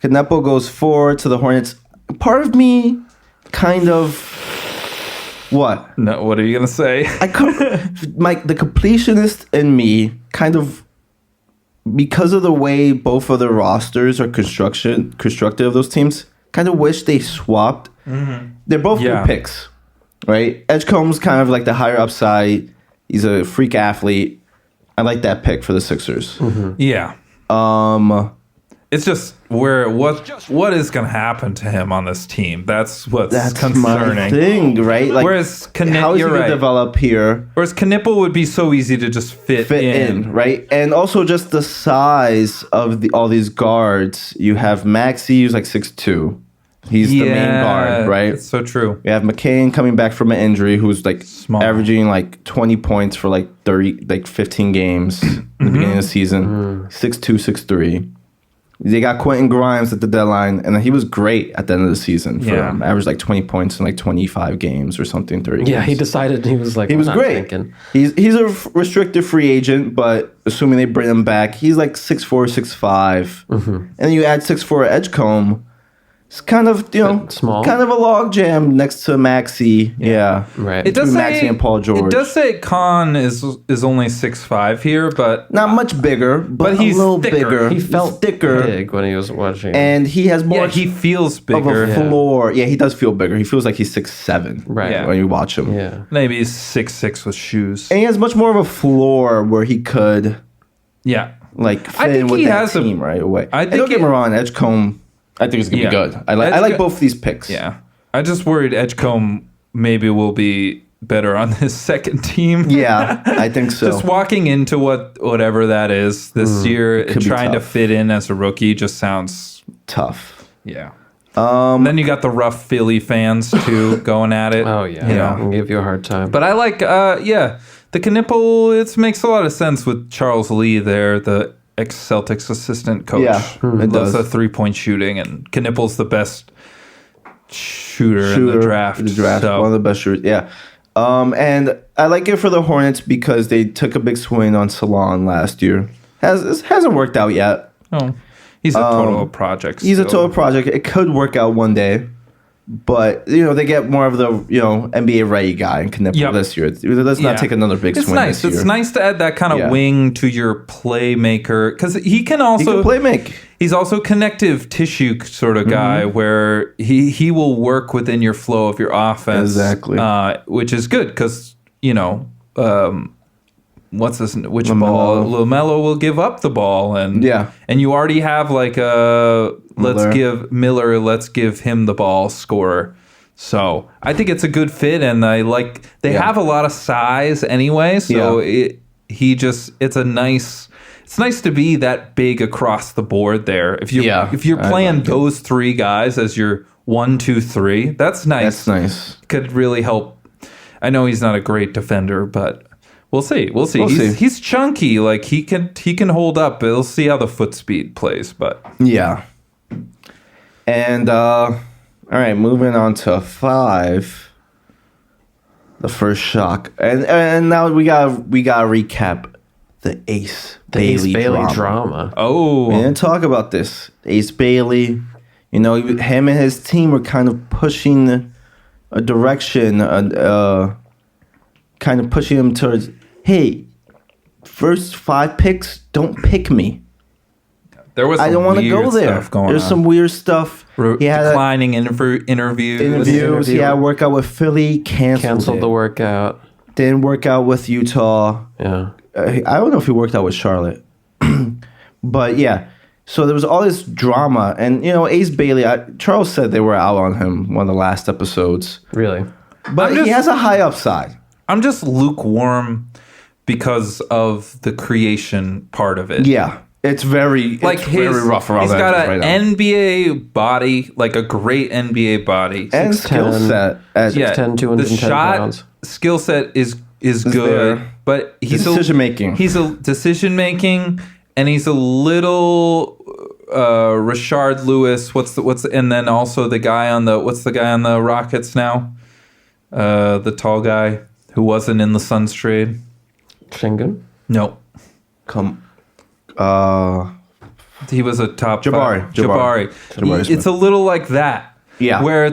Kneppel goes 4 to the Hornets. Part of me kind of... What? No, what are you going to say? The completionist in me kind of... Because of the way both of the rosters are constructed of those teams, kind of wish they swapped. They're both good picks, right? Edgecombe's kind of like the higher upside. He's a freak athlete. I like that pick for the Sixers. Yeah. It's just what is going to happen to him on this team? That's concerning. My thing, right? Like, whereas how is he going to develop here? Whereas Knippel would be so easy to just fit in, right? And also just the size of all these guards. You have Maxey, who's like 6'2". He's the main guard, right? It's so true. We have McCain coming back from an injury, who's like Small. averaging like 20 points for like 15 games in the beginning of the season. 6'2", 6'3". They got Quentin Grimes at the deadline, and he was great at the end of the season. Averaged like 20 points in like 25 games or something, 30 games. Yeah, he decided he was like... He was great. He's a restricted free agent, but assuming they bring him back, he's like 6'4", 6'5". And then you add 6'4" Edgecombe. It's kind of, small. Kind of a log jam next to Maxey. Yeah. Right. It does say Maxey and Paul George. It does say Khan is only 6'5" here, but not much bigger, but he's a little thicker. bigger. He felt thicker big when he was watching. And he has more he feels of bigger. a floor. Yeah, he does feel bigger. He feels like he's 6'7". Right. When you watch him. Yeah. Maybe he's 6'6" with shoes. And he has much more of a floor where he could fit in with that team right away. And don't get me wrong, Edgecombe, I think it's going to be good. I like both of these picks. Yeah. I just worried Edgecombe maybe will be better on his second team. Yeah, I think so. Just walking into whatever that is this year, trying to fit in as a rookie just sounds tough. Yeah. Then you got the rough Philly fans too going at it. Oh yeah, I'll give you a hard time. But I like, the Knippel. It makes a lot of sense with Charles Lee there, the ex-Celtics assistant coach. Yeah, it does. The 3-point shooting, and Knippel's the best shooter in the draft. So. One of the best shooters. Yeah. And I like it for the Hornets because they took a big swing on Salon last year. Hasn't worked out yet. Oh. He's a total project. He's a total project. It could work out one day, but they get more of the NBA ready guy in Knippel this year. Let's not take another big swing. Nice. This year. It's nice to add that kind of wing to your playmaker because he can play make. He's also connective tissue sort of guy where he will work within your flow of your offense. Exactly. Which is good because which LaMelo. ball LaMelo will give up the ball and you already have like a let's give him the ball scorer. So I think it's a good fit, and I like they have a lot of size anyway. So it's nice to be that big across the board there. If you're playing those three guys as your 1, 2, 3, that's nice. That's nice. Could really help. I know he's not a great defender, but we'll see. He's chunky. Like he can hold up. We'll see how the foot speed plays. But yeah. And all right, moving on to 5. The first shock, and now we got recap the Ace Bailey drama. Oh, we didn't talk about this. Ace Bailey, him and his team were kind of pushing a direction, kind of pushing him towards, hey, first 5 picks, don't pick me. There was I don't want to go there. There's some weird stuff. He had declining interviews. He had a workout with Philly, canceled the workout. Didn't work out with Utah. Yeah. I don't know if he worked out with Charlotte. But yeah. So there was all this drama. And, Ace Bailey, Charles said they were out on him one of the last episodes. Really? But he has a high upside. I'm just lukewarm because of the creation part of it. Yeah. It's very rough around. He's got an NBA body, like a great NBA body, and skill set. 6'10", 210 pounds. Skill set is good, but he's decision making. He's a decision making, and he's a little Rashard Lewis. And then also the guy on the Rockets now, the tall guy who wasn't in the Suns trade. Schengen? No. He was a top Jabari. Jabari. It's a little like that. Yeah. Where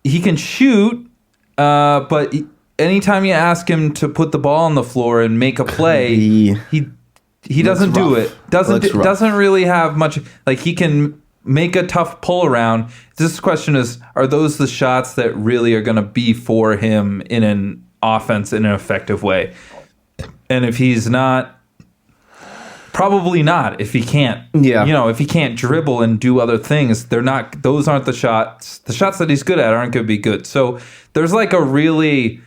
he can shoot, but anytime you ask him to put the ball on the floor and make a play, he doesn't do it. Doesn't really have much. Like, he can make a tough pull around. This question is, are those the shots that really are going to be for him in an offense in an effective way? And if he's not, probably not. If he can't, if he can't dribble and do other things, those aren't the shots. The shots that he's good at aren't going to be good. So there's like a really,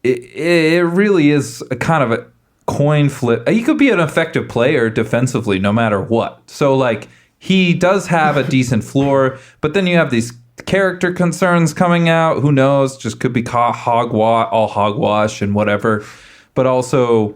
it really is a kind of a coin flip. He could be an effective player defensively no matter what. So like, he does have a decent floor, but then you have these character concerns coming out. Who knows? Just could be all hogwash and whatever. But also,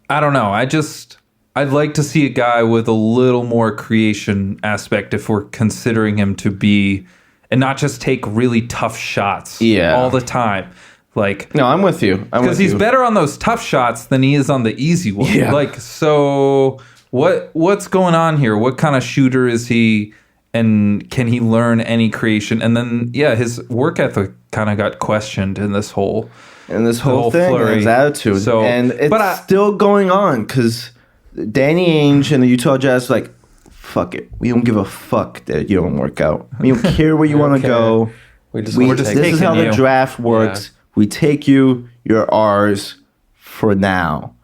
I don't know. I'd like to see a guy with a little more creation aspect if we're considering him to be, and not just take really tough shots all the time. Like, no, I'm with you. Because he's better on those tough shots than he is on the easy ones. Yeah. Like, so what's going on here? What kind of shooter is he? And can he learn any creation? And then, his work ethic kind of got questioned in this whole thing, flurry. His attitude. So, and it's still going on because Danny Ainge and the Utah Jazz are like, fuck it. We don't give a fuck that you don't work out. We don't care where you want to go. This is how the draft works. Yeah. We take you. You're ours for now.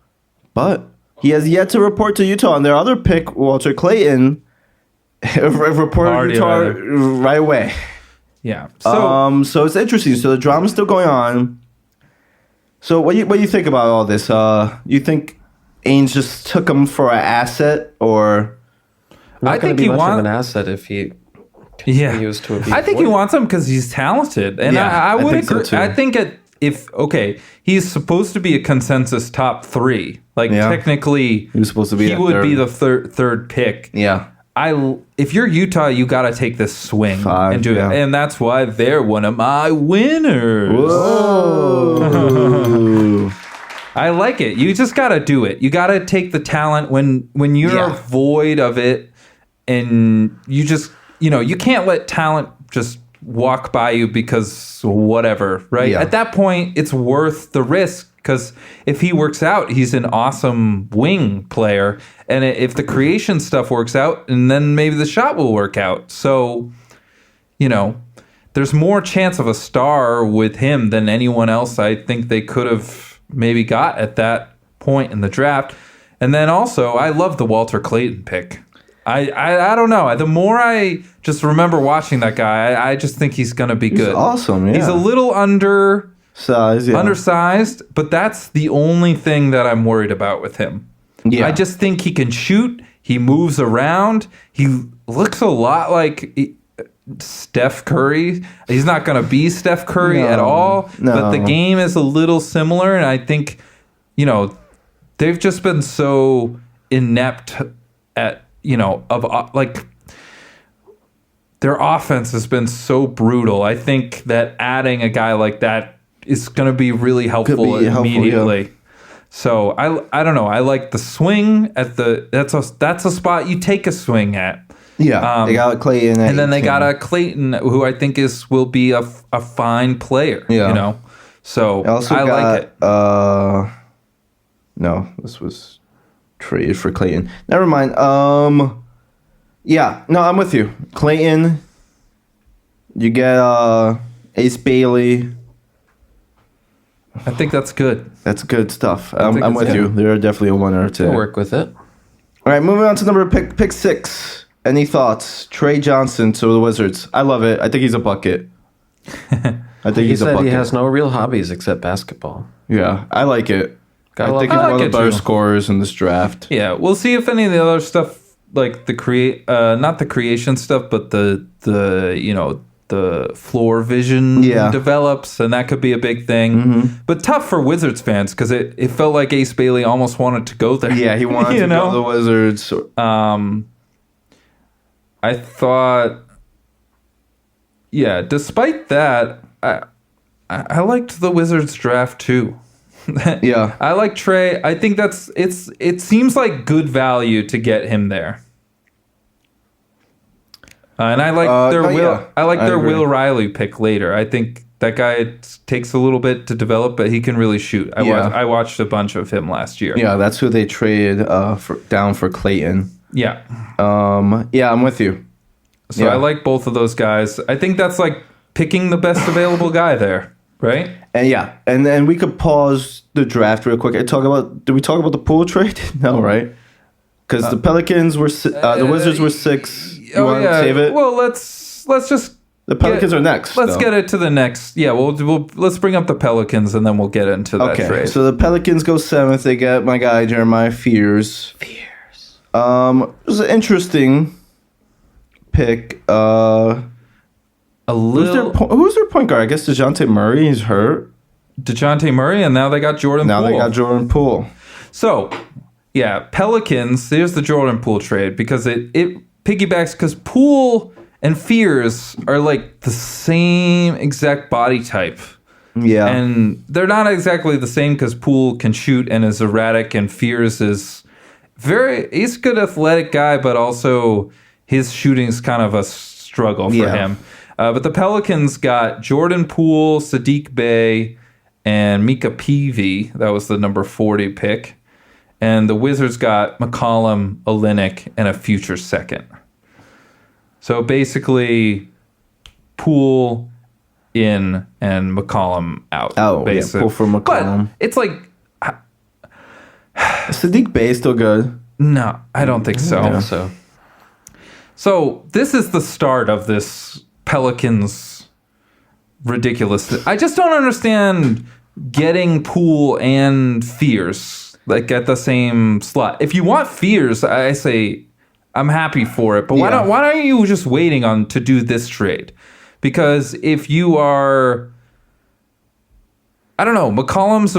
But he has yet to report to Utah. And their other pick, Walter Clayton, reported to Utah right away. Yeah. So it's interesting. So the drama's still going on. So what do you think about all this? You think Ainge just took him for an asset, or? I think he wants an asset if he continues to abuse. I think he wants him because he's talented, and I would agree. So I think he's supposed to be a consensus top 3. Like technically, he was supposed to be. He would be the third pick. Yeah. If you're Utah, you got to take this swing and do it, and that's why they're one of my winners. Whoa. I like it. You just got to do it. You got to take the talent when you're void of it, and you just you can't let talent just walk by you because whatever, right? At that point, it's worth the risk. Because if he works out, he's an awesome wing player. And if the creation stuff works out, and then maybe the shot will work out. So, there's more chance of a star with him than anyone else I think they could have maybe got at that point in the draft. And then also, I love the Walter Clayton pick. I don't know. The more I just remember watching that guy, I just think he's going to be good. He's awesome, yeah. He's a little undersized, but that's the only thing that I'm worried about with him. Yeah. I just think he can shoot. He moves around. He looks a lot like Steph Curry. He's not going to be Steph Curry at all, but the game is a little similar, and I think, they've just been so inept at, their offense has been so brutal. I think that adding a guy like that is going to be really helpful immediately. Yeah. So I don't know. I like the swing at that's a spot you take a swing at. Yeah, they got Clayton, and then they got a Clayton who I think will be a fine player. Yeah, So I like it. No, this was traded for Clayton. Never mind. Yeah, no, I'm with you. Clayton. You get Ace Bailey. I think that's good. That's good stuff. I'm with you. They're definitely a winner to work with it. All right, moving on to pick 6. Any thoughts? Trey Johnson to the Wizards. I love it. I think he's a bucket. I think he's a bucket. He has no real hobbies except basketball. Yeah, I like it. I think he's one of the better scorers in this draft. Yeah, we'll see if any of the other stuff, like not the creation stuff, but the floor vision develops, and that could be a big thing. Mm-hmm. But tough for Wizards fans because it felt like Ace Bailey almost wanted to go there. Yeah, he wanted to go to the Wizards. I thought, despite that, I liked the Wizards draft too. Yeah, I like Trey. I think it seems like good value to get him there. And I like their I agree. Will Riley pick later. I think that guy takes a little bit to develop, but he can really shoot. I watched a bunch of him last year. Yeah, that's who they traded down for Clayton. Yeah. I'm with you. So I like both of those guys. I think that's like picking the best available guy there, right? And then we could pause the draft real quick and talk about. Did we talk about the Poole trade? No, right? Because the Pelicans were the Wizards were 6. You want to save it? Well, let's just. The Pelicans are next. Let's get it to the next. Yeah, let's bring up the Pelicans and then we'll get into that trade. So the Pelicans go 7th. They get my guy Jeremiah Fears. It was an interesting pick. Who's their point guard? I guess DeJounte Murray is hurt. DeJounte Murray, and now they got Jordan Poole. Now they got Jordan Poole. So, yeah, Pelicans, here's the Jordan Poole trade because it piggybacks because Poole and Fears are like the same exact body type. Yeah. And they're not exactly the same because Poole can shoot and is erratic, and Fears is he's a good athletic guy, but also his shooting's kind of a struggle for him. But the Pelicans got Jordan Poole, Sadiq Bey, and Mika Peavy. That was the number 40 pick. And the Wizards got McCollum, Olynyk, and a future second. So basically, Poole in and McCollum out. Oh, basically. Poole for McCollum. But it's like... Sadiq Bey is still good. No, I don't think so. Yeah. So this is the start of this Pelicans ridiculous. I just don't understand getting Poole and Fears like at the same slot. If you want Fears, I say I'm happy for it. But why don't you just waiting to do this trade? Because if you are, I don't know, McCollum's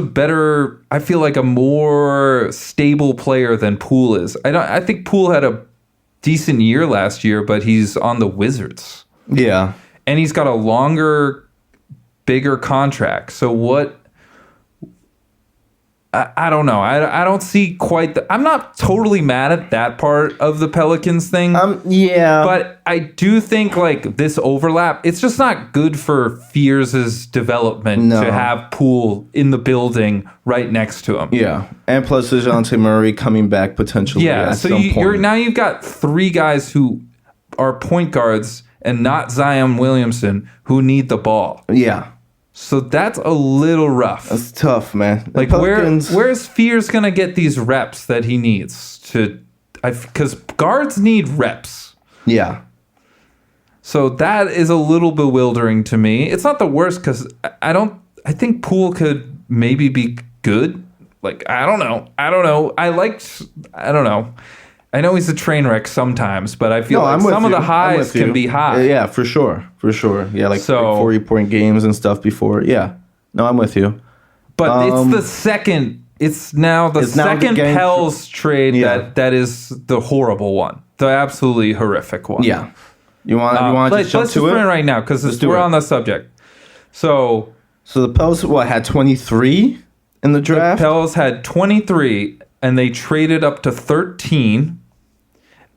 I feel like a more stable player than Poole is. I think Poole had a decent year last year, but he's on the Wizards. Yeah. And he's got a longer, bigger contract. So what? I don't know. I don't see quite I'm not totally mad at that part of the Pelicans thing. Yeah. But I do think like this overlap, it's just not good for Fears' development to have Poole in the building right next to him. Yeah. And plus DeJounte Murray coming back potentially at some point. Now you've got 3 guys who are point guards and not Zion Williamson who need the ball. Yeah. So that's a little rough. That's tough, man. Like where's Fears gonna get these reps that he needs to? Because guards need reps. Yeah. So that is a little bewildering to me. It's not the worst because I think Poole could maybe be good. Like I don't know. I don't know. I know he's a train wreck sometimes, but I feel like some of the highs can be high. Yeah, for sure. Yeah, like 40-point games and stuff before. Yeah. No, I'm with you. But it's the second. It's now the second Pels trade that is the horrible one, the absolutely horrific one. Yeah. You want to just jump to it? Let's just right now because we're on the subject. So the Pels had 23 in the draft. The Pels had 23. And they traded up to 13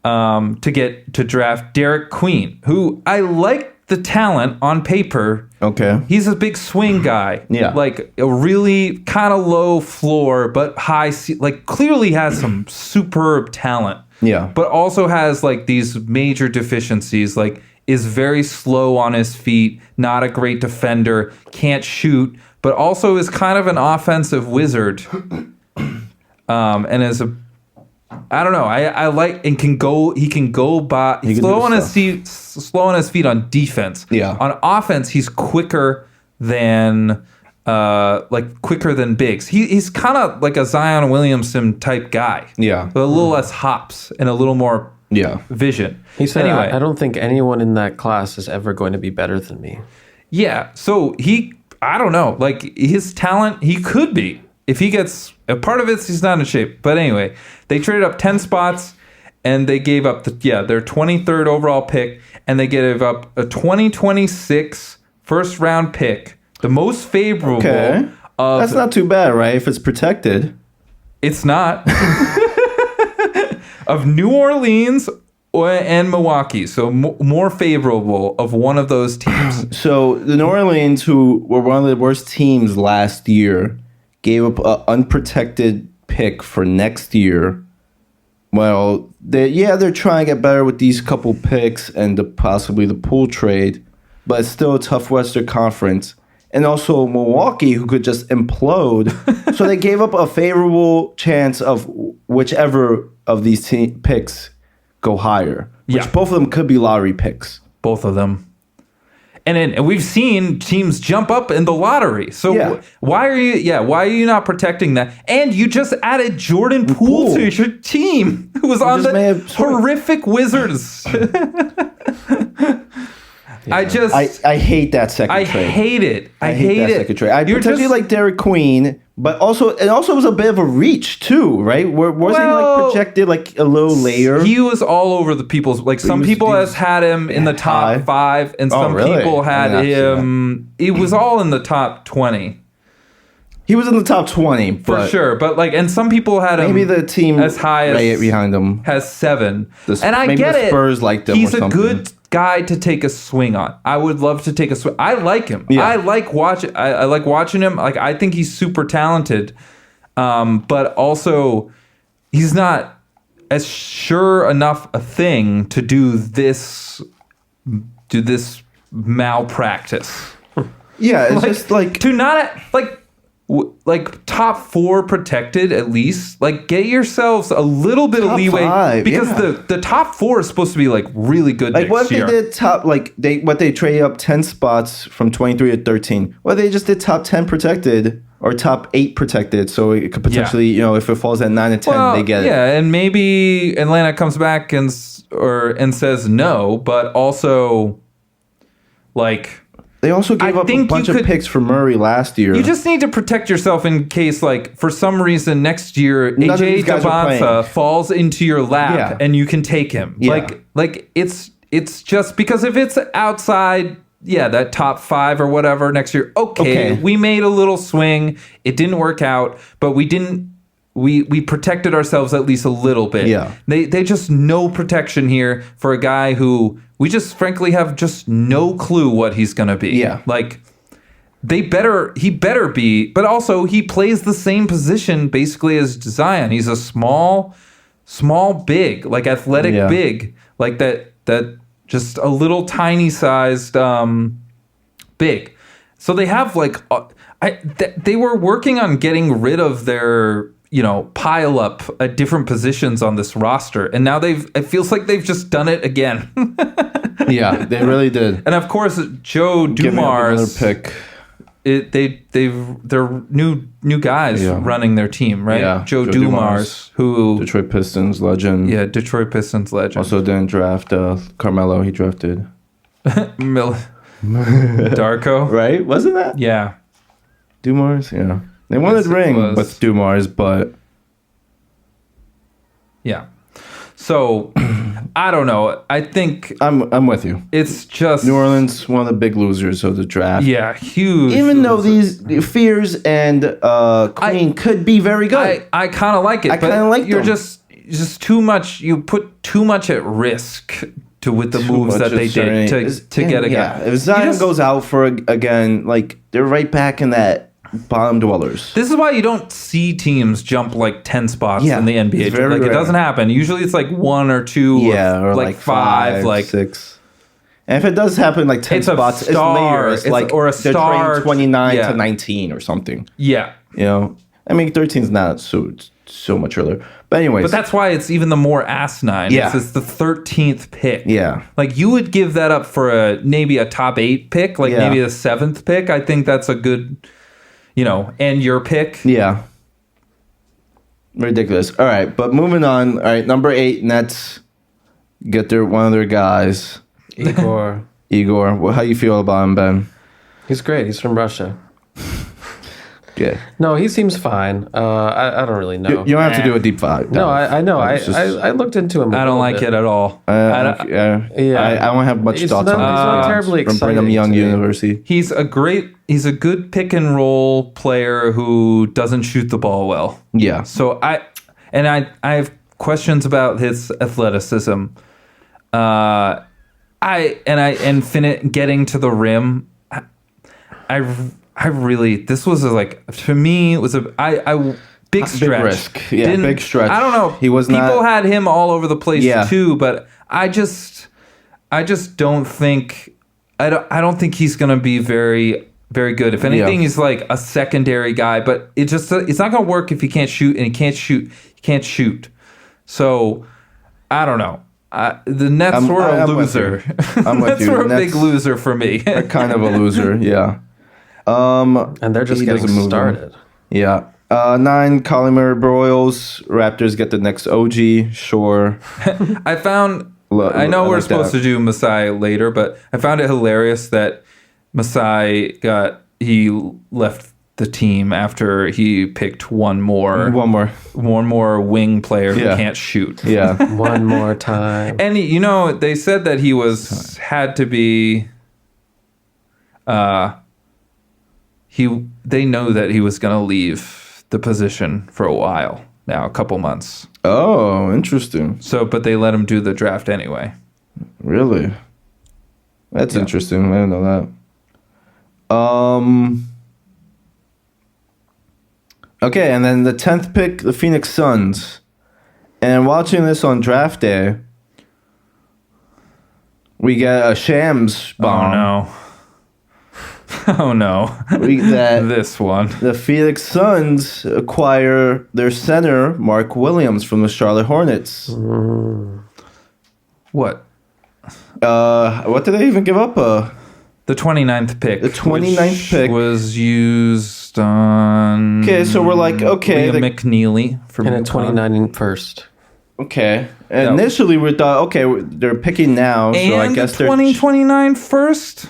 to draft Derek Queen, who I like the talent on paper. Okay. He's a big swing guy. Yeah. Like a really kind of low floor, but high, like clearly has some superb talent. Yeah. But also has like these major deficiencies, like is very slow on his feet, not a great defender, can't shoot, but also is kind of an offensive wizard. And as I don't know, I like and can go. He can go by slow on his feet on defense. Yeah. On offense, he's quicker than Biggs. He's kind of like a Zion Williamson type guy. Yeah. With a little less hops and a little more vision. He said, anyway, I don't think anyone in that class is ever going to be better than me. Yeah. So I don't know, like his talent, he could be. If he gets a part of it, he's not in shape. But anyway, they traded up 10 spots and they gave up their 23rd overall pick, and they gave up a 2026 first round pick, the most favorable. Okay. That's not too bad, right? If it's protected. It's not. Of New Orleans and Milwaukee. So more favorable of one of those teams. So the New Orleans, who were one of the worst teams last year, gave up an unprotected pick for next year. Well, they're trying to get better with these couple picks and possibly the pool trade, but it's still a tough Western Conference. And also Milwaukee, who could just implode. So they gave up a favorable chance of whichever of these picks go higher, which both of them could be lottery picks. Both of them. And we've seen teams jump up in the lottery. So why are you not protecting that? And you just added Jordan Poole to your team, who was on the horrific Wizards. I hate that second trade. I hate it. I hate that second trade. I potentially like Derek Queen, but it also was a bit of a reach too, right? Wasn't he like projected like a little later? He was all over the people's. Like some people has had him in the top 5, and some people had him. It was all in the top 20. He was in the top 20 for sure, but and some people had him. Maybe the team as high as behind him has 7, and I maybe get the Spurs liked him. He's a good guy to take a swing on. I would love to take a swing. I like him. Yeah. I like watching him. Like I think he's super talented, but also he's not as sure enough a thing to do this malpractice. Yeah, it's just like to not like top 4 protected at least. Like get yourselves a little bit of leeway 5, because the top 4 is supposed to be like really good. Like next year. What if they did they traded up 10 spots from 23 to 13? Well, they just did top 10 protected or top 8 protected, so it could potentially if it falls at 9 and 10, they get it. Yeah, and maybe Atlanta comes back and says no, but also like. They also gave up a bunch of picks for Murray last year. You just need to protect yourself in case, like, for some reason next year, AJ Dabanza falls into your lap and you can take him. Yeah. Like it's just because if it's outside, that top 5 or whatever next year, okay, we made a little swing. It didn't work out, but we protected ourselves at least a little bit. Yeah. They just no protection here for a guy who we just frankly have just no clue what he's going to be. Yeah. Like he better be, but also he plays the same position basically as Zion. He's a small big, like athletic big, like that just a little tiny sized big. So they have they were working on getting rid of their pile up at different positions on this roster. And now it feels like they've just done it again. Yeah, they really did. And of course, Joe Dumars pick. They're new guys running their team, right? Yeah, Joe Dumars, who Detroit Pistons legend. Yeah, Detroit Pistons legend. Also didn't draft Carmelo. He drafted Darko, right? Wasn't that? Yeah, Dumars. Yeah. They wanted ring with Dumars, but yeah. So I don't know. I think I'm with you. It's just New Orleans, one of the big losers of the draft. Yeah, huge. Even though these Fears and Queen could be very good, I kind of like it. I kind of like. You're just too much. You put too much at risk with the moves that they did to get a guy. Yeah, if Zion goes out for again, like they're right back in that. Bottom dwellers. This is why you don't see teams jump like 10 spots in the NBA. Like rare. It doesn't happen. Usually it's like 1 or 2 or like 5, like 6. And if it does happen like 10 spots, it's later. It's like or a star 29 to 19 or something. Yeah. I mean 13 is not so much earlier. But anyways. But that's why it's even the more asinine. Yeah. It's the 13th pick. Yeah. Like you would give that up for maybe a top 8 pick, like maybe the 7th pick. I think that's a good and your pick. Yeah. Ridiculous. All right, but moving on. All right, number 8, Nets get one of their guys. Igor. Well, how you feel about him, Ben? He's great. He's from Russia. Yeah. No, he seems fine. I don't really know. You don't have to do a deep dive. No, I know. I looked into him. I don't like it at all. I don't have much thoughts on it. He's not terribly exciting. From Brigham Young University. He's a good pick and roll player who doesn't shoot the ball well. Yeah. So I have questions about his athleticism. Getting to the rim. I really, this was to me, it was a big stretch. Big risk. Yeah, big stretch. I don't know. People had him all over the place too, but I just don't think, I don't think he's going to be very, very good. If anything, he's like a secondary guy, but it's not going to work if he can't shoot, and he can't shoot. So I don't know. The Nets were a loser. I'm with you. Nets were a big loser for me. They're kind of a loser, yeah. And they're just getting started. Yeah. 9, Colin Murray Broyles. Raptors get the next OG, sure. I know we're supposed to do Masai later, but I found it hilarious that Masai he left the team after he picked one more wing player who can't shoot. Yeah. One more time. And they said that he had to be they know that he was going to leave the position for a while now, a couple months. Oh, interesting. So, but they let him do the draft anyway. Really? That's interesting. I didn't know that. Okay, and then the 10th pick, the Phoenix Suns. And watching this on draft day, we get a Shams bomb. Oh, no. Oh, no. This one. The Phoenix Suns acquire their center, Mark Williams, from the Charlotte Hornets. What? What did they even give up? The 29th pick. The 29th pick was used on... Okay, so we're like, okay. Liam McNeely. And a 29 first. Okay. And initially we thought, okay, they're picking now, so I guess they're... 2029 first?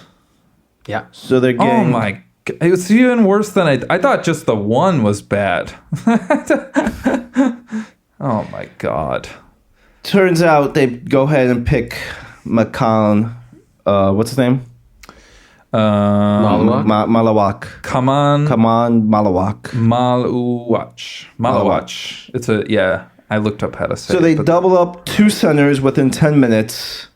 Yeah. So they're getting... Oh my God. It's even worse than I thought just the one was bad. Oh my God. Turns out they go ahead and pick McCollum. What's his name? Malawak. Kaman Malawak. Malawak. It's I looked up how to say it. So they double up 2 centers within 10 minutes.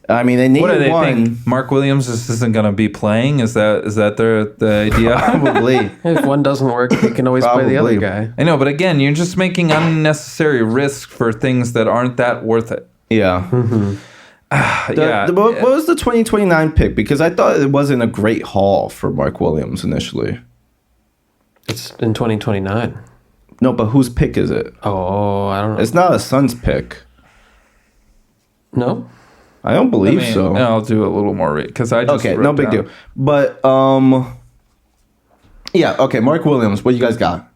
I mean, they needed what do they one. think? Mark Williams just isn't going to be playing? Is that the idea? Probably. If one doesn't work, you can always play the other guy. I know, but again, you're just making unnecessary risk for things that aren't that worth it. Yeah. Mm-hmm. What was the 2029 pick? Because I thought it wasn't a great haul for Mark Williams initially. It's in 2029. No, but whose pick is it? Oh, I don't know. It's not a Suns pick. No? I don't believe so. I'll do a little more because I just okay, no big deal. But yeah, okay. Mark Williams, what you guys got?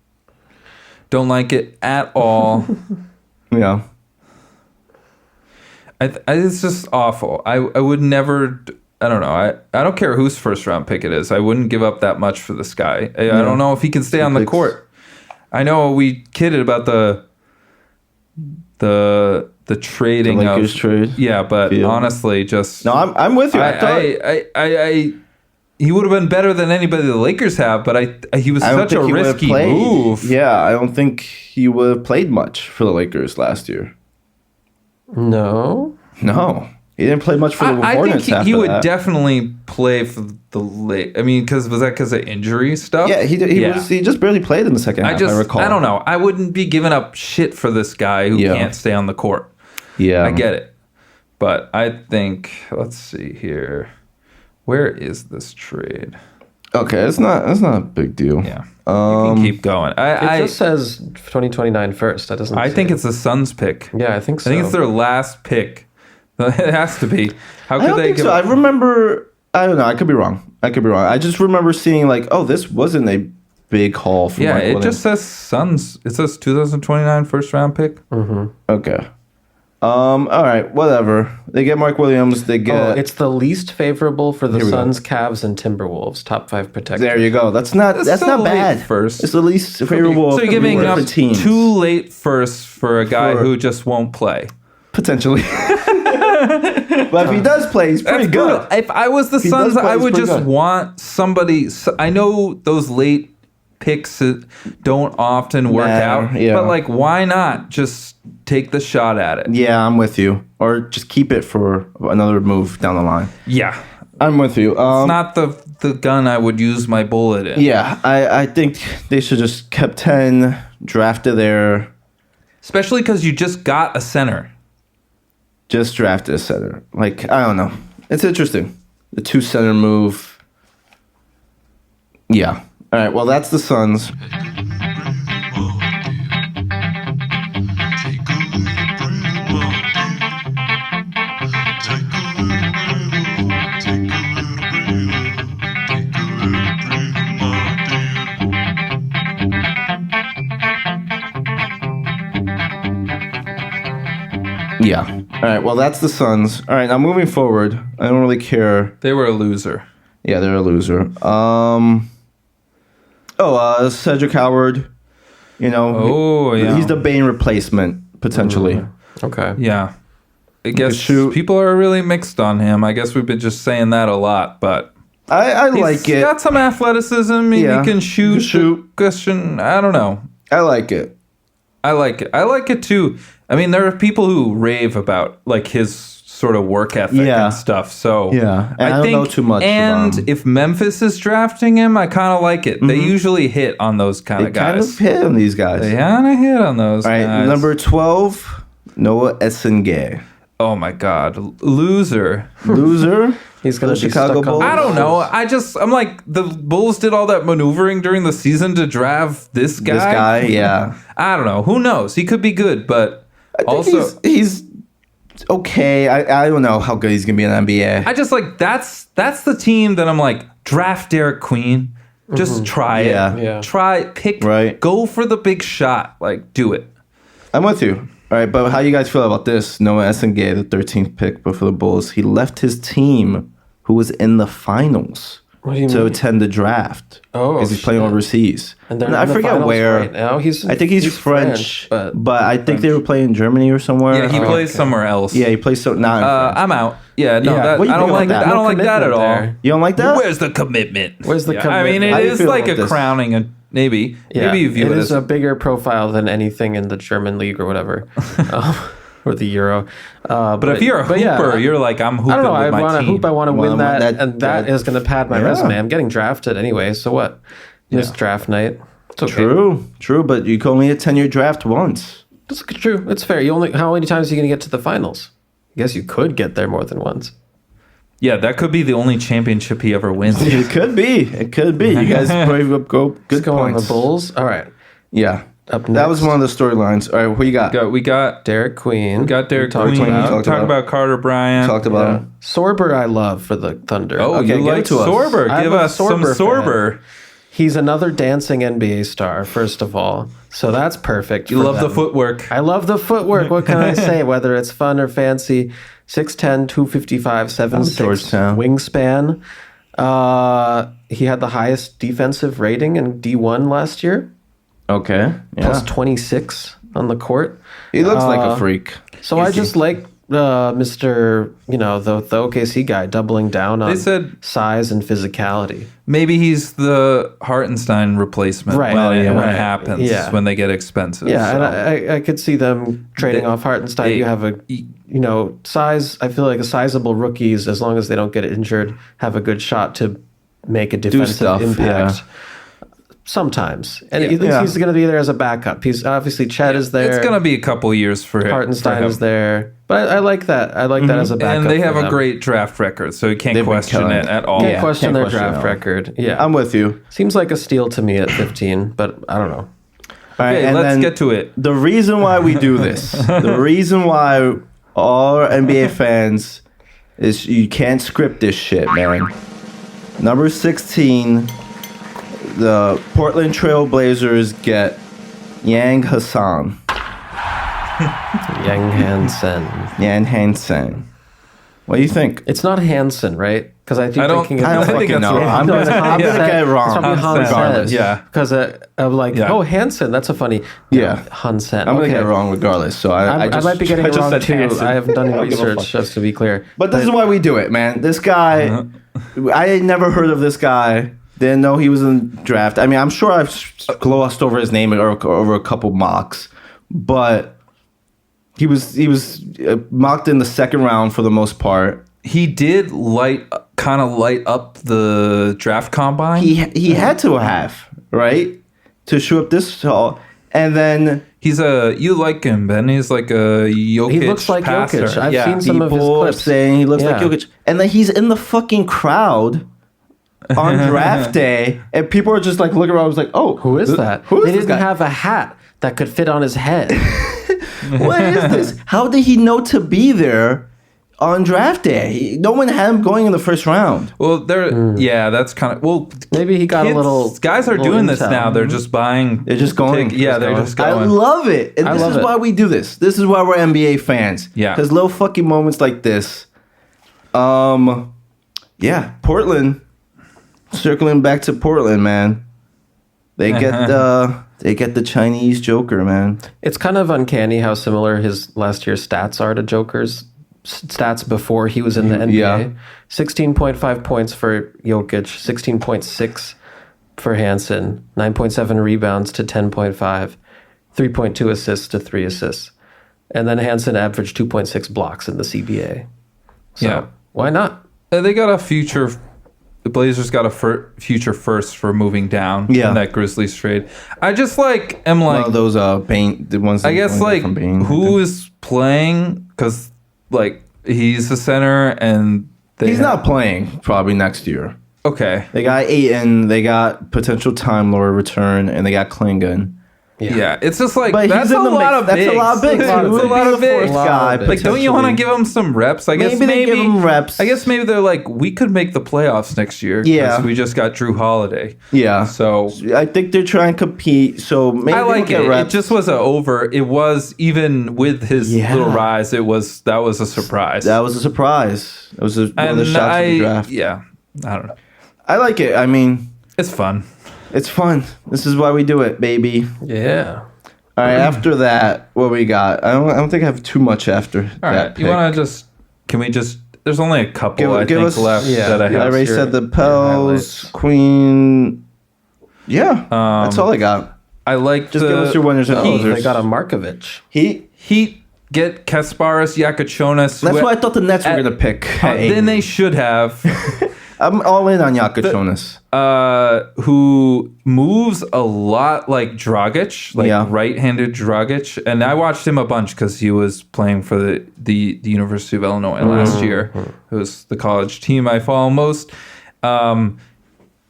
Don't like it at all. Yeah, it's just awful. I would never. I don't know. I don't care whose first round pick it is. I wouldn't give up that much for this guy. I don't know if he can stay on the court. I know we kidded about the trading the Lakers of trade. Yeah, but honestly, just no. I'm with you. He would have been better than anybody the Lakers have, but he was such a risky move. Yeah, I don't think he would have played much for the Lakers last year. No, he didn't play much for the Hornets. I think he would definitely play for the Lakers. I mean, because of injury stuff? Yeah, he just barely played in the second half. I recall. I don't know. I wouldn't be giving up shit for this guy who can't stay on the court. Yeah, I get it, but I think let's see here. Where is this trade? Okay, it's not a big deal. Yeah, you can keep going. It just says 2029 first. That doesn't. I think it's the Suns pick. Yeah, I think so. I think it's their last pick. It has to be. How could they? I remember. I don't know. I could be wrong. I just remember seeing this wasn't a big haul for. Yeah, Mark Williams. Just says Suns. It says 2029 first round pick. Mm-hmm. Okay. All right. Whatever. They get Mark Williams. They get. It's the least favorable for the Suns, Cavs, and Timberwolves. Top 5 protectors. There you go. That's not bad. First, it's the least favorable. So you're giving up 2 late firsts for a guy who just won't play. Potentially. But if he does play, he's pretty good. If I was the Suns, I would just want somebody. I know those late picks don't often work out. Yeah. But like, why not just take the shot at it? Yeah, I'm with you. Or just keep it for another move down the line. Yeah. I'm with you. It's not the gun I would use my bullet in. Yeah, I think they should just kept 10, drafted there. Especially because you just got a center. Just drafted a center. Like, I don't know. It's interesting. The 2 center move. Yeah. All right, well, that's the Suns. Yeah. All right. Well, that's the Suns. All right. Now moving forward, I don't really care. They were a loser. Yeah, they're a loser. Cedric Howard. You know. Oh, yeah. He's the Bane replacement potentially. Okay. Yeah. I guess shoot. people are really mixed on him. I guess we've been just saying that a lot, but I like it. He's got some athleticism. Yeah. He can shoot. Shoot. Question. I don't know. I like it. I like it. I like it too. I mean, there are people who rave about like his sort of work ethic and stuff. So Yeah. And I don't know too much And about him. if Memphis is drafting him, I kind of like it. They usually hit on those kind They of guys. kind of hit on these guys. They kind of hit on those All right. guys. Number 12, Noah Essengay. Oh my God, loser. Loser. He's going For to the Chicago Bulls. I don't know. I'm like, the Bulls did all that maneuvering during the season to draft this guy. This guy, yeah. I don't know. Who knows? He could be good, but I think also he's okay. I don't know how good he's gonna be in the NBA. I just like that's the team that I'm like, draft Derek Queen. Just try it. Yeah. Try pick. Right. Go for the big shot. Like, do it. I'm with you. All right, but how you guys feel about this? Noah Essengay, the 13th pick, but for the Bulls, he left his team, who was in the finals, What do you to mean? attend the draft. Oh, because he's playing shit. overseas. And they're I in the forget finals where. right now. I think he's French, but I think they were playing in Germany or somewhere. Yeah, he plays somewhere else. Yeah, he plays not in France. I'm out. Yeah, no, Yeah. that, What do you I don't think like about that. that? I don't like that at all. there. You don't like that? Where's the commitment? Where's the Yeah, I mean, commitment? it How do you is feel like about a this? crowning. Maybe you view it is as a bigger profile than anything in the German league or whatever, or the Euro. But if you're a hooper, you're like, I'm hooping I don't know. with I my want to team. hoop. I want to win that, and that that- is going to pad my yeah. resume. I'm getting drafted anyway. So what? This draft night. It's okay. True, but you can only attend your draft once. That's true. It's fair. How many times are you going to get to the finals? I guess you could get there more than once. Yeah, that could be the only championship he ever wins. It could be. You guys probably go good Let's go on points. the Bulls. All right. Yeah. Up That next. was one of the storylines. All right, what you got? We got Derek Queen. Derek talked Queen. about. talked Talk about. about Carter Bryant. Talked about him. Sorber, I love for the Thunder. Oh, Okay, you give like it to us. Sorber? I'm Give a us some Sorber fan. Sorber. He's another dancing NBA star, first of all. So that's perfect. You for love the them. footwork. I love the footwork. What can I say? Whether it's fun or fancy. 6'10", 255, 7'6", Georgetown. wingspan. He had the highest defensive rating in D1 last year, Okay. Yeah. plus 26 on the court. He looks like a freak. So I just like Mr. The OKC guy doubling down on They said- size and physicality. Maybe he's the Hartenstein replacement Right. when it Right. happens, Yeah. when they get expensive. Yeah, so. and I could see them trading off Hartenstein. You have a size. I feel like sizable rookies, as long as they don't get injured, have a good shot to make a defensive stuff, impact. Sometimes, and Yeah. at least Yeah. he's going to be there as a backup. He's obviously Chet is there. It's going to be a couple years for him. Hartenstein for him. is there, but I like that. I like that as a backup. And they have for a them. great draft record, so you can't They've been question killing it it. at all. Can't Yeah, question can't their question draft it at all. record. Yeah, I'm with you. seems like a steal to me at 15, but I don't know. All right, Okay, and let's then get to it. The reason why we do this, the reason why all our NBA fans is you can't script this shit, man. Number 16, the Portland Trail Blazers get Yang Hassan. Yang Hansen. Yan Hansen. What do you think? It's not Hansen, right? Because I keep I don't- thinking I I don't think fucking that's know. wrong. I'm gonna Hansen. get it It's wrong. probably Hansen. Regardless. Yeah. Because I'm like, Yeah. oh, Hansen, that's a funny. Yeah. Hansen. I'm gonna okay. get it wrong regardless. So I I might be getting I it just wrong said too. Hansen. I haven't done I any don't give a research, fuck. just to be clear. But this is why we do it, man. This guy, I had never heard of this guy. Didn't know he was in the draft. I mean, I'm sure I've glossed over his name or over a couple mocks, but he was mocked in the second round for the most part. He did kind of light up the draft combine. He had to have, right, to show up this tall, and then you like him, Ben. He's like a Jokic. He looks like passer. Jokic. I've seen some of his people are clips. saying he looks like Jokic, and then he's in the fucking crowd on draft day, and people are just like looking around. I was like, "Oh, Who is that?" Who is They this didn't guy? have a hat that could fit on his head. What is this? How did he know to be there on draft day? No one had him going in the first round. Well, that's kind of Maybe he got a little. Guys are little doing this intel. now. They're just buying. They're just going. They're just I going. love it, and I this love is it. why we do this. This is why we're NBA fans. Yeah. because little fucking moments like this. Portland. Circling back to Portland, man. They get the Chinese Joker, man. It's kind of uncanny how similar his last year's stats are to Joker's stats before he was in the NBA. Yeah. 16.5 points for Jokic, 16.6 for Hansen, 9.7 rebounds to 10.5, 3.2 assists to 3 assists. And then Hansen averaged 2.6 blocks in the CBA. So why not? They got a future. The Blazers got a future first for moving down in that Grizzlies trade. I just am like One of those Bane, the ones. I guess from Bane, who is playing, because he's the center and he's not playing probably next year. Okay. They got Ayton, they got potential Time Lord return, and they got Klingon. Yeah, it's just But that's he's in a the lot mix. of That's bigs. a lot of bigs. That's He a would lot be of the fourth bigs. guy. Don't you want to potentially. give him some reps? I guess Maybe they give him reps. I guess maybe they're like, we could make the playoffs next year. 'cause Yeah. we just got Drew Holiday. Yeah. So I think they're trying to compete. So maybe I like they'll it. get reps. It just was it was even with his little rise. That was a surprise. That was a surprise. It was one of the shots of the draft. Yeah, I don't know. I like it. I mean, It's fun. it's fun. This is why we do it, baby. Yeah. All right. After that, what we got? I don't think I have too much after All that. right, you want to just? Can we just? There's only a couple Give I us- think left that I I have. already said the Pels, highlights. Queen. Yeah, that's all I got. I like Just give us your winners and Oh, losers. they got a Markovich. Heat. Get Kasparis Yakachonis. That's what I thought the Nets were gonna pick. Then they should have. I'm all in on Yakachonis. Who moves a lot like Dragic, right-handed Dragic, and I watched him a bunch because he was playing for the University of Illinois last year. It was the college team I follow most,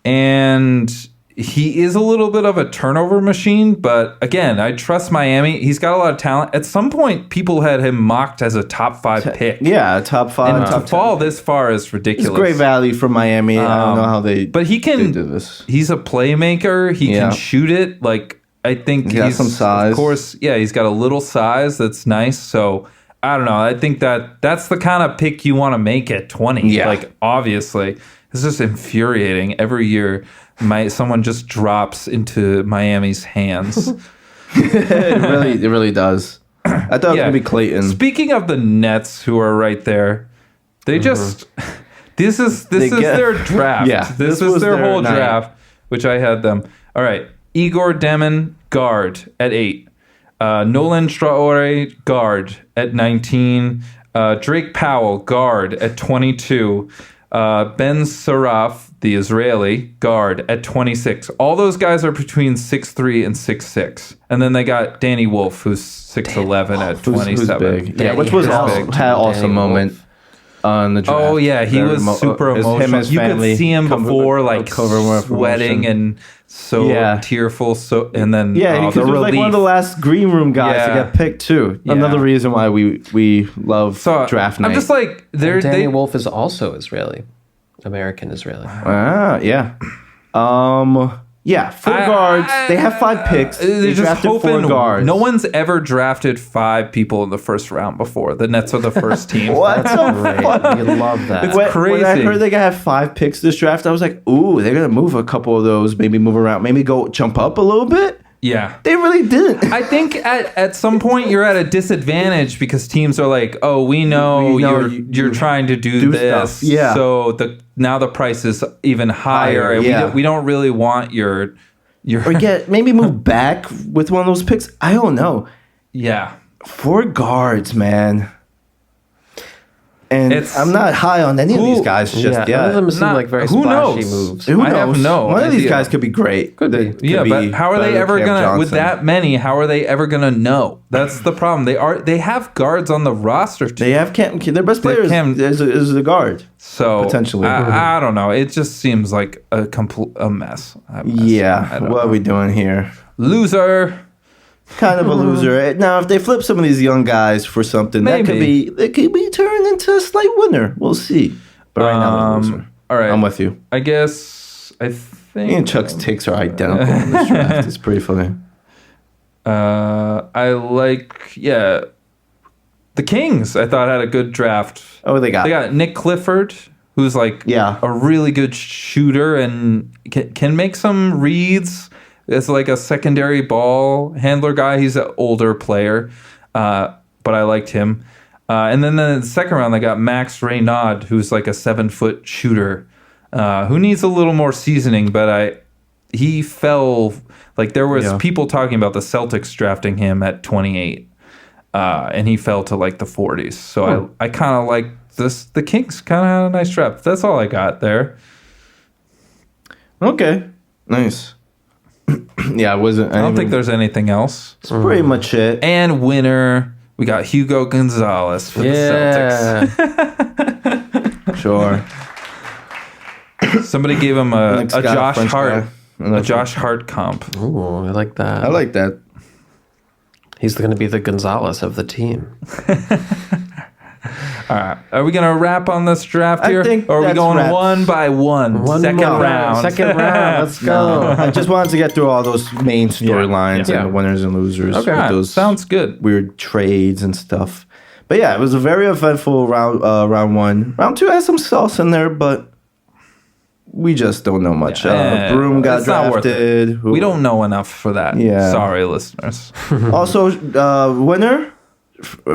and he is a little bit of a turnover machine. But again, I trust Miami. He's got a lot of talent. At some point, people had him mocked as a top 5 pick. Yeah, top 5. And top to fall this far is ridiculous. It's great value for Miami. I don't know how they. But he can. they do this. He's a playmaker. He Yeah. can shoot it. I think He got some size. Of course, yeah, he's got a little size that's nice. So I don't know. I think that's the kind of pick you want to make at 20. Yeah. Obviously, it's just infuriating every year. Someone just drops into Miami's hands. it really does. I thought it was gonna be Clayton. Speaking of the Nets, who are right there, they just this is their draft. Yeah, this was is their whole night. draft, which I had them. All right, Igor Demin, guard at 8. Nolan Traore, guard at 19. Drake Powell, guard at 22. Ben Saraf, the Israeli, guard at 26. All those guys are between 6'3" and 6'6". And then they got Danny Wolf, who's 6'11" at 27. Who's big. Yeah, which was big. had also a Danny moment on the draft. Oh yeah, he Very was super emotional. Him, his You family could see him before, cover sweating and so tearful. So and then because the he was relief. like one of the last green room guys Yeah. to get picked too. Yeah. Another reason why we love draft night. I'm just like Danny Wolf is also Israeli. American Israeli. Yeah. Yeah, 4 guards. They have 5 picks. They're They just drafted 4 hoping. guards. No one's ever drafted 5 people in the first round before. The Nets are the first team. What the Great. fuck? You love that. It's When I crazy. heard they have 5 picks this draft, I was like, ooh, they're gonna move a couple of those, maybe move around, maybe go jump up a little bit. Yeah. They really didn't. I think at some point you're at a disadvantage because teams are like, oh, we know, We know you're trying to do this. stuff. Yeah. So the now the price is even higher. And we don't really want your or maybe move back with one of those picks. I don't know. Yeah. 4 guards, man. And I'm not high on any of these guys just yet. None of them seem like very splashy moves. Who knows? I have no One idea. of these guys could be great. Could be. But how are they ever gonna with that many? How are they ever gonna know? That's the problem. They have guards on the roster. They have their best player is the guard. So potentially, I don't know. It just seems like a mess. Yeah, what are we doing here? Loser. Kind of a loser. Now, if they flip some of these young guys for something, it could be turned into a slight winner. We'll see. But right now, they're a loser. All right, I'm with you. I think. Me and Chuck's takes are identical in this draft. It's pretty funny. I like the Kings. I thought had a good draft. Oh, what they got? They got Nick Clifford, who's like a really good shooter and can make some reads. It's like a secondary ball handler guy. He's an older player, but I liked him. And then in the second round, they got Max Reynaud, who's like a 7-foot shooter, who needs a little more seasoning. But he fell, like there was people talking about the Celtics drafting him at 28, and he fell to like the 40s. So I kind of like this. The Kings kind of had a nice draft. That's all I got there. Okay, nice. I don't think there's anything else. That's pretty much it. And winner, we got Hugo Gonzalez for the Celtics. Sure. Somebody gave him a Josh Hart comp. Ooh, I like that. I like that. He's going to be the Gonzalez of the team. All right. Are we going to wrap on this draft here? Or are we going wraps. one by one? Second round. Let's go. I just wanted to get through all those main storylines and the winners and losers. Okay. Right. Those sounds good. Weird trades and stuff. But it was a very eventful round one. Round 2 has some sauce in there, but we just don't know much. Broom got drafted. We don't know enough for that. Yeah. Sorry, listeners. Also, winner...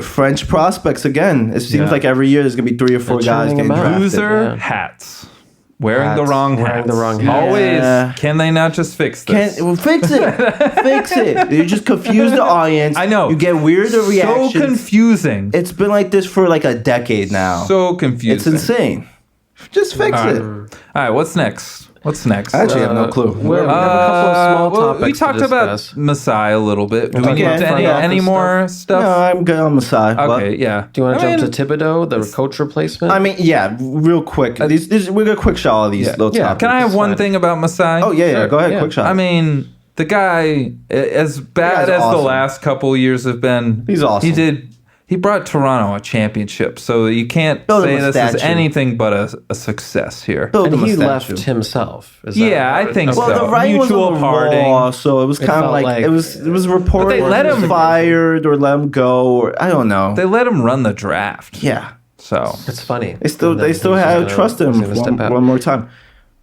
French prospects again. It seems like every year there's gonna be 3 or 4 guys getting drafted. Loser hats. Wearing the wrong hats. Always. Can they not just fix this? Fix it. Fix it. You just confuse the audience. I know. You get weirder reactions. So confusing. It's been like this for like a decade now. So confusing. It's insane. Just fix it. All right. What's next? I actually have no clue. We have a couple of small topics. We talked about Masai a little bit. Do we get any more stuff? No, I'm good on Masai. Okay, yeah. Do you want to jump to Thibodeau, the coach replacement? I mean, real quick. We're going to quick shot all of these little topics. Can I have one thing about Masai? Oh, yeah. Go ahead, quick shot. I mean, the guy, as bad as the last couple years have been, he's awesome. He brought Toronto a championship, so you can't say this is anything but a success here. And he left himself. I think so. Well, the writing Mutual was parting. Raw, so it was kind of like it was reported. But they let him fired or let him go, or I don't know. They let him run the draft. Yeah. So it's funny. They still have trust him one more time.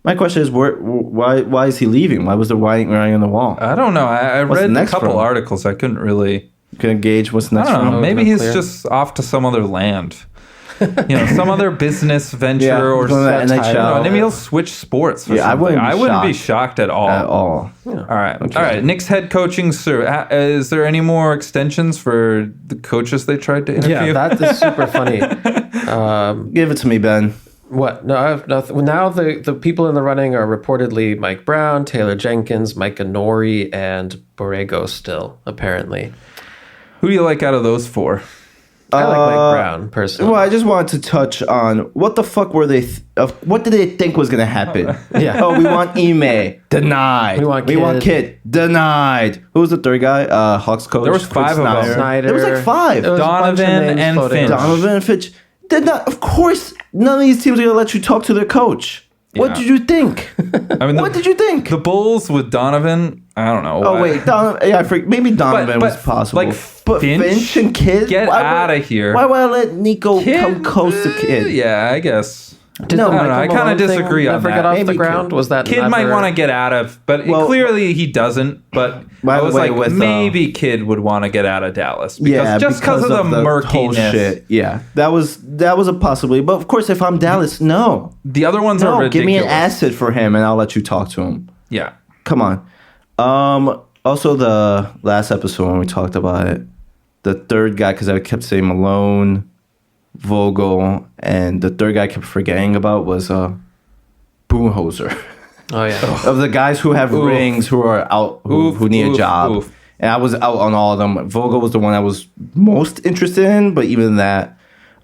My question is, why is he leaving? Why was the writing on the wall? I don't know. I read a couple articles. I couldn't really. Can gauge what's next. I don't know. Maybe he's just off to some other land. Some other business venture or something. Maybe he'll switch sports. Or something. I wouldn't be shocked at all. All right. Knicks head coaching, sir. Is there any more extensions for the coaches they tried to interview? Yeah, that is super funny. Give it to me, Ben. What? No, I have nothing. Now the people in the running are reportedly Mike Brown, Taylor Jenkins, Micah Nori, and Borrego still, apparently. Who do you like out of those 4? I like Mike Brown, personally. Well, I just wanted to touch on what the fuck were they... what did they think was going to happen? Yeah. Oh, we want Ime. Denied. We want Kid. Denied. Who was the third guy? Hawks coach. There was 5 of them. Snyder. There was like 5. Donovan and Finch. Donovan and Finch. Did not... Of course, none of these teams are going to let you talk to their coach. Yeah. What did you think? What did you think? The Bulls with Donovan, I don't know. Oh, wait. Maybe Donovan was possible. But Finch and Kid? Get out of here. Why would I let Nico come close to Kid? Yeah, I guess. Did No, the I don't know. Michael I kinda Malone thing disagree on never that. get off Maybe the Kid. ground? Was that Kid might never- want to get out of, but Well- clearly he doesn't. But By I the was way, like, with, maybe Kid would want to get out of Dallas because because of the whole murkiness. shit. Yeah, that was a possibility. But of course, if I'm Dallas, no, The other ones are ridiculous. give me an acid for him, and I'll let you talk to him. Yeah. Come on. Also, the last episode when we talked about it, the third guy, because I kept saying Malone, Vogel, and the third guy I kept forgetting about was Boomhoser. Oh yeah. Of the guys who have rings, who are out, who need a job. Oof. And I was out on all of them. Vogel was the one I was most interested in, but even that.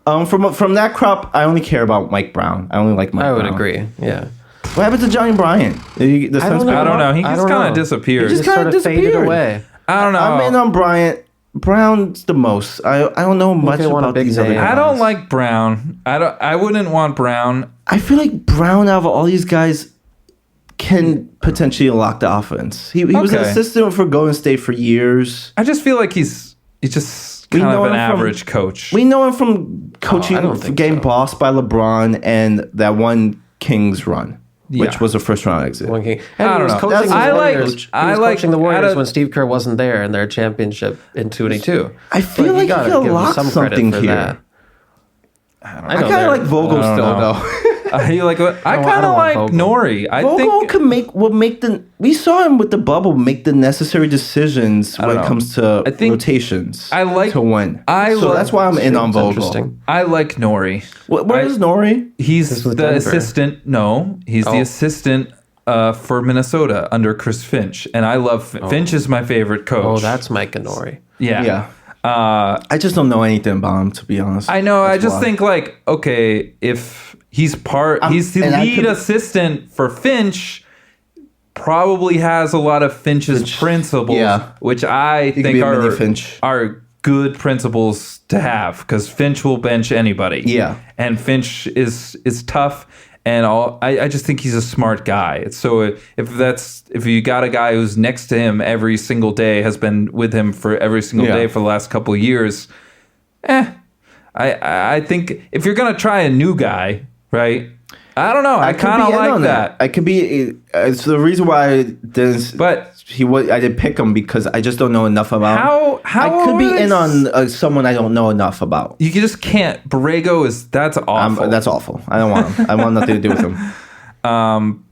From that crop, I only care about Mike Brown. I only like Mike Brown. I would agree. Yeah. What happened to Johnny Bryant? The I don't know. I don't know. He I just don't kind know. of disappeared. He just Just kinda sort of faded disappeared. away. I don't know. I'm in on Bryant. Brown's the most. I don't know much they want a about big these other name. guys. I don't like Brown. I wouldn't want Brown. I feel like Brown, out of all these guys, can potentially unlock the offense. He was an Okay. assistant for Golden State for years. I just feel like he's just We kind of know an him from- average coach. We know him from coaching, I don't think getting so. bossed by LeBron and that one Kings run, which Yeah. was a first round exit. One king. I And he don't was know. coaching the I like- Warriors. He I was like- coaching the Warriors out of- when Steve Kerr wasn't there in their championship in 22. I feel But like he gotta could give him unlock some credit something for here. that. I know kind of they're- like Vogel I don't still, know. though. You like what? I I kind don't of want like Vogel. Nori. I Vogel think will make the. We saw him with the bubble make the necessary decisions when don't it know. comes to I think- rotations. I like- to win. I so love- that's why I'm in on It's Vogel. interesting. I like Nori. Where I- is Nori? He's He's the with Denver. assistant. No, he's the Oh. assistant for Minnesota under Chris Finch, and I love Finch is my favorite coach. Oh, that's Mike Ganori. yeah. Yeah. I just don't know anything about him, to be honest. I know. I That's just why. think like, okay, if he's he's the and I lead could- assistant for Finch, probably has a lot of Finch's principles, yeah. which I could think be a mini Finch. are good principles to have because Finch will bench anybody. Yeah. and Finch is tough. And I just think he's a smart guy. So if you got a guy who's next to him every single day, has been with him for every single Yeah. day for the last couple of years, I think if you're gonna try a new guy, right? I don't know. I could kind of be in like on that. I could be. It's the reason why I didn't. But I did pick him because I just don't know enough about him. how I could be is- in on someone I don't know enough about. You just can't. Borrego that's awful. That's awful. I don't want him. I want nothing to do with him.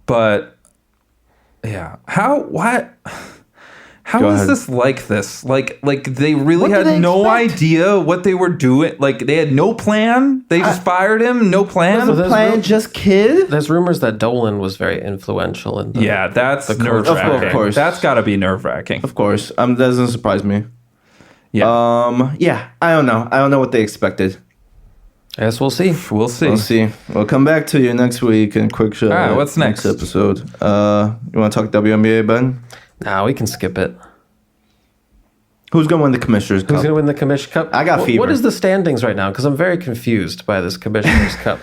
But yeah, how Go is ahead. this like this? Like they really What had did they no expect? idea what they were doing. Like they had no plan. They just fired him. No plan. So there's Playing room- just kid. There's rumors that Dolan was very influential in the Yeah, that's coach. nerve Of wracking. course. That's got to be nerve wracking. Of course. That doesn't surprise me. Yeah, Yeah. I don't know. I don't know what they expected. I guess we'll see. we'll see. We'll see. We'll come back to you next week in quick show. All right, what's next? episode? You want to talk WNBA, Ben? Nah, we can skip it. Who's gonna win the Commissioner's Who's Cup? going to win the Commission Cup? I got fever. What is the standings right now? Because I'm very confused by this Commissioner's Cup.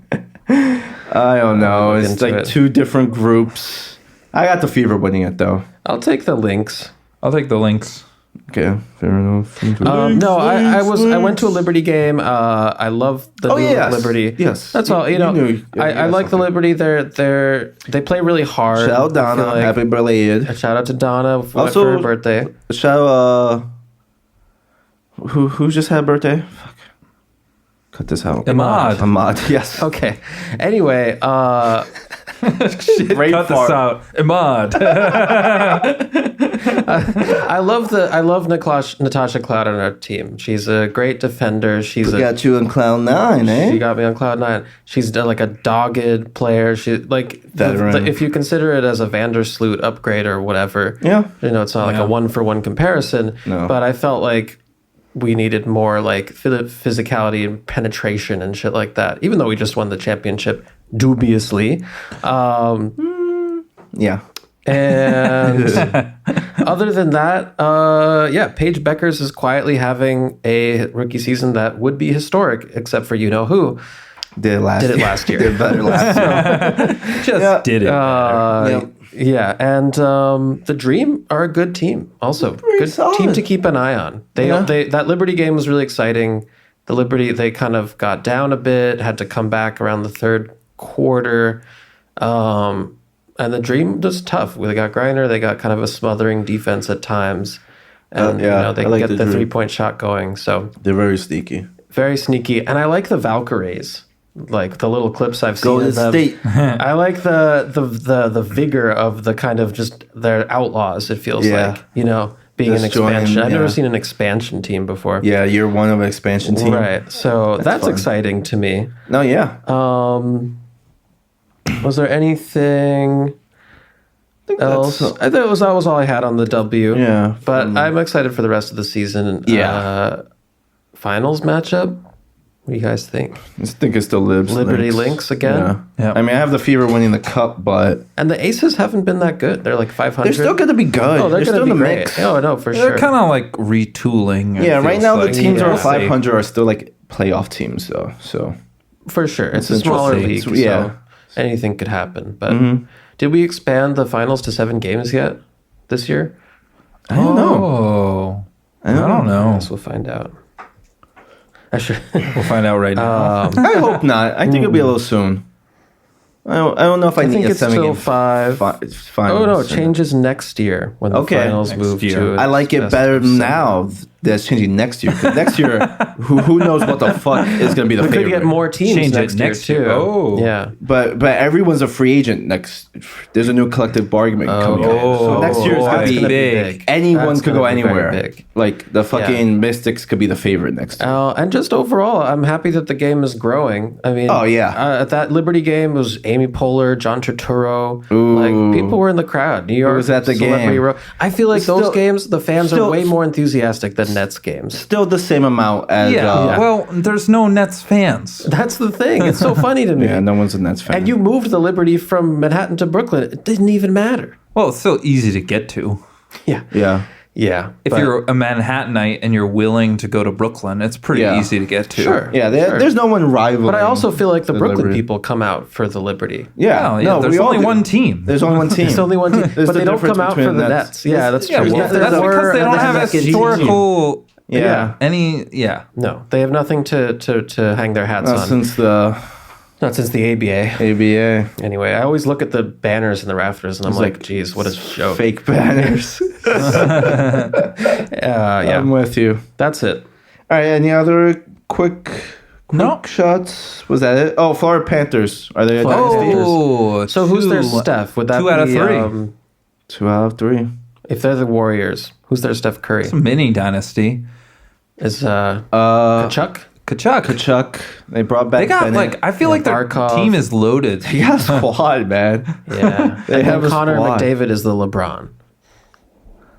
I don't know. look It's into like it. two different groups. I got the Fever winning it though. I'll take the links. I'll take the links. Okay, fair enough. No, I went to a Liberty game. I love the Oh, new yes. Liberty. Yes. That's all. You know, knew- I like the Liberty. They play really hard. Shout out I Donna. feel like- Happy belated. Shout out to Donna for Also- her birthday. Shout out. Who just had a birthday? Fuck. Cut this out. Ahmad. Ahmad. Yes. Okay. Anyway, Great Cut this fart. out, Ahmad. I love Natasha Cloud on our team. She's a great defender. We got you in Cloud 9, eh? She got me on cloud nine. She's like a dogged player. She like Veteran. if you consider it as a Vandersloot upgrade or whatever. Yeah. You know, it's not like a 1-for-1 comparison. No. But I felt like we needed more like physicality and penetration and shit like that. Even though we just won the championship dubiously. Yeah. And other than that, Paige Beckers is quietly having a rookie season that would be historic, except for you know who. Did it last year. Did better last year. Just Yeah. did it. Yeah. Yeah, and the Dream are a good team. Also, good solid. team to keep an eye on. They that Liberty game was really exciting. The Liberty they kind of got down a bit, had to come back around the third quarter. And the Dream was tough. They got Griner. They got kind of a smothering defense at times. And they can get the 3-point shot going. So they're very sneaky. Very sneaky. And I like the Valkyries. Like the little clips I've seen. Golden State. I like the vigor of the kind of just their outlaws, it feels like. Being an expansion. I've never seen an expansion team before. Yeah, you're one of an expansion team. Right. So that's exciting to me. No, yeah. Was there anything else? I think that was all I had on the W. Yeah. But I'm excited for the rest of the season. Yeah. Finals matchup? What do you guys think? I think it's the Liberty Lynx again? Yeah. I mean, I have the Fever winning the cup, but... And the Aces haven't been that good. They're like 500. They're still going to be good. Oh, they're still going to in be the great. mix. Oh, no, for They're sure. kind of like retooling. Yeah, right now the teams We'll are see. 500 are still like playoff teams, though. So For sure. It's a It's smaller interesting. league, Yeah. so anything could happen. But did we expand the finals to 7 games yet this year? I don't know. Oh. I don't I know. guess we'll find out. I should. We'll find out right now. I hope not. I think it'll be a little soon. I don't know if I, I need think a it's 7 still game 5. finals. Oh no, it changes next year when the Okay. finals Next move year. to. I like it best better of 7. now. That's changing next year. 'Cause next year, who knows what the fuck is going to be the We favorite? could get more teams Change it next year next too. year. Oh. Yeah. But everyone's a free agent next. There's a new collective bargaining coming up. So next year is boy. going to be big. Anyone That's could go gonna be very anywhere. big. Like the fucking Mystics could be the favorite next year. And just overall, I'm happy that the game is growing. I mean, Oh, yeah. that Liberty game was Amy Poehler, John Turturro. Ooh. Like people were in the crowd. New York was at the Celebrity game? Row. I feel like Still- those games, the fans are still- way more enthusiastic than Nets games. Still the same amount as. Yeah. Well, there's no Nets fans. That's the thing. It's so funny to me. Yeah, no one's a Nets fan. And you moved the Liberty from Manhattan to Brooklyn. It didn't even matter. Well, it's still easy to get to. Yeah. Yeah. Yeah. If but- you're a Manhattanite and you're willing to go to Brooklyn, it's pretty Yeah. easy to get to. Sure. Yeah, Sure. there's no one rivaling. But I also feel like the Brooklyn Liberty. people come out for the Liberty. Yeah, Oh, yeah, no, there's we all only do. one team. There's only one team. It's only one team. There's But the they don't difference come out for between the Nets. Nets. Yeah, that's Yeah, true. well, If there that's because were they don't a have second team- historical Yeah. Yeah. No, they have nothing to hang their hats Not on. since the Not since the ABA. ABA. Anyway, I always look at the banners in the rafters and I'm like, geez, what a joke. Fake banners. Yeah, I'm with you. that's it. All right, any other quick No. shots? Was that it? Oh, Florida Panthers. Are they a dynasty? Oh, So who's their Steph? Would that 2 out of be, 3. 2 out of 3. if they're the Warriors, who's their Steph Curry? It's a mini dynasty. Is Chuck? Kachuk. Kachuk. They brought back They got Bennett. I feel like their Barkov. team is loaded. They got a squad, man. Yeah. They And have then a Connor squad. McDavid is the LeBron.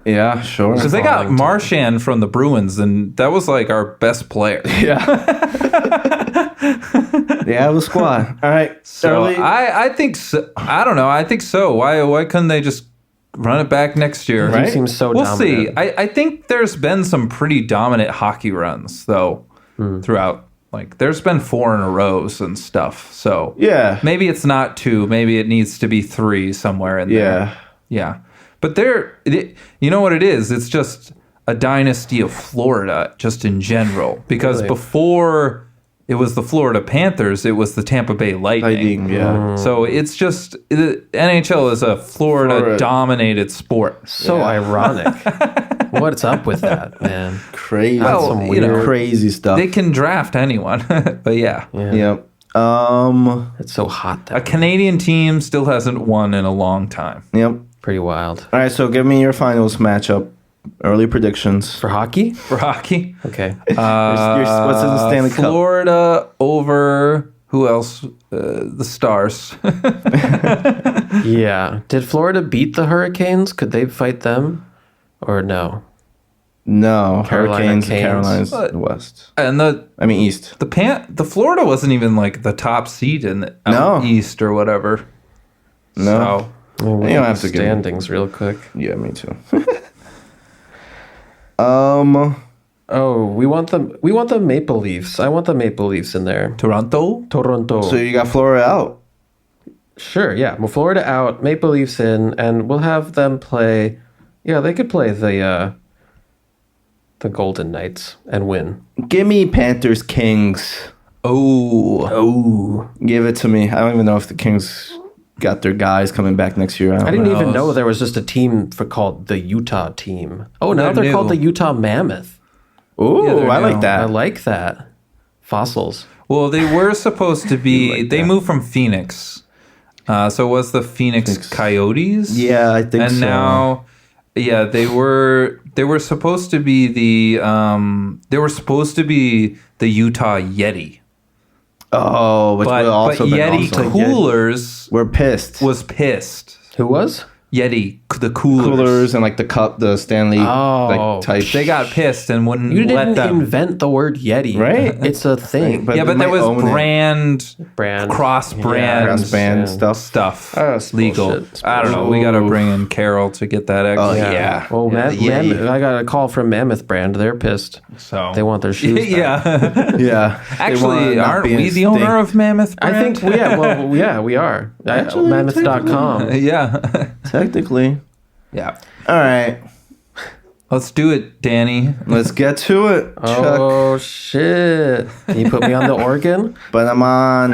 Yeah, sure. Because they got Arlington. Marchand from the Bruins, and that was like our best player. Yeah. They have a squad. All right. So Early- I think so. I don't know. I think so. Why couldn't they just run it back next year? Right? He seems so We'll dominant. see. I think there's been some pretty dominant hockey runs though throughout. Like there's been 4 in a row and stuff. So Yeah. maybe it's not 2. Maybe it needs to be 3 somewhere in Yeah. there. Yeah. But you know what it is? It's just a dynasty of Florida, just in general. Because Really? before it was the Florida Panthers, it was the Tampa Bay Lightning. Lightning, yeah. So it's just the NHL is a Florida-dominated sport. So ironic. What's up with that, man? Crazy. Well, some you know, weird- crazy stuff. They can draft anyone, but yeah. Yep. It's so hot A there. Canadian team still hasn't won in a long time. Yep. Pretty wild. All right, so give me your finals matchup. Early predictions. For hockey? For hockey, Okay. What's in the Stanley Cup? Florida over who else? The Stars. Yeah. Did Florida beat the Hurricanes? Could they fight them? Or no? No, Carolina Hurricanes, Canes. Carolinas, What? West. And the East. the Florida wasn't even like the top seed in the out No. East or whatever. No. So, Well, we You don't look have at to give me- standings real quick. Yeah, me too. Oh, we want the Maple Leafs. I want the Maple Leafs in there. Toronto. Toronto. So you got Florida out. Sure, yeah. Well, Florida out, Maple Leafs in, and we'll have them play. Yeah, they could play the Golden Knights and win. Give me Panthers, Kings. Oh. Give it to me. I don't even know if the Kings got their guys coming back next year. I didn't even know there was just a team called the Utah team. Oh, now they're called the Utah Mammoth. Ooh, I like that. I like that. Fossils. Well, they were supposed to be. They moved from Phoenix, so it was the Phoenix Coyotes. Yeah, I think so. And now, they were supposed to be the Utah Yeti. Oh, which But Yeti Coolers were pissed. was pissed. Who was? Yeti, the Coolers. And like the cup, the Stanley like type. They got pissed and wouldn't You let didn't them. invent the word Yeti. Right? It's a thing. But Yeah, but they there was might own Brand. cross-brand cross-band stuff that's legal. bullshit. I don't know. We got to bring in Carol to get that extra. Oh, yeah. Well, Yeah, Mammoth, I got a call from Mammoth Brand. They're pissed. So They want their shoes back. yeah. Yeah. Actually, aren't we the owner of Mammoth Brand? I think, we are. Actually, Mammoth.com. Yeah. Technically. Yeah. All right. Let's do it, Danny. Let's get to it, Chuck. Oh, shit. Can you put me on the organ? But I'm on.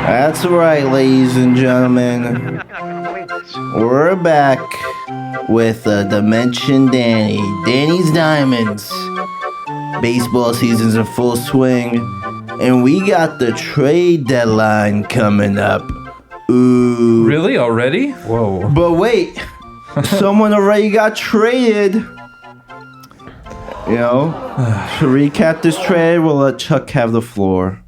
That's right, ladies and gentlemen. We're back with Dimension Danny. Danny's Diamonds. Baseball season's in full swing, and we got the trade deadline coming up. Ooh. Really? Already? Whoa. But wait, someone already got traded. You know, to recap this trade, we'll let Chuck have the floor.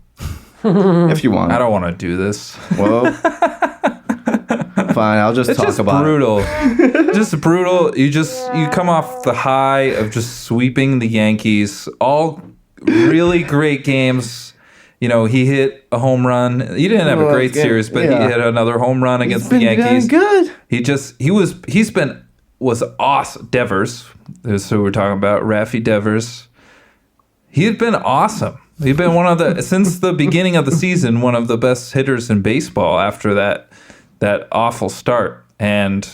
If you want. I don't want to do this. Well, fine. I'll just It's talk just about brutal. Just brutal. You come off the high of just sweeping the Yankees. All really great games. You know, he hit a home run. He didn't have a great series, but he hit another home run against the Yankees. Good. Was awesome. Devers. That's who we're talking about. Raffy Devers. He had been awesome. He'd been one of the since the beginning of the season, one of the best hitters in baseball after that awful start. And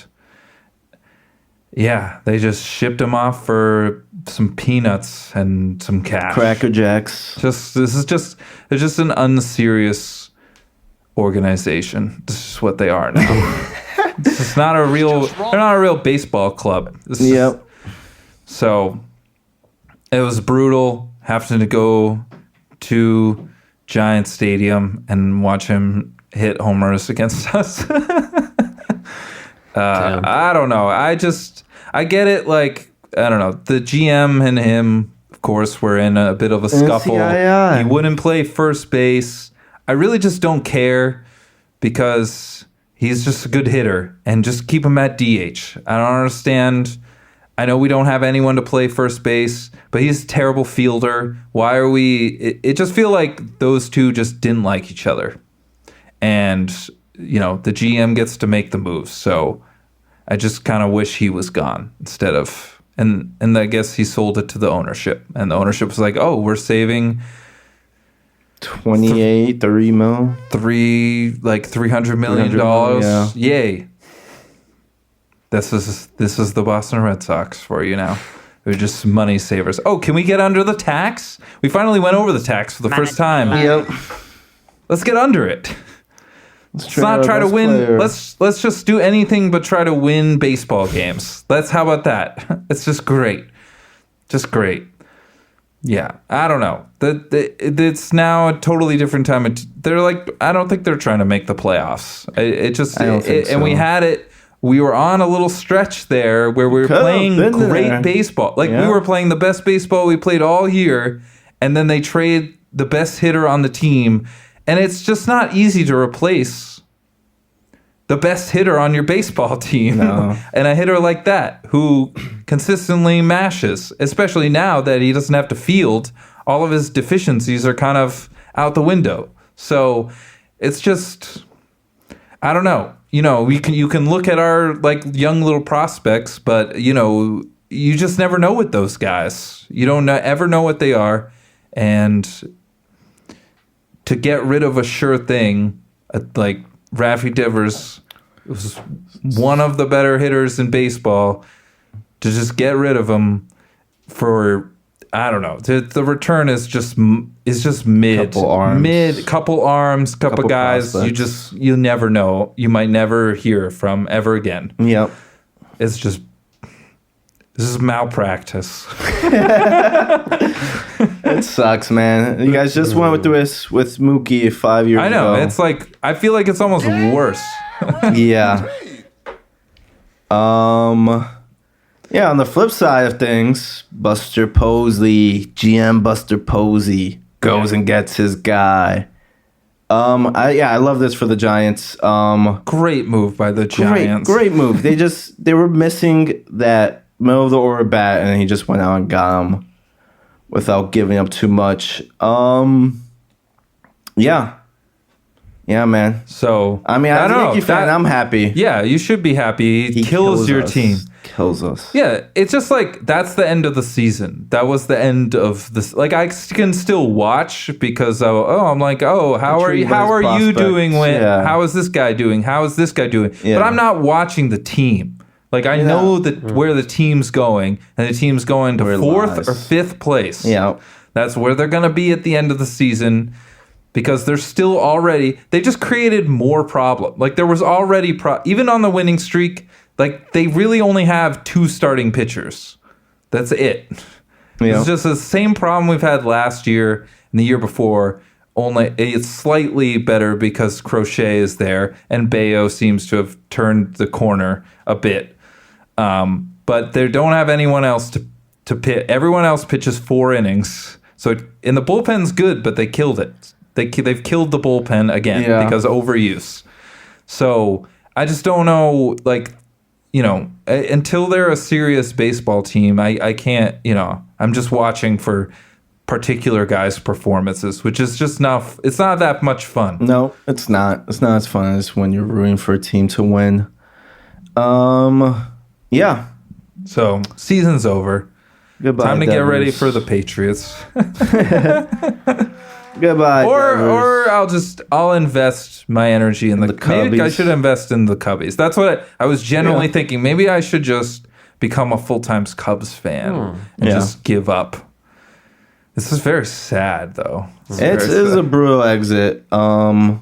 yeah, they just shipped him off for some peanuts and some cash. Cracker Jacks. It's just an unserious organization. This is what they are now. This is not a real. They're not a real baseball club. Yep. So it was brutal having to go to Giant Stadium and watch him hit homers against us. I don't know. I get it. Like, I don't know. The GM and him, of course, were in a bit of a scuffle. NCII. He wouldn't play first base. I really just don't care because he's just a good hitter and just keep him at DH. I don't understand. I know we don't have anyone to play first base, but he's a terrible fielder. Why are we... It just feel like those two just didn't like each other. And, you know, the GM gets to make the moves. So I just kind of wish he was gone instead of... And I guess he sold it to the ownership. And the ownership was like, oh, we're saving... 28, 30 mil. $300 million. Yeah. Yay. This is the Boston Red Sox for you now. They're just money savers. Oh, can we get under the tax? We finally went over the tax for the first time. Yep. Let's get under it. Let's not try to win. Player. Let's just do anything but try to win baseball games. How about that? It's just great. Just great. Yeah, I don't know. It's now a totally different time. They're like, I don't think they're trying to make the playoffs. I don't think so. And we had it. We were on a little stretch there where we were playing great baseball. Like, we were playing the best baseball we played all year, and then they trade the best hitter on the team. And it's just not easy to replace the best hitter on your baseball team. No. And a hitter like that who consistently mashes, especially now that he doesn't have to field. All of his deficiencies are kind of out the window. So it's just, I don't know. You know, you can look at our like young little prospects, but you know, you just never know with those guys. You don't ever know what they are, and to get rid of a sure thing, like Rafi Devers was one of the better hitters in baseball, to just get rid of him for, I don't know. The return is just mid. Couple arms. Couple guys. Prospects. You never know. You might never hear from ever again. Yep. It's just, this is malpractice. It sucks, man. You guys just went through this with Mookie 5 years ago. I know. It's like, I feel like it's almost worse. Yeah. Yeah, on the flip side of things, Buster Posey, GM Buster Posey, goes and gets his guy. I love this for the Giants. Great move by the Giants. Great move. They were missing that middle of the order bat, and he just went out and got him without giving up too much. Yeah, man. So, I mean, as a Yankee fan, I'm happy. Yeah, you should be happy. He kills your us. team. Kills us. Yeah, it's just like, that's the end of the season. That was the end of this. Like, I can still watch because, I'm like, how are you doing? How is this guy doing? How is this guy doing? Yeah. But I'm not watching the team. Like, I know that where the team's going, and the team's going to fourth or fifth place. Yeah. That's where they're going to be at the end of the season. Because they're still they just created more problem. Like, there was already, even on the winning streak, like, they really only have 2 starting pitchers. That's it. Yeah. It's just the same problem we've had last year and the year before. Only it's slightly better because Crochet is there and Bayo seems to have turned the corner a bit. But they don't have anyone else to pitch. Everyone else pitches 4 innings. So, and the bullpen's good, but they killed it. They've killed the bullpen again because of overuse. So I just don't know, like, until they're a serious baseball team, I can't, I'm just watching for particular guys' performances, which is just it's not that much fun. No, it's not. It's not as fun as when you're rooting for a team to win. Yeah. So season's over. Goodbye, Time to get Devers. ready for the Patriots. Goodbye. Or I'll invest my energy in the Cubbies. Maybe I should invest in the Cubbies. That's what I was generally thinking. Maybe I should just become a full-time Cubs fan and just give up. This is very sad, though. It is a brutal exit. Yeah,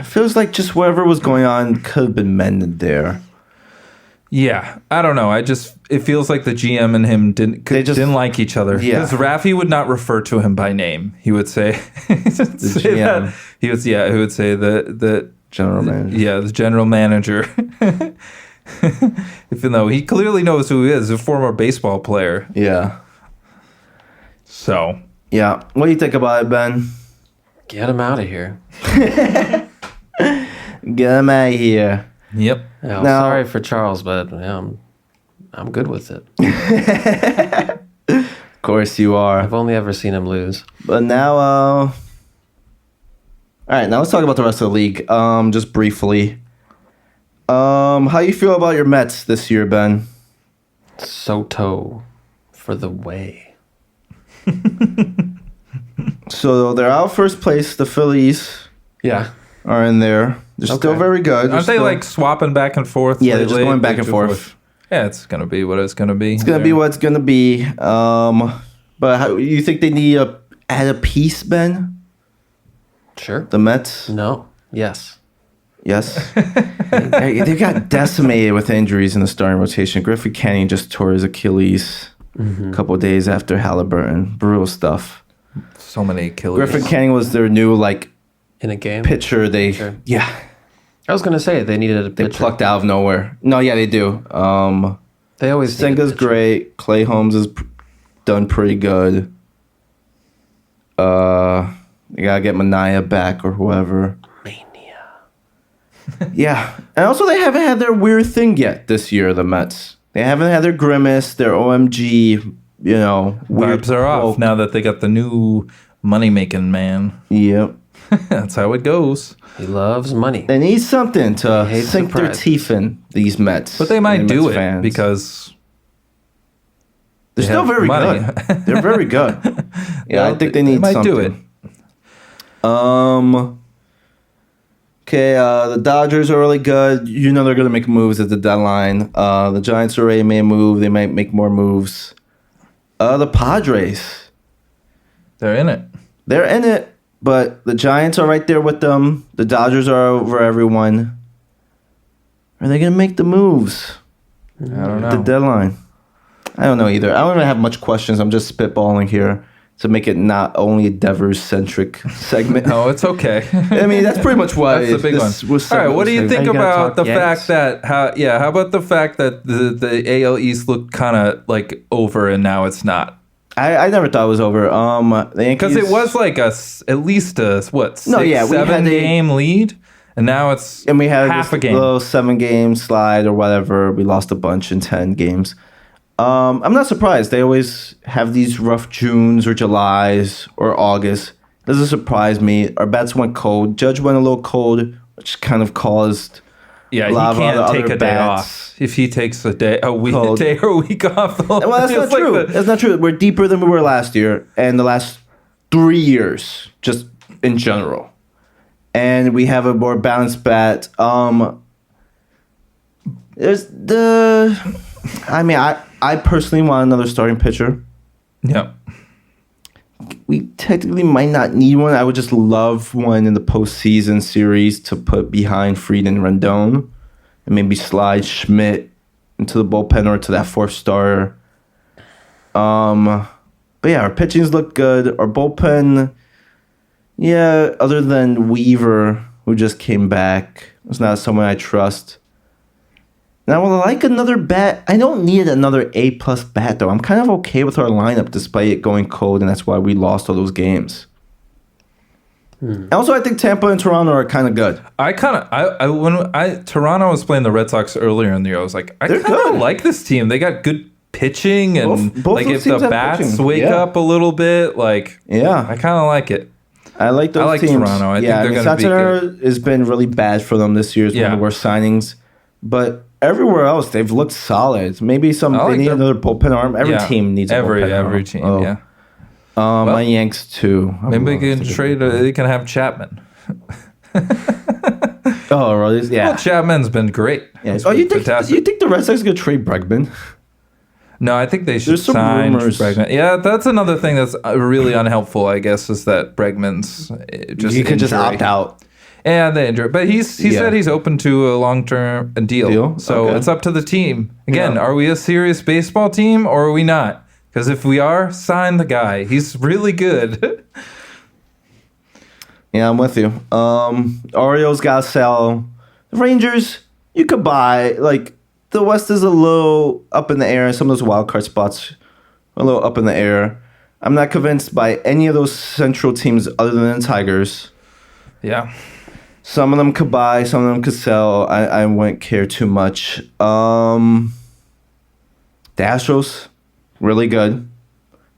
it feels like just whatever was going on could have been mended there. Yeah, I don't know. It feels like the GM and him didn't like each other. Yeah. Because Rafi would not refer to him by name. He would say, the GM. He would say the General manager. Yeah, the general manager. Even though he clearly knows who he is, a former baseball player. Yeah. So. Yeah. What do you think about it, Ben? Get him out of here. Get him out of here. Yep. Yeah, I'm sorry for Charles, but I'm good with it. Of course you are. I've only ever seen him lose. But now, all right, now let's talk about the rest of the league. Just briefly. How you feel about your Mets this year, Ben? Soto for the way. So they're out first place. The Phillies are in there. They're still very good. Aren't they like swapping back and forth? Yeah, they're just going back and forth. Yeah, it's going to be what it's going to be. It's going to be what it's going to be. But how, you think they need to add a piece, Ben? Sure. The Mets? No. Yes. Yes. They got decimated with injuries in the starting rotation. Griffin Canning just tore his Achilles a couple of days after Halliburton. Brutal stuff. So many Achilles. Griffin Canning was their new in a game pitcher. Yeah. I was gonna say they needed a pitcher. They plucked out of nowhere. No, yeah, they do. They always Senga's great. Clay Holmes is done pretty good. You gotta get Mania back or whoever. Mania. Yeah, and also they haven't had their weird thing yet this year. The Mets. They haven't had their grimace, their OMG. Weird vibes are off now that they got the new money-making man. Yep. That's how it goes. He loves money. They need something to sink their teeth in, these Mets. But they might do it fans. because they're still very money. good. They're very good. Yeah, I think they need might something. do it. Okay, the Dodgers are really good. You know they're going to make moves at the deadline. The Giants already made a move. They might make more moves. The Padres. They're in it. They're in it, but the Giants are right there with them. The Dodgers are over everyone. Are they going to make the moves? I don't know. The deadline. I don't know either. I don't even have much questions. I'm just spitballing here to make it not only a Devers-centric segment. No, it's okay. I mean, that's pretty much why That's the big one. All right, what do you think about the fact that how about the fact that the AL East looked kind of like over and now it's not? I never thought it was over. The Yankees, Because it was like at least a seven game lead, and now it's and we had half a game. Little 7-game slide or whatever. We lost a bunch in 10 games. I'm not surprised. They always have these rough Junes or Julys or August. Doesn't surprise me. Our bats went cold. Judge went a little cold, which kind of caused He a lot of can't other take a day bats. off. If he takes a day or a week off, Well, that's not true. That's not true. We're deeper than we were last year and the last 3 years, just in general. And we have a more balanced bat. I personally want another starting pitcher. Yeah. We technically might not need one. I would just love one in the postseason series to put behind Fried and Rendon, and maybe slide Schmidt into the bullpen or to that fourth starter. But yeah, our pitchings look good. Our bullpen, other than Weaver, who just came back, is not someone I trust. And I would like another bat. I don't need another A-plus bat, though. I'm kind of okay with our lineup despite it going cold, and that's why we lost all those games. Also, I think Tampa and Toronto are kind of good. When Toronto was playing the Red Sox earlier in the year, I was like, I kind of like this team. They got good pitching, and both like those if the teams have bats pitching. wake up a little bit, I kind of like it. I like those teams. Toronto. I think they're going to be good. Has been really bad for them this year. It's one of the worst signings. But everywhere else, they've looked solid. Maybe they need another bullpen arm. Every team needs a bullpen arm. Every team, my Yanks, too. Maybe they can trade. They can have Chapman. Really? Yeah. Well, Chapman's been great. Yeah. You think the Red Sox are going to trade Bregman? No, I think they should There's some sign rumors. Bregman. Yeah, that's another thing that's really unhelpful, I guess, is that Bregman's just He could just opt out. And the injury. But he said he's open to a long-term deal. So it's up to the team. Again, are we a serious baseball team or are we not? Because if we are, sign the guy. He's really good. Yeah, I'm with you. Orioles got to sell. The Rangers, you could buy. The West is a little up in the air. Some of those wild card spots are a little up in the air. I'm not convinced by any of those Central teams other than the Tigers. Yeah. Some of them could buy. Some of them could sell. I wouldn't care too much. The Astros, really good.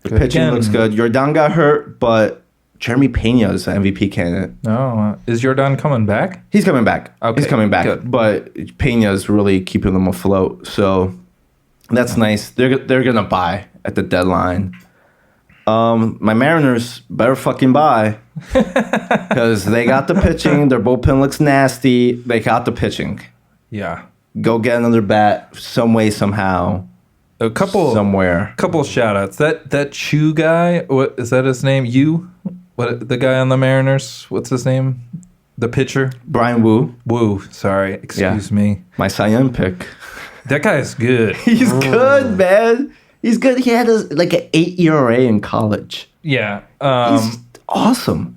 The pitching looks good. Yordan got hurt, but Jeremy Pena is the MVP candidate. Oh, is Yordan coming back? He's coming back. Okay, he's coming back. good. But Pena is really keeping them afloat. So that's nice. They're gonna buy at the deadline. My Mariners better fucking buy because they got the pitching. Their bullpen looks nasty. They got the pitching. Yeah. Go get another bat some way, somehow. Somewhere. Couple shout outs. That Chu guy, what is that his name? The guy on the Mariners? What's his name? The pitcher? Brian Wu. Sorry. Excuse me. My Cy Young pick. That guy is good. He's good, man. He's good. He had an 8 ERA in college. Yeah. He's awesome.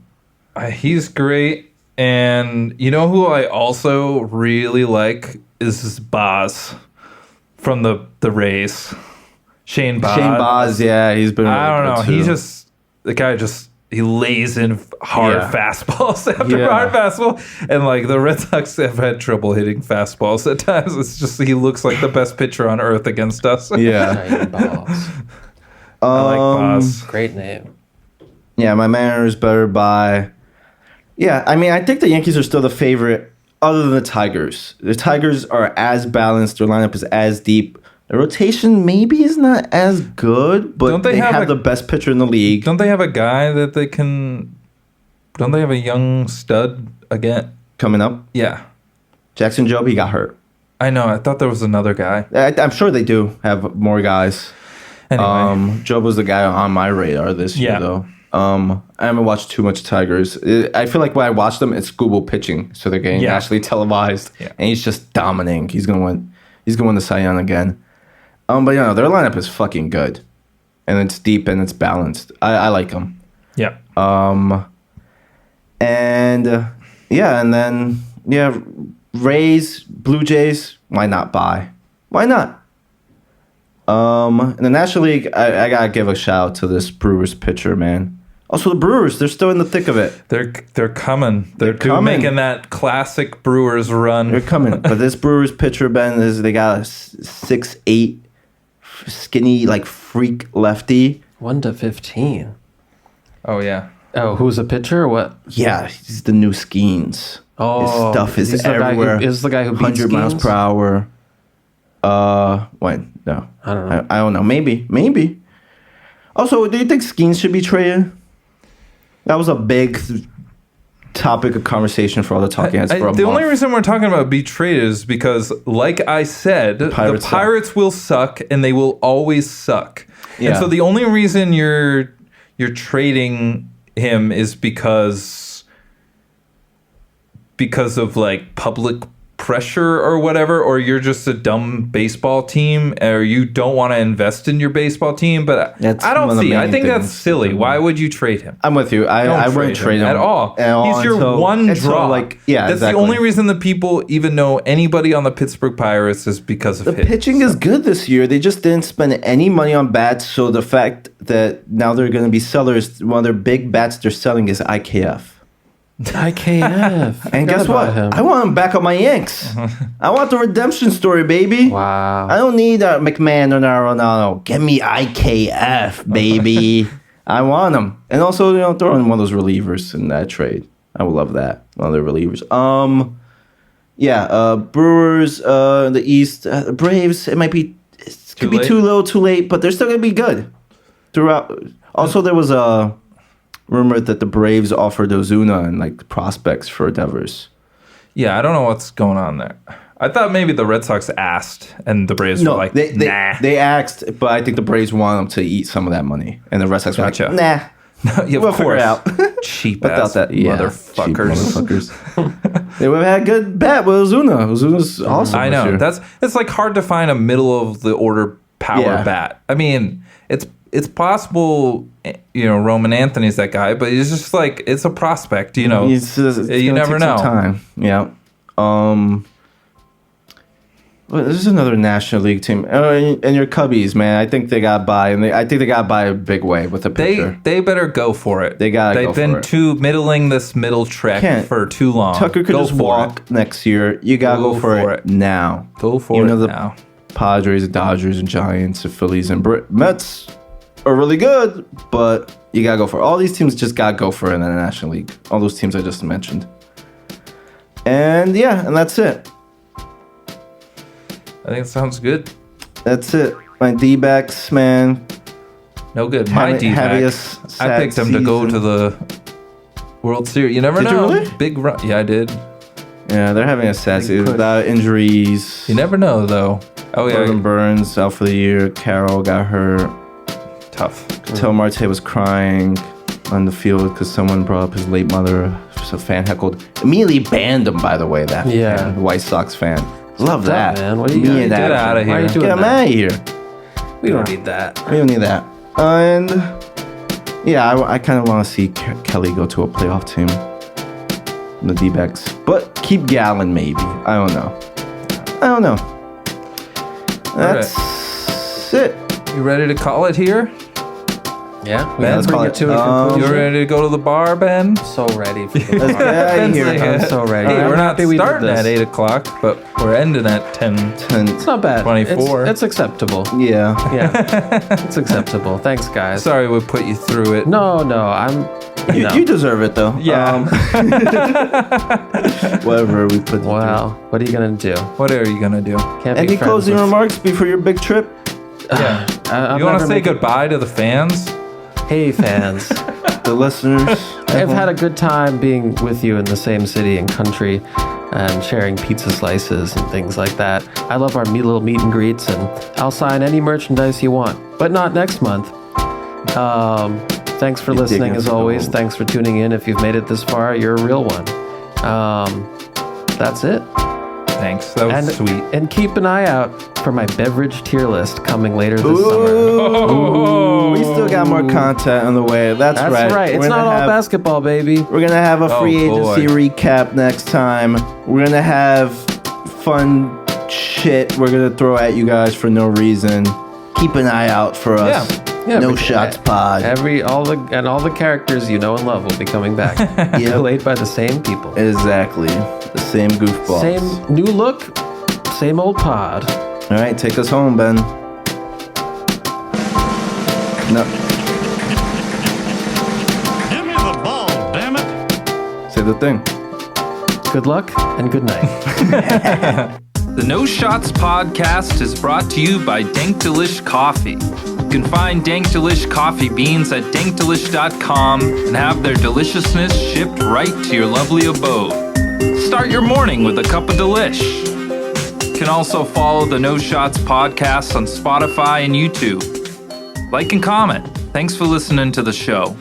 He's great. And you know who I also really like is Boz from the Rays. Shane Boz. Shane Boz, yeah. He's been really I don't know. Too. He lays in hard fastballs after hard fastball. And the Red Sox have had trouble hitting fastballs at times. It's just he looks like the best pitcher on earth against us. Yeah. Boss. I like Boz. Great name. Yeah, my Mariners better buy. Yeah, I mean, I think the Yankees are still the favorite other than the Tigers. The Tigers are as balanced. Their lineup is as deep. The rotation maybe is not as good, but they have the best pitcher in the league. Don't they have a guy that they can Don't they have a young stud again? Coming up, Yeah. Jackson Jobe, he got hurt. I know. I thought there was another guy. I'm sure they do have more guys. Anyway. Jobe was the guy on my radar this year, though. I haven't watched too much Tigers. I feel like when I watch them, it's Google pitching, so they're getting nationally televised, and he's just dominating. He's gonna win. He's gonna win the Cy Young again. But their lineup is fucking good, and it's deep and it's balanced. I like them. Yeah. And then Rays, Blue Jays. Why not buy? Why not? In the National League, I gotta give a shout out to this Brewers pitcher, man. Also, the Brewers, they're still in the thick of it. They're coming. They're coming. making that classic Brewers run. They're coming. But this Brewers pitcher, Ben, they got a 6'8", skinny, like freak lefty. 1-15. Oh, yeah. Oh, who's a pitcher or what? Yeah, he's the new Skeens. Oh, his stuff is everywhere. Is the guy who beats 100 miles Skeens? per hour. Wait, no. I don't know. I don't know. Maybe. Also, do you think Skeens should be traded? That was a big topic of conversation for all the talking heads for a month. The only reason we're talking about be traded is because, like I said, the Pirates will suck and they will always suck. Yeah. And so the only reason you're trading him is because of like public pressure or whatever, or you're just a dumb baseball team, or you don't want to invest in your baseball team. But I don't see. I think that's silly. Why would you trade him? I'm with you. I wouldn't trade him at all. He's your one draw. That's the only reason that people even know anybody on the Pittsburgh Pirates is because of the pitching is good this year. They just didn't spend any money on bats, so the fact that now they're going to be sellers, one of their big bats they're selling is IKF. IKF. And guess what? I want him back on my Yanks. I want the redemption story, baby. Wow. I don't need McMahon or Ronaldo. Give me IKF, baby. I want him. And also, throw in one of those relievers in that trade. I would love that. One of the relievers. Brewers, the East, Braves. It could be too little, too late, but they're still gonna be good throughout. Also, there was a rumor that the Braves offered Ozuna and like prospects for Devers. Yeah, I don't know what's going on there. I thought maybe the Red Sox asked and the Braves were like, nah. They asked, but I think the Braves want them to eat some of that money. And the Red Sox were like, nah. Yeah, we'll figure it out. Cheap ass motherfuckers. They would have had a good bat with Ozuna. Ozuna's awesome. I know. It's like hard to find a middle of the order power bat. I mean, it's possible, Roman Anthony's that guy, but he's just like, it's a prospect, you never know. Time. Yeah. Well, this is another National League team. And your Cubbies, man, I think they got by, and I think they got by a big way with the pitcher. They better go for it. They've been too middling this middle trek for too long. Tucker could just walk next year. You gotta go for it now. Go for it now. Padres, Dodgers, and Giants, the Phillies, and Mets are really good, but you gotta go for it. All these teams just gotta go for it in the National League. All those teams I just mentioned. And that's it. I think it sounds good. That's it. My D-backs, man. No good. My D-backs. I picked them to go to the World Series. You never know. Did you really? Big run. Yeah, I did. Yeah, they're having a sad season. Without injuries. You never know, though. Oh, yeah. Gordon Burns out for the year. Carroll got hurt. Tough. Tel Marte was crying on the field because someone brought up his late mother. So a fan heckled. Immediately banned him, by the way, that fan, the White Sox fan. Love that, man. What are you doing? Get out of here. Why are you doing Get him out of here. We don't need that. We don't need that. And I kind of want to see Kelly go to a playoff team. The D-backs. But keep Gallen, maybe. I don't know. That's it. You ready to call it here? Yeah, let's bring it to a conclusion. You ready to go to the bar, Ben? So ready for the Let's get out of here. I'm so ready. Hey, we're not starting at 8 o'clock, but we're ending at 10. It's not bad. 24. It's acceptable. Yeah. It's acceptable. Thanks, guys. Sorry we put you through it. No, You deserve it, though. Yeah. Whatever we put you Well, what are you going to do? What are you going to do? Can't Any closing remarks before your big trip? Yeah. You want to say goodbye to the fans? Hey, fans. the listeners. I've had a good time being with you in the same city and country and sharing pizza slices and things like that. I love our little meet and greets, and I'll sign any merchandise you want, but not next month. Thanks for listening as always. Thanks for tuning in. If you've made it this far, you're a real one. That's it. Thanks. That was sweet. And keep an eye out for my beverage tier list coming later this summer. Ooh, we still got more content on the way. That's right. It's not all basketball, baby. We're going to have a free agency recap next time. We're going to have fun shit we're going to throw at you guys for no reason. Keep an eye out for us. Yeah, No Shots Pod. All the characters you know and love will be coming back. Played by the same people. Exactly. The same goofballs. Same new look, same old pod. All right, take us home, Ben. No. Give me the ball, damn it. Say the thing. Good luck and good night. The No Shots podcast is brought to you by Dank Delish Coffee. You can find Dank Delish coffee beans at dankdelish.com and have their deliciousness shipped right to your lovely abode. Start your morning with a cup of delish. You can also follow the No Shots podcast on Spotify and YouTube. Like and comment. Thanks for listening to the show.